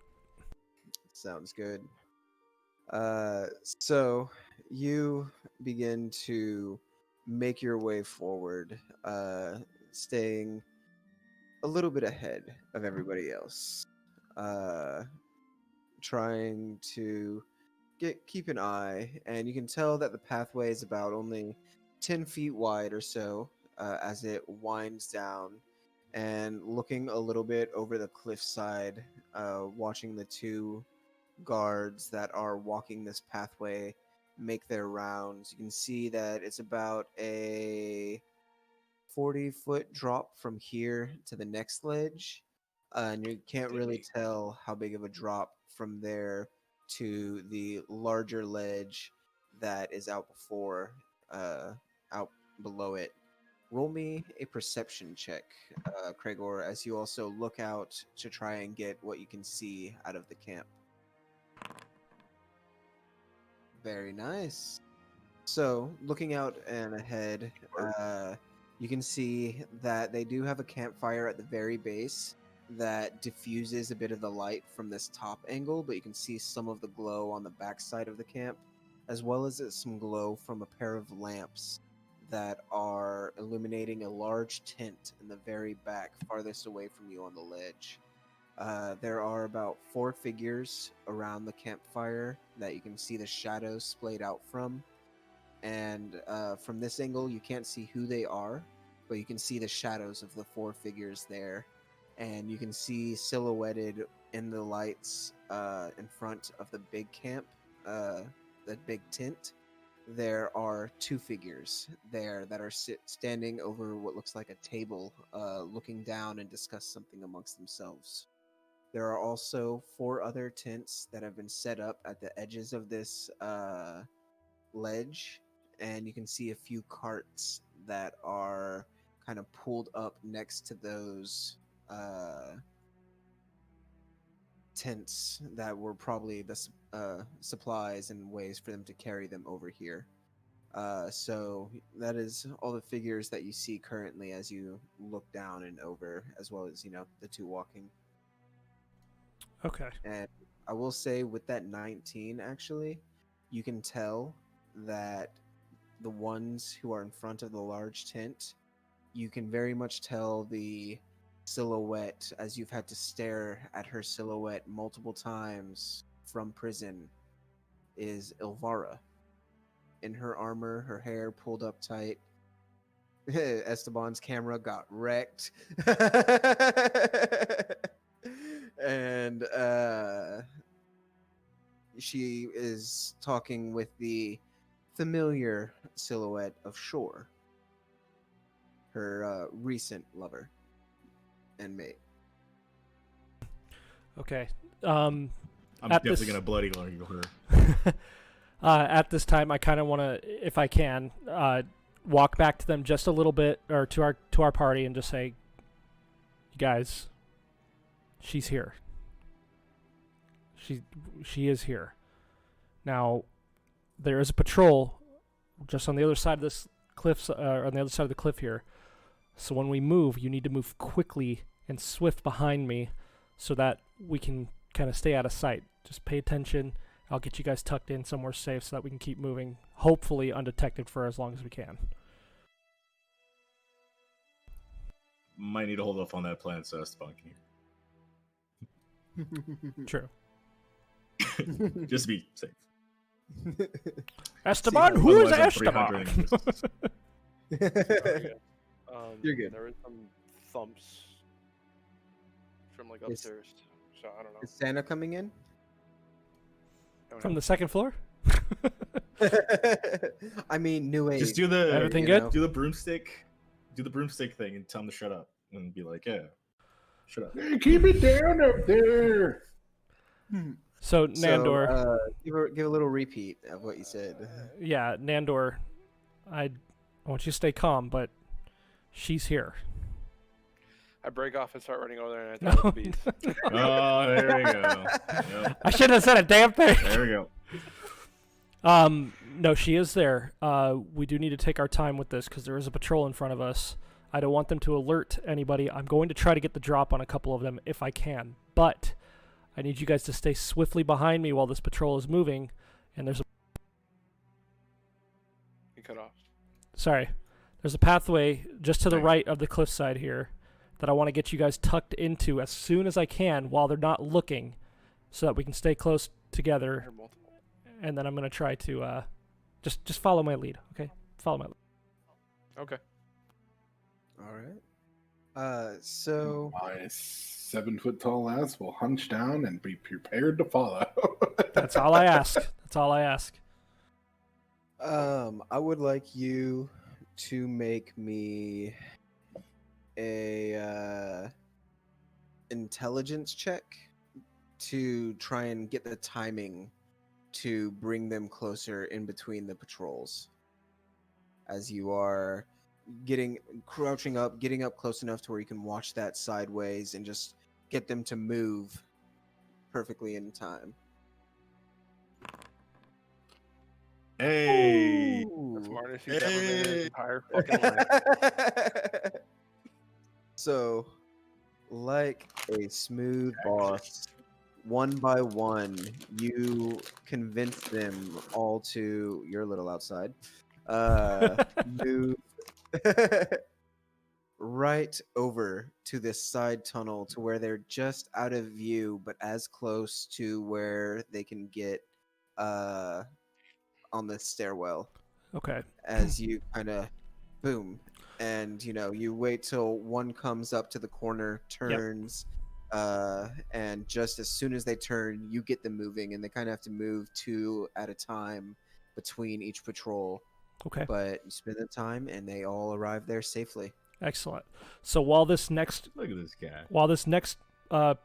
Sounds good. So you begin to make your way forward, staying a little bit ahead of everybody else, trying to keep an eye, and you can tell that the pathway is about only 10 feet wide or so as it winds down, and looking a little bit over the cliffside, watching the two guards that are walking this pathway make their rounds. You can see that it's about a 40-foot drop from here to the next ledge, and you can't really tell how big of a drop from there to the larger ledge that is out below it. Roll me a perception check, Cragor, as you also look out to try and get what you can see out of the camp. Very nice. So, looking out and ahead, you can see that they do have a campfire at the very base that diffuses a bit of the light from this top angle, but you can see some of the glow on the backside of the camp, as well as some glow from a pair of lamps that are illuminating a large tent in the very back, farthest away from you on the ledge. There are about 4 figures around the campfire that you can see the shadows splayed out from. And from this angle, you can't see who they are, but you can see the shadows of the 4 figures there. And you can see silhouetted in the lights in front of the big camp, the big tent. There are 2 figures there that are standing over what looks like a table, looking down and discuss something amongst themselves. There are also 4 other tents that have been set up at the edges of this ledge, and you can see a few carts that are kind of pulled up next to those tents that were probably the supplies and ways for them to carry them over here. So that is all the figures that you see currently as you look down and over, as well as, the 2 walking. Okay. And I will say with that 19, actually, you can tell that the ones who are in front of the large tent, you can very much tell the silhouette, as you've had to stare at her silhouette multiple times from prison, is Ilvara. In her armor, her hair pulled up tight. Esteban's camera got wrecked. And she is talking with the familiar silhouette of Shore, her recent lover and mate. Okay. I'm At definitely this- gonna bloody largle her. At this time, I kind of want to, if I can, walk back to them just a little bit, or to our party, and just say, "You guys, she's here. She is here. Now, there is a patrol just on the other side of this cliff, on the other side of the cliff here. So when we move, you need to move quickly and swift behind me, so that we can kind of stay out of sight. Just pay attention. I'll get you guys tucked in somewhere safe so that we can keep moving, hopefully undetected for as long as we can." Might need to hold off on that plan, so Esteban can True. hear. Just to be safe. Esteban, how- who is Otherwise, I'm Esteban? 300 You're good. There is some thumps from like Is- upstairs, so I don't know. Is Santa coming in? Don't From know. the second floor? I mean, new age. Just do the Everything you good? know? Do the broomstick. Do the broomstick thing and tell him to shut up and be like, "Yeah, shut up." Hey, keep it down up there. So, So, Nandor, give a little repeat of what you said. yeah, Nandor, I want you to stay calm, but she's here. I break off and start running over there, and I tell the beast. Oh, there we go. Yep, I shouldn't have said a damn thing. there we go. No, she is there. We do need to take our time with this because there is a patrol in front of us. I don't want them to alert anybody. I'm going to try to get the drop on a couple of them if I can, but I need you guys to stay swiftly behind me while this patrol is moving. And there's a You cut off. there's a pathway just to the Thanks. right of the cliffside here that I want to get you guys tucked into as soon as I can while they're not looking, so that we can stay close I together. heard multiple. And then I'm gonna try to just follow my lead, okay? Follow my lead. Okay. All right. So My 7-foot tall ass will hunch down and be prepared to follow. That's all I ask. That's all I ask. I would like you to make me a intelligence check to try and get the timing to bring them closer in between the patrols. As you are crouching up, getting up close enough to where you can watch that sideways and just get them to move perfectly in time. Hey. The Ooh. smartest he's ever been in his Hey. entire fucking life. So, like a smooth boss, one by one, you convince them all to. You're a little outside. Move right over to this side tunnel to where they're just out of view, but as close to where they can get on the stairwell. Okay. As you kind of boom, and you wait till one comes up to the corner, turns, and just as soon as they turn, you get them moving, and they kind of have to move two at a time between each patrol. Okay. But you spend the time, and they all arrive there safely. Excellent. So while this next Look at this guy.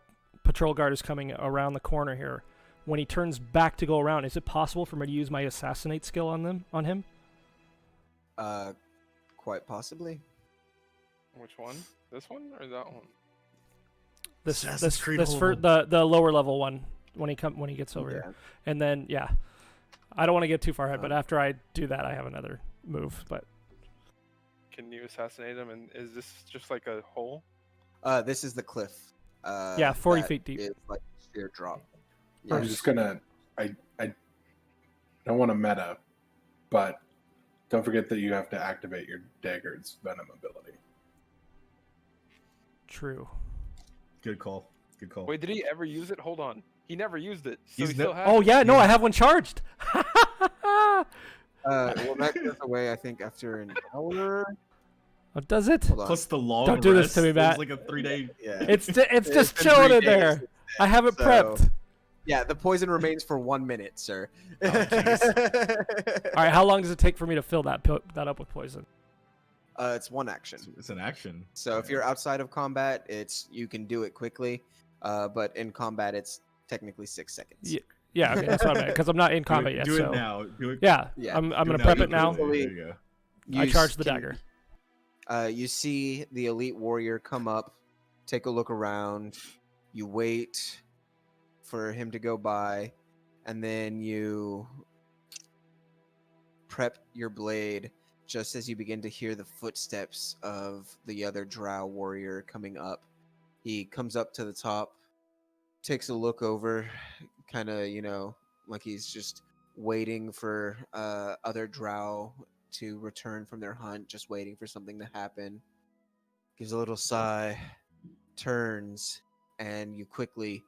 patrol guard is coming around the corner here, when he turns back to go around, is it possible for me to use my assassinate skill on him? Quite possibly. Which one? This one or that one? This for the lower level one when he gets over here. And then I don't want to get too far ahead, but after I do that, I have another move. But Can you assassinate him? And is this just like a hole? This is the cliff. 40 feet deep. It's like a sheer drop. I'm Yeah. just gonna. I don't want to meta, but don't forget that you have to activate your dagger's venom ability. True. Good call. Good call. Wait, did he ever use it? Hold on. He never used it. So He's he still ne- has Oh it. yeah, no, I have one charged. Well, that goes away, I think, after an hour. Oh, does it? Hold on. Plus the long Don't do this rest to me, is Matt. like a 3-day. Yeah. It's just been chilling 3 in there. days, I have it so- prepped. Yeah, the poison remains for 1 minute, sir. All right, how long does it take for me to fill that up with poison? It's one action. It's an action. So if you're outside of combat, you can do it quickly. But in combat, it's technically 6 seconds. Yeah, okay, that's what I meant, because I'm not in combat yet. Do so it now. Do it. yeah, Yeah, I'm do gonna now. prep You it now. can- There you go. I You charge the can- dagger. You see the elite warrior come up, take a look around. You wait for him to go by, and then you prep your blade just as you begin to hear the footsteps of the other drow warrior coming up. He comes up to the top, takes a look over, kind of, like he's just waiting for other drow to return from their hunt, just waiting for something to happen. Gives a little sigh, turns, and you quickly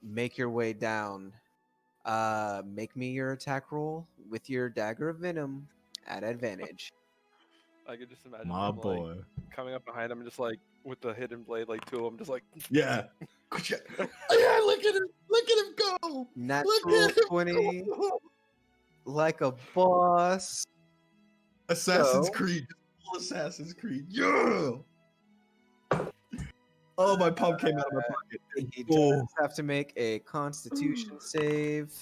make your way down. Make me your attack roll with your dagger of venom at advantage. I could just imagine My him, like, boy. coming up behind him, just like with the hidden blade, like two of them, just like Yeah. Yeah, look at him. Look at him go. Look Natural at him 20, go. like a boss. Assassin's So- Creed. Full Assassin's Creed. Yeah. Oh, my pump came out of my pocket. He Oh. does have to make a Constitution save,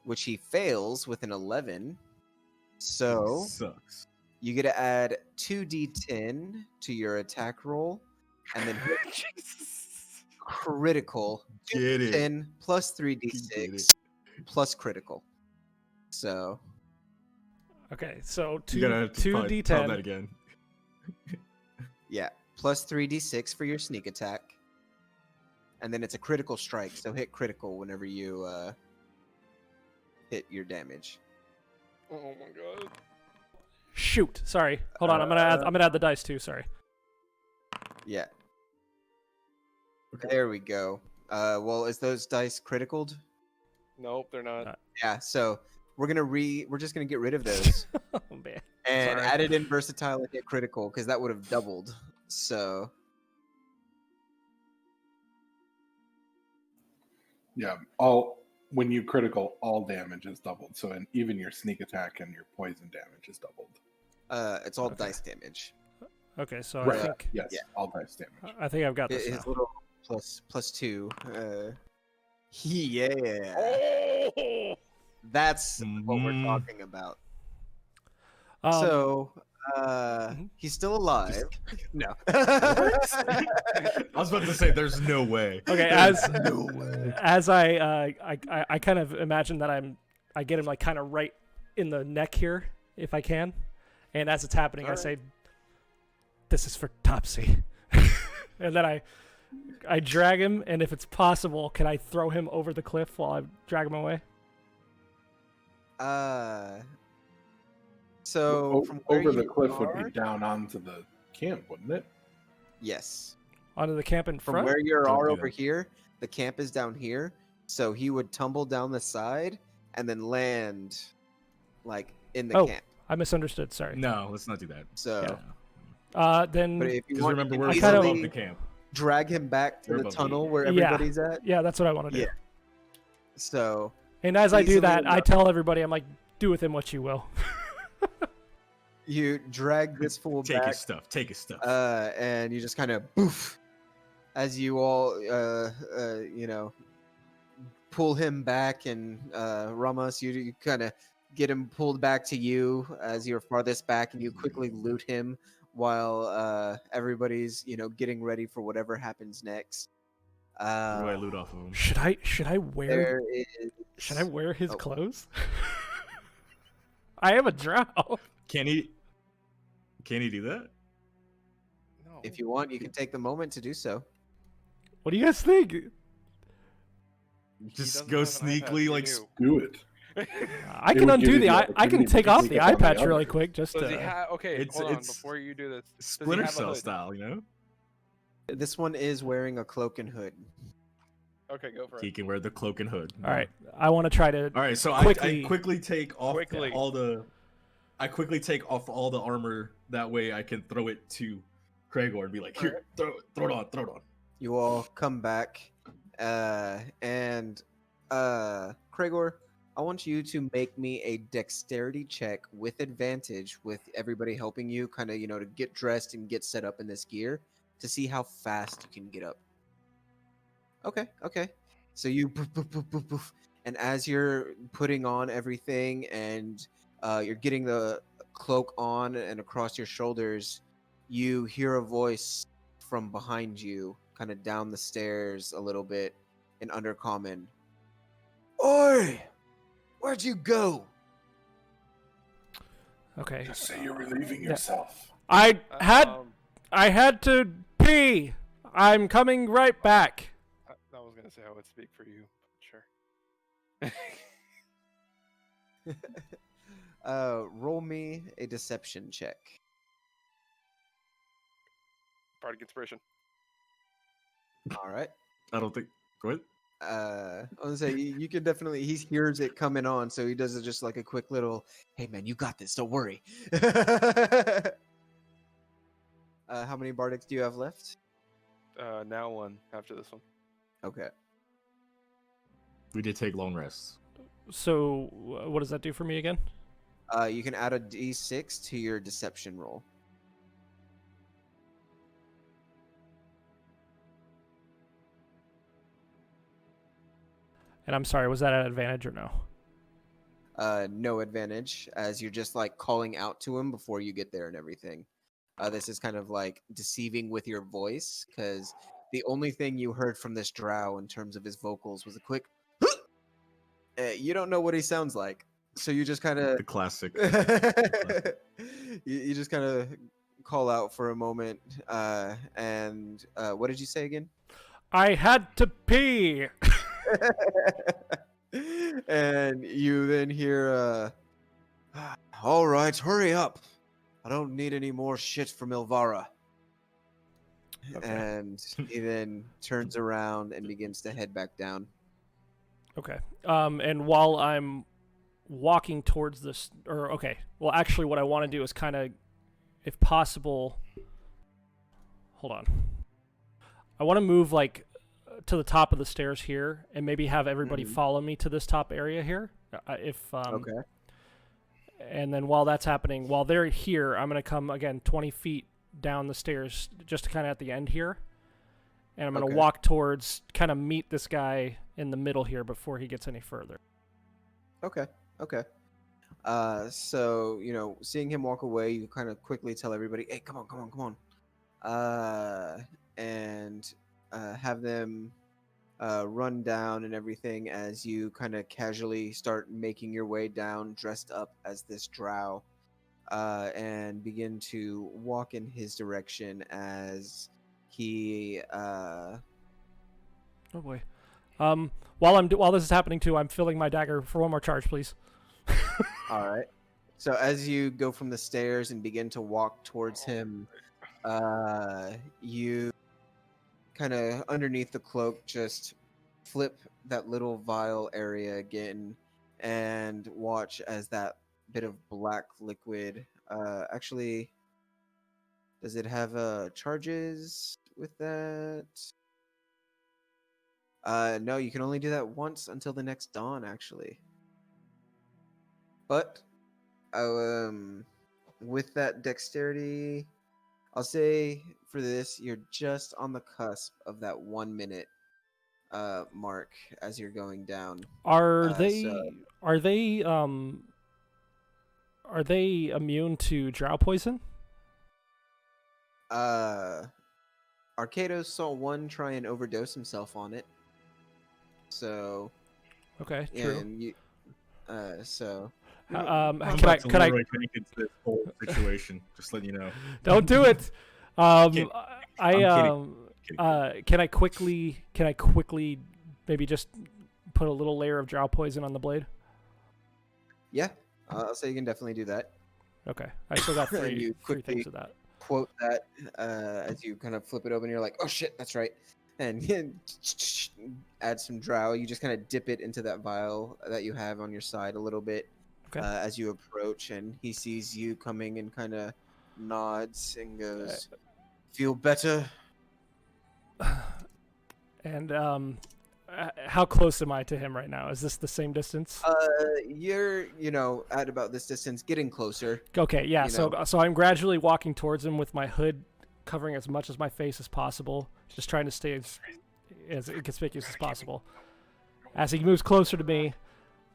which he fails with an 11. So Sucks. you get to add 2d10 to your attack roll, and then hit critical. Get it. 10 plus Get 3d6 plus critical. So Okay, so You gotta have to two pound that d10. again. yeah, plus 3d6 for your sneak attack, and then it's a critical strike. So hit critical whenever you hit your damage. oh my god. Shoot, sorry. Hold on, I'm gonna add the dice too. Sorry. Yeah. There we go. Well, is those dice criticaled? Nope, they're not. Yeah. So we're just gonna get rid of those Oh man. and Sorry. add it in versatile and hit critical because that would have doubled. So Yeah, when you critical, all damage is doubled. So even your sneak attack and your poison damage is doubled. it's all Okay. dice damage. Okay, so I Right. think Yes, Yeah. all dice damage. I think I've got this His now. little +2. Yeah. Oh! That's what we're Mhm. talking about. Um, So, mhm. he's still alive. No. I was about to say, there's no way. Okay, There's no way. as I kind of imagine that I get him like kind of right in the neck here if I can, and as it's happening, I Alright. say, "This is for Topsy," and then I drag him, and if it's possible, can I throw him over the cliff while I drag him away? So from where Over the you cliff are, would be down onto the camp, wouldn't it? yes. Onto the camp in From front. where you Don't are do over that. here, the camp is down here. So he would tumble down the side and then land like in the Oh. camp. I misunderstood. Sorry. No, let's not do that. So, Then but if you Because want, remember, you we're can kinda- above easily the camp. drag him back to We're the above the tunnel where Yeah. everybody's at. yeah, that's what I want to do. Yeah. So And as I do Easily that, I enough. tell everybody, I'm like, "Do with him what you will." you drag this fool Take back, his stuff. Take his stuff. and you just kind of poof as you all, pull him back, and Ramos, you kind of get him pulled back to you as you're farthest back, and you quickly loot him while everybody's getting ready for whatever happens next. Where do I loot off of him? Should I wear There is. Should I wear his Oh. clothes? I am a drow. Can he do that? No. If you want, you can take the moment to do so. What do you guys think? Just doesn't go have an iPad, sneakily, you like, do. Do it. I It can would give undo you the the I can opportunity take to off sneak the up on eye the patch other. really quick just So does he to. have? Okay, It's- hold on. it's Before you do this, does he Splinter have a Cell hood? style, you know? This one is wearing a cloak and hood. Okay, go for He it. can wear the cloak and hood. All right, I want to try to. All right, so Quickly- I quickly take off Quickly. all the. I quickly take off all the armor. That way, I can throw it to Cragor and be like, "Here, throw it on, throw it on." You all come back, and Cragor, I want you to make me a dexterity check with advantage, with everybody helping you, kind of to get dressed and get set up in this gear, to see how fast you can get up. Okay. So you poof, poof, poof, poof, poof, and as you're putting on everything and you're getting the cloak on and across your shoulders, you hear a voice from behind you, kind of down the stairs a little bit, in Undercommon. Oi! Where'd you go? Okay. Just say you're relieving Yeah. yourself. I had Um, to pee. I'm coming right back. I was gonna say I would speak for you, but sure. Roll me a deception check. Bardic inspiration. All right. I don't think. Go ahead. I was gonna say you can definitely. He hears it coming on, so he does it just like a quick little. Hey man, you got this. Don't worry. How many bardics do you have left? Now one after this one. Okay. We did take long rests. So what does that do for me again? You can add a d6 to your deception roll. And I'm sorry, was that an advantage or no? No advantage, as you're just like calling out to him before you get there and everything. This is kind of like deceiving with your voice, because the only thing you heard from this drow in terms of his vocals was a quick. You don't know what he sounds like, so you just kind of The classic. you just kind of call out for a moment, and what did you say again? I had to pee. And you then hear, all right, hurry up. I don't need any more shit from Ilvara. Okay. And he then turns around and begins to head back down. Okay. And while I'm walking towards this, or okay, well, actually, what I want to do is kind of, if possible, hold on. I want to move like to the top of the stairs here, and maybe have everybody Mhm. follow me to this top area here. Okay. And then while that's happening, while they're here, I'm gonna come again 20 feet down the stairs just kind of at the end here. And I'm going to Okay. walk towards, kind of meet this guy in the middle here before he gets any further. Okay. Okay. So seeing him walk away, you kind of quickly tell everybody, "Hey, come on, come on, come on," and have them run down and everything as you kind of casually start making your way down, dressed up as this drow, and begin to walk in his direction as he. Oh boy. While this is happening too, I'm filling my dagger for one more charge, please. All right. So as you go from the stairs and begin to walk towards him, you kind of underneath the cloak just flip that little vial area again and watch as that bit of black liquid actually, does it have charges with that? No, you can only do that once until the next dawn, actually. But with that dexterity, I'll say for this, you're just on the cusp of that 1 minute mark as you're going down. Are so- they immune to drow poison? Arcados saw one try and overdose himself on it. So Okay, yeah, true. and you, so I'm Can about to I literally take into this whole situation. Just letting you know. don't do it? Kidding. I Kidding. can I quickly maybe just put a little layer of drow poison on the blade? yeah, I'll say you can definitely do that. Okay, I still got And three you quickly- things of that. Quote that as you kind of flip it open. You're like, oh shit, that's right. And add some drow. You just kind of dip it into that vial that you have on your side a little bit Okay. as you approach, and he sees you coming and kind of nods and goes, "Feel better?" And how close am I to him right now? Is this the same distance? You're at about this distance, getting closer. Okay, yeah. you So I'm gradually walking towards him with my hood covering as much as my face as possible, just trying to stay as inconspicuous as possible. As he moves closer to me,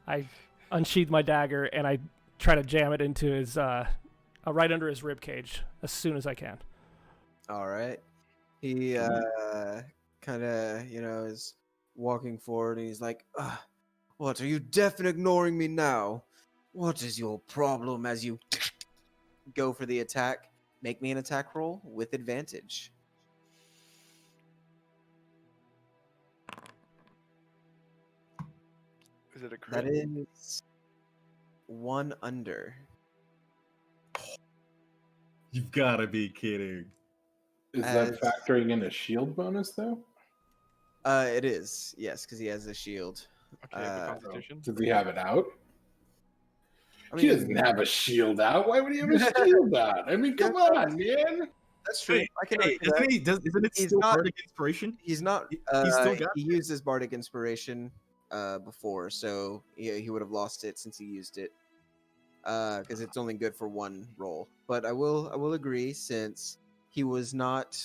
I unsheath my dagger and I try to jam it into his right under his rib cage as soon as I can. All right. He kind of is walking forward, and he's like, "What, are you deaf and ignoring me now? What is your problem?" As you go for the attack, make me an attack roll with advantage. Is it a crit? That is 1 under. You've got to be kidding. Is As- that factoring in a shield bonus though? It is, yes, because he has a shield. Okay, the uh, Constitution. Does he have it out? I He doesn't have a shield out. Why would he have a shield out? I mean, come on, man. That's true. I can Hey, argue that. isn't it He's still not- bardic inspiration? He's not. He's still got he used his bardic inspiration before, so he would have lost it since he used it. Because it's only good for one roll. But I will agree, since he was not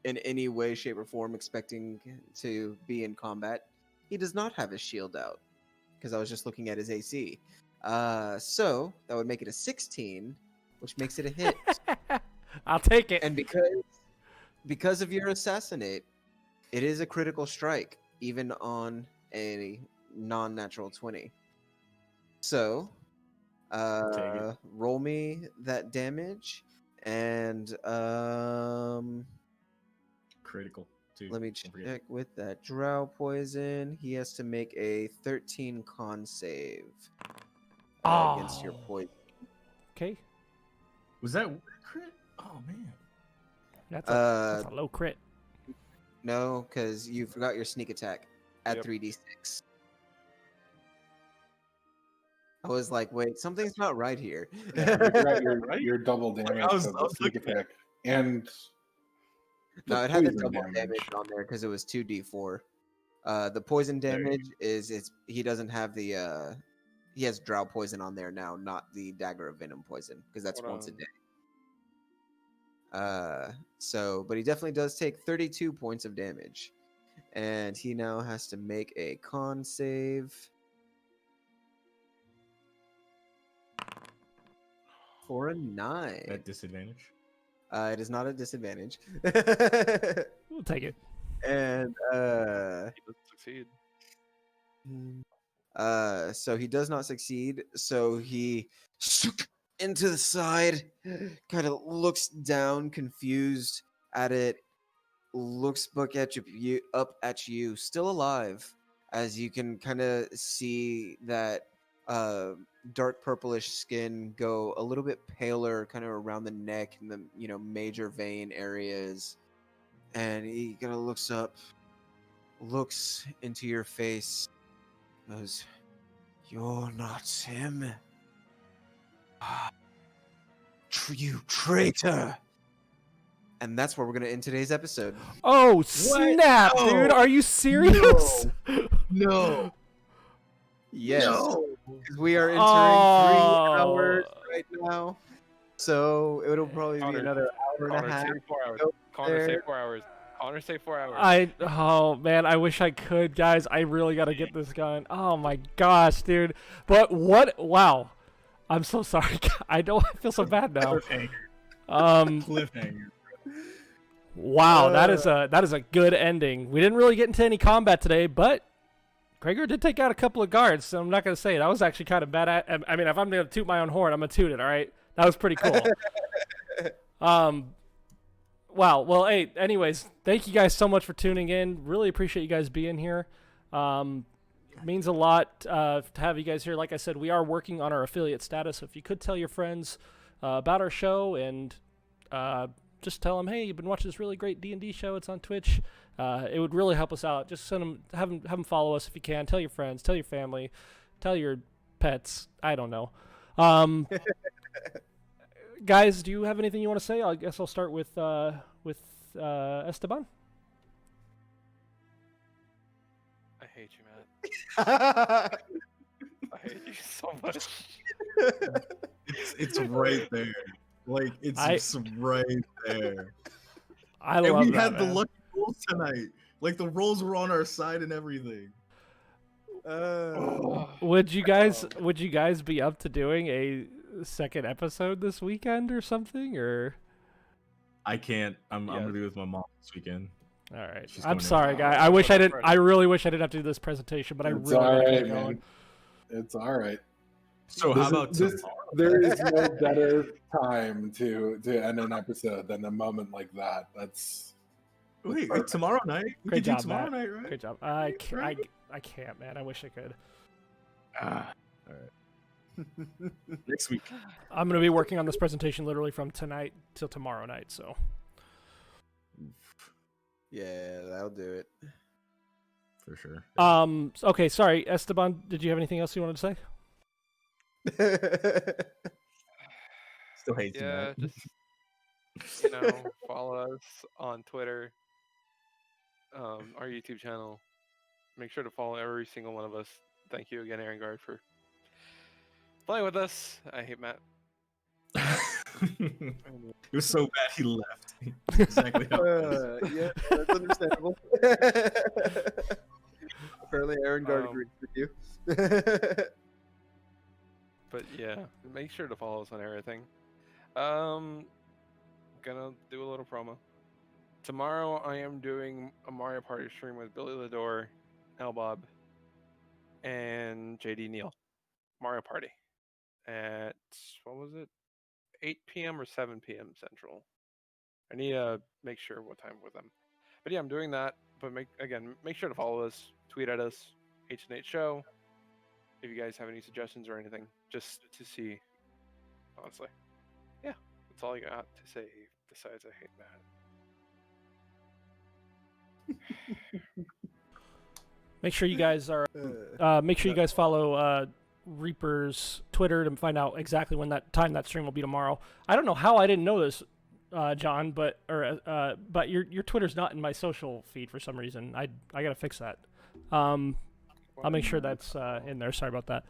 in any way, shape, or form expecting to be in combat, he does not have his shield out. Because I was just looking at his AC. So that would make it a 16, which makes it a hit. I'll take it. And because of your assassinate, it is a critical strike, even on a non-natural 20. So, it. roll me that damage, and Critical, too. let me Don't forget. check with that drow poison. He has to make a 13 con save against your Oh. poison. Okay, Was that crit? Oh, man. that's a low crit. No, because you forgot your sneak attack at Yep. 3d6. I was like, wait, something's not right here. Yeah, you forgot Right? your double damage I was- of I the was sneak looking at- attack. And No, the it had the poison double damage on there because it was 2d4. The poison There you damage is he doesn't have the he has drow poison on there now, not the dagger of venom poison, because that's Hold once a on. day. But he definitely does take 32 points of damage. And he now has to make a con save. For a 9. At disadvantage. It is not a disadvantage. We'll take it. And He doesn't succeed. so he does not succeed. So he into the side, kind of looks down, confused at it, looks up at you, still alive, as you can kind of see that dark purplish skin go a little bit paler, kind of around the neck and the major vein areas, and he kind of looks up, looks into your face, goes, "You're not him, you traitor." And that's where we're going to end today's episode. Oh, snap, No. dude. Are you serious? No. Yes. No. Because we are entering 3 Oh. hours right now. So it'll probably be Connor, another hour and a Connor, half. say 4 hours. Go Connor, say there. 4 hours. Connor, say 4 hours. Oh, man. I wish I could, guys. I really got to get this going. Oh, my gosh, dude. But what? Wow. I'm so sorry. I feel so bad now. Cliffhanger. Wow, that is a good ending. We didn't really get into any combat today, but Gregor did take out a couple of guards, so I'm not going to say it. That was actually kind of bad. I mean, if I'm going to toot my own horn, I'm going to toot it, all right? That was pretty cool. Wow. Well, hey, anyways, thank you guys so much for tuning in. Really appreciate you guys being here. It means a lot to have you guys here. Like I said, we are working on our affiliate status, so if you could tell your friends about our show and just tell them, hey, you've been watching this really great D&D show. It's on Twitch. It would really help us out. Just send them, have them follow us if you can. Tell your friends, tell your family, tell your pets. I don't know. Guys, do you have anything you want to say? I guess I'll start with Esteban. I hate you, Matt. I hate you so much. It's right there. Like, it's just right there. I And love we that, had the man. lucky rolls tonight. Like, the rolls were on our side and everything. Would you guys be up to doing a second episode this weekend or something? Or I can't. I'm Yeah. gonna be with my mom this weekend. all right, She's I'm going sorry, in. guy. I really wish I didn't have to do this presentation, but I It's really all gotta right, get going. man. It's all right. So This how about is- this- tomorrow? There is no better time to end an episode than a moment like that. That's Wait, tomorrow night? We Great can job, do tomorrow Matt. night, right? Great job. Right? I can't, man. I wish I could. All right. Next week. I'm gonna be working on this presentation literally from tonight till tomorrow night. So Yeah, that'll do it. For sure. okay, sorry, Esteban. Did you have anything else you wanted to say? Still hate you, Yeah, Matt. just follow us on Twitter, our YouTube channel. Make sure to follow every single one of us. Thank you again, Aaron Guard, for playing with us. I hate Matt. It was so bad he left. Exactly how it is. Yeah, that's understandable. Apparently, Aaron Guard agrees with you. But yeah, make sure to follow us on everything. Gonna do a little promo. Tomorrow I am doing a Mario Party stream with Billy Lador, Elbob, and JD Neal. Mario Party at, what was it? 8 p.m. or 7 p.m. Central. I need to make sure what time with them. But yeah, I'm doing that. But make sure to follow us, tweet at us, H&H Show. If you guys have any suggestions or anything, just to see, honestly. Yeah, that's all I got to say, besides I hate Matt. Make sure you guys are. Make sure you guys follow Reaper's Twitter to find out exactly when that stream will be tomorrow. I don't know how I didn't know this, John, but your Twitter's not in my social feed for some reason. I gotta fix that. I'll make sure that's in there. Sorry about that.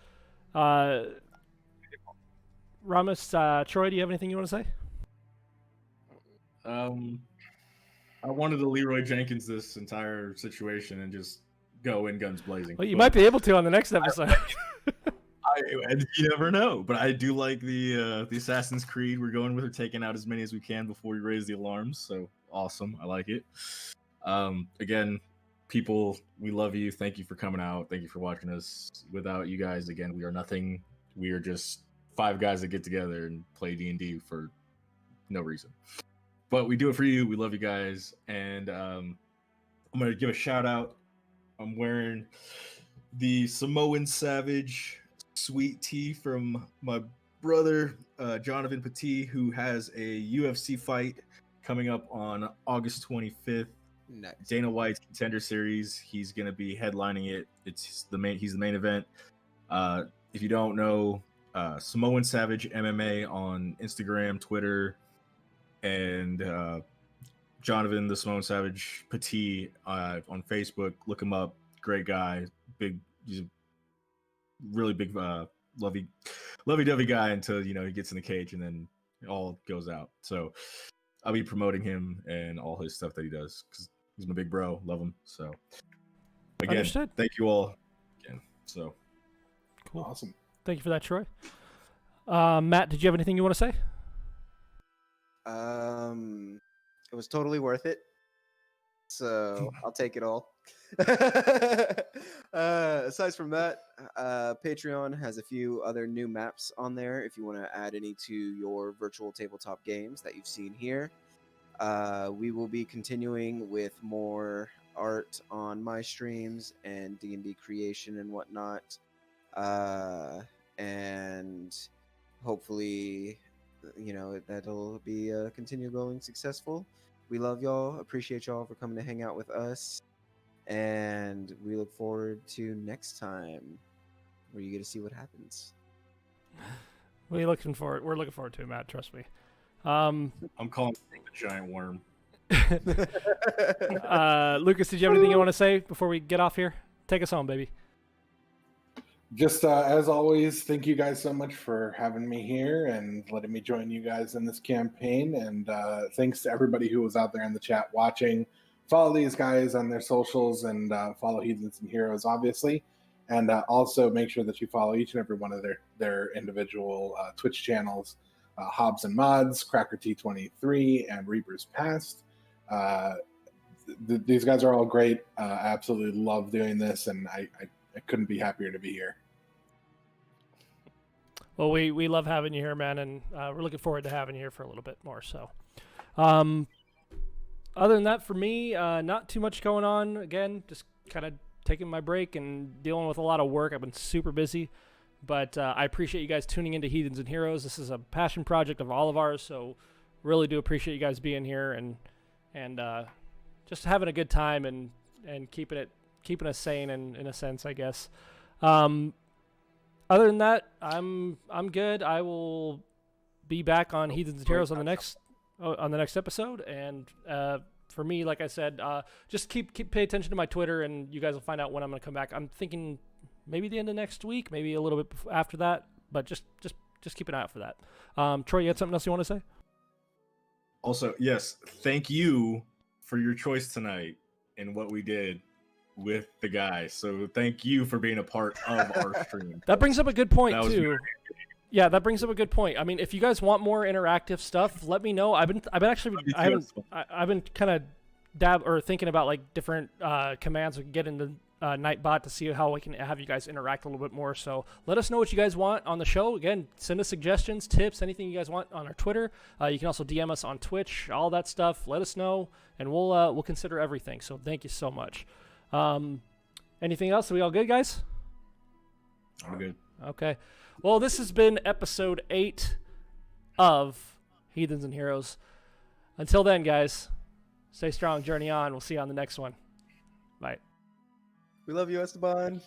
Ramos, Troy, do you have anything you want to say? I wanted to Leroy Jenkins this entire situation and just go in guns blazing. Well, you but might be able to on the next episode. you never know, but I do like the Assassin's Creed. We're going with her, taking out as many as we can before we raise the alarms. So awesome, I like it. Again, people, we love you. Thank you for coming out. Thank you for watching us. Without you guys, again, we are nothing. We are just 5 guys that get together and play D&D for no reason. But we do it for you. We love you guys, and I'm gonna give a shout out. I'm wearing the Samoan Savage sweet tea from my brother Jonathan Petit, who has a UFC fight coming up on August 25th. Nice. Dana White's Contender Series. He's gonna be headlining it. He's the main event. If you don't know, Samoan Savage MMA on Instagram, Twitter, and Jonathan the Samoan Savage Petit on Facebook. Look him up. Great guy. He's a really big lovey-dovey guy until he gets in the cage, and then it all goes out. So I'll be promoting him and all his stuff that he does because he's my big bro. Love him. So again, Understood. thank you all again. So Cool. Awesome. Thank you for that, Troy. Matt, did you have anything you want to say? It was totally worth it. So I'll take it all. Aside from that, Patreon has a few other new maps on there if you want to add any to your virtual tabletop games that you've seen here. We will be continuing with more art on my streams and D&D creation and whatnot. And hopefully, that'll be continue going successful. We love y'all. Appreciate y'all for coming to hang out with us. And we look forward to next time where you get to see what happens. We're looking forward to it, Matt. Trust me. I'm calling it the giant worm. Lucas, did you have anything you want to say before we get off here? Take us home, baby. Just as always, thank you guys so much for having me here and letting me join you guys in this campaign. And thanks to everybody who was out there in the chat watching. Follow these guys on their socials and follow Heathens and Heroes, obviously. And also make sure that you follow each and every one of their individual Twitch channels, Hobbs and Mods, Cracker T23, and Reaper's Past. These guys are all great. Absolutely love doing this, and I couldn't be happier to be here. Well, we love having you here, man, and we're looking forward to having you here for a little bit more. So, other than that, for me, not too much going on. Again, just kind of taking my break and dealing with a lot of work. I've been super busy, but I appreciate you guys tuning into Heathens and Heroes. This is a passion project of all of ours, so really do appreciate you guys being here and just having a good time and keeping us sane in a sense, I guess. Other than that, I'm good. I will be back on Heathens and Heroes on the next episode. And for me, like I said, just keep pay attention to my Twitter, and you guys will find out when I'm going to come back. I'm thinking maybe the end of next week, maybe a little bit after that, but just keep an eye out for that. Troy, you had something else you want to say? Also, yes, thank you for your choice tonight in what we did with the guys. So thank you for being a part of our stream. That brings up a good point too. Very Yeah, that brings up a good point. I mean, if you guys want more interactive stuff, let me know. I've been kind of thinking about like different commands we can get into Nightbot to see how we can have you guys interact a little bit more. So let us know what you guys want on the show. Again, send us suggestions, tips, anything you guys want on our Twitter. You can also DM us on Twitch, all that stuff. Let us know, and we'll consider everything. So thank you so much. Anything else? Are we all good, guys? I'm good. Okay. Well, this has been episode 8 of Heathens and Heroes. Until then, guys, stay strong, journey on. We'll see you on the next one. Bye. We love you, Esteban.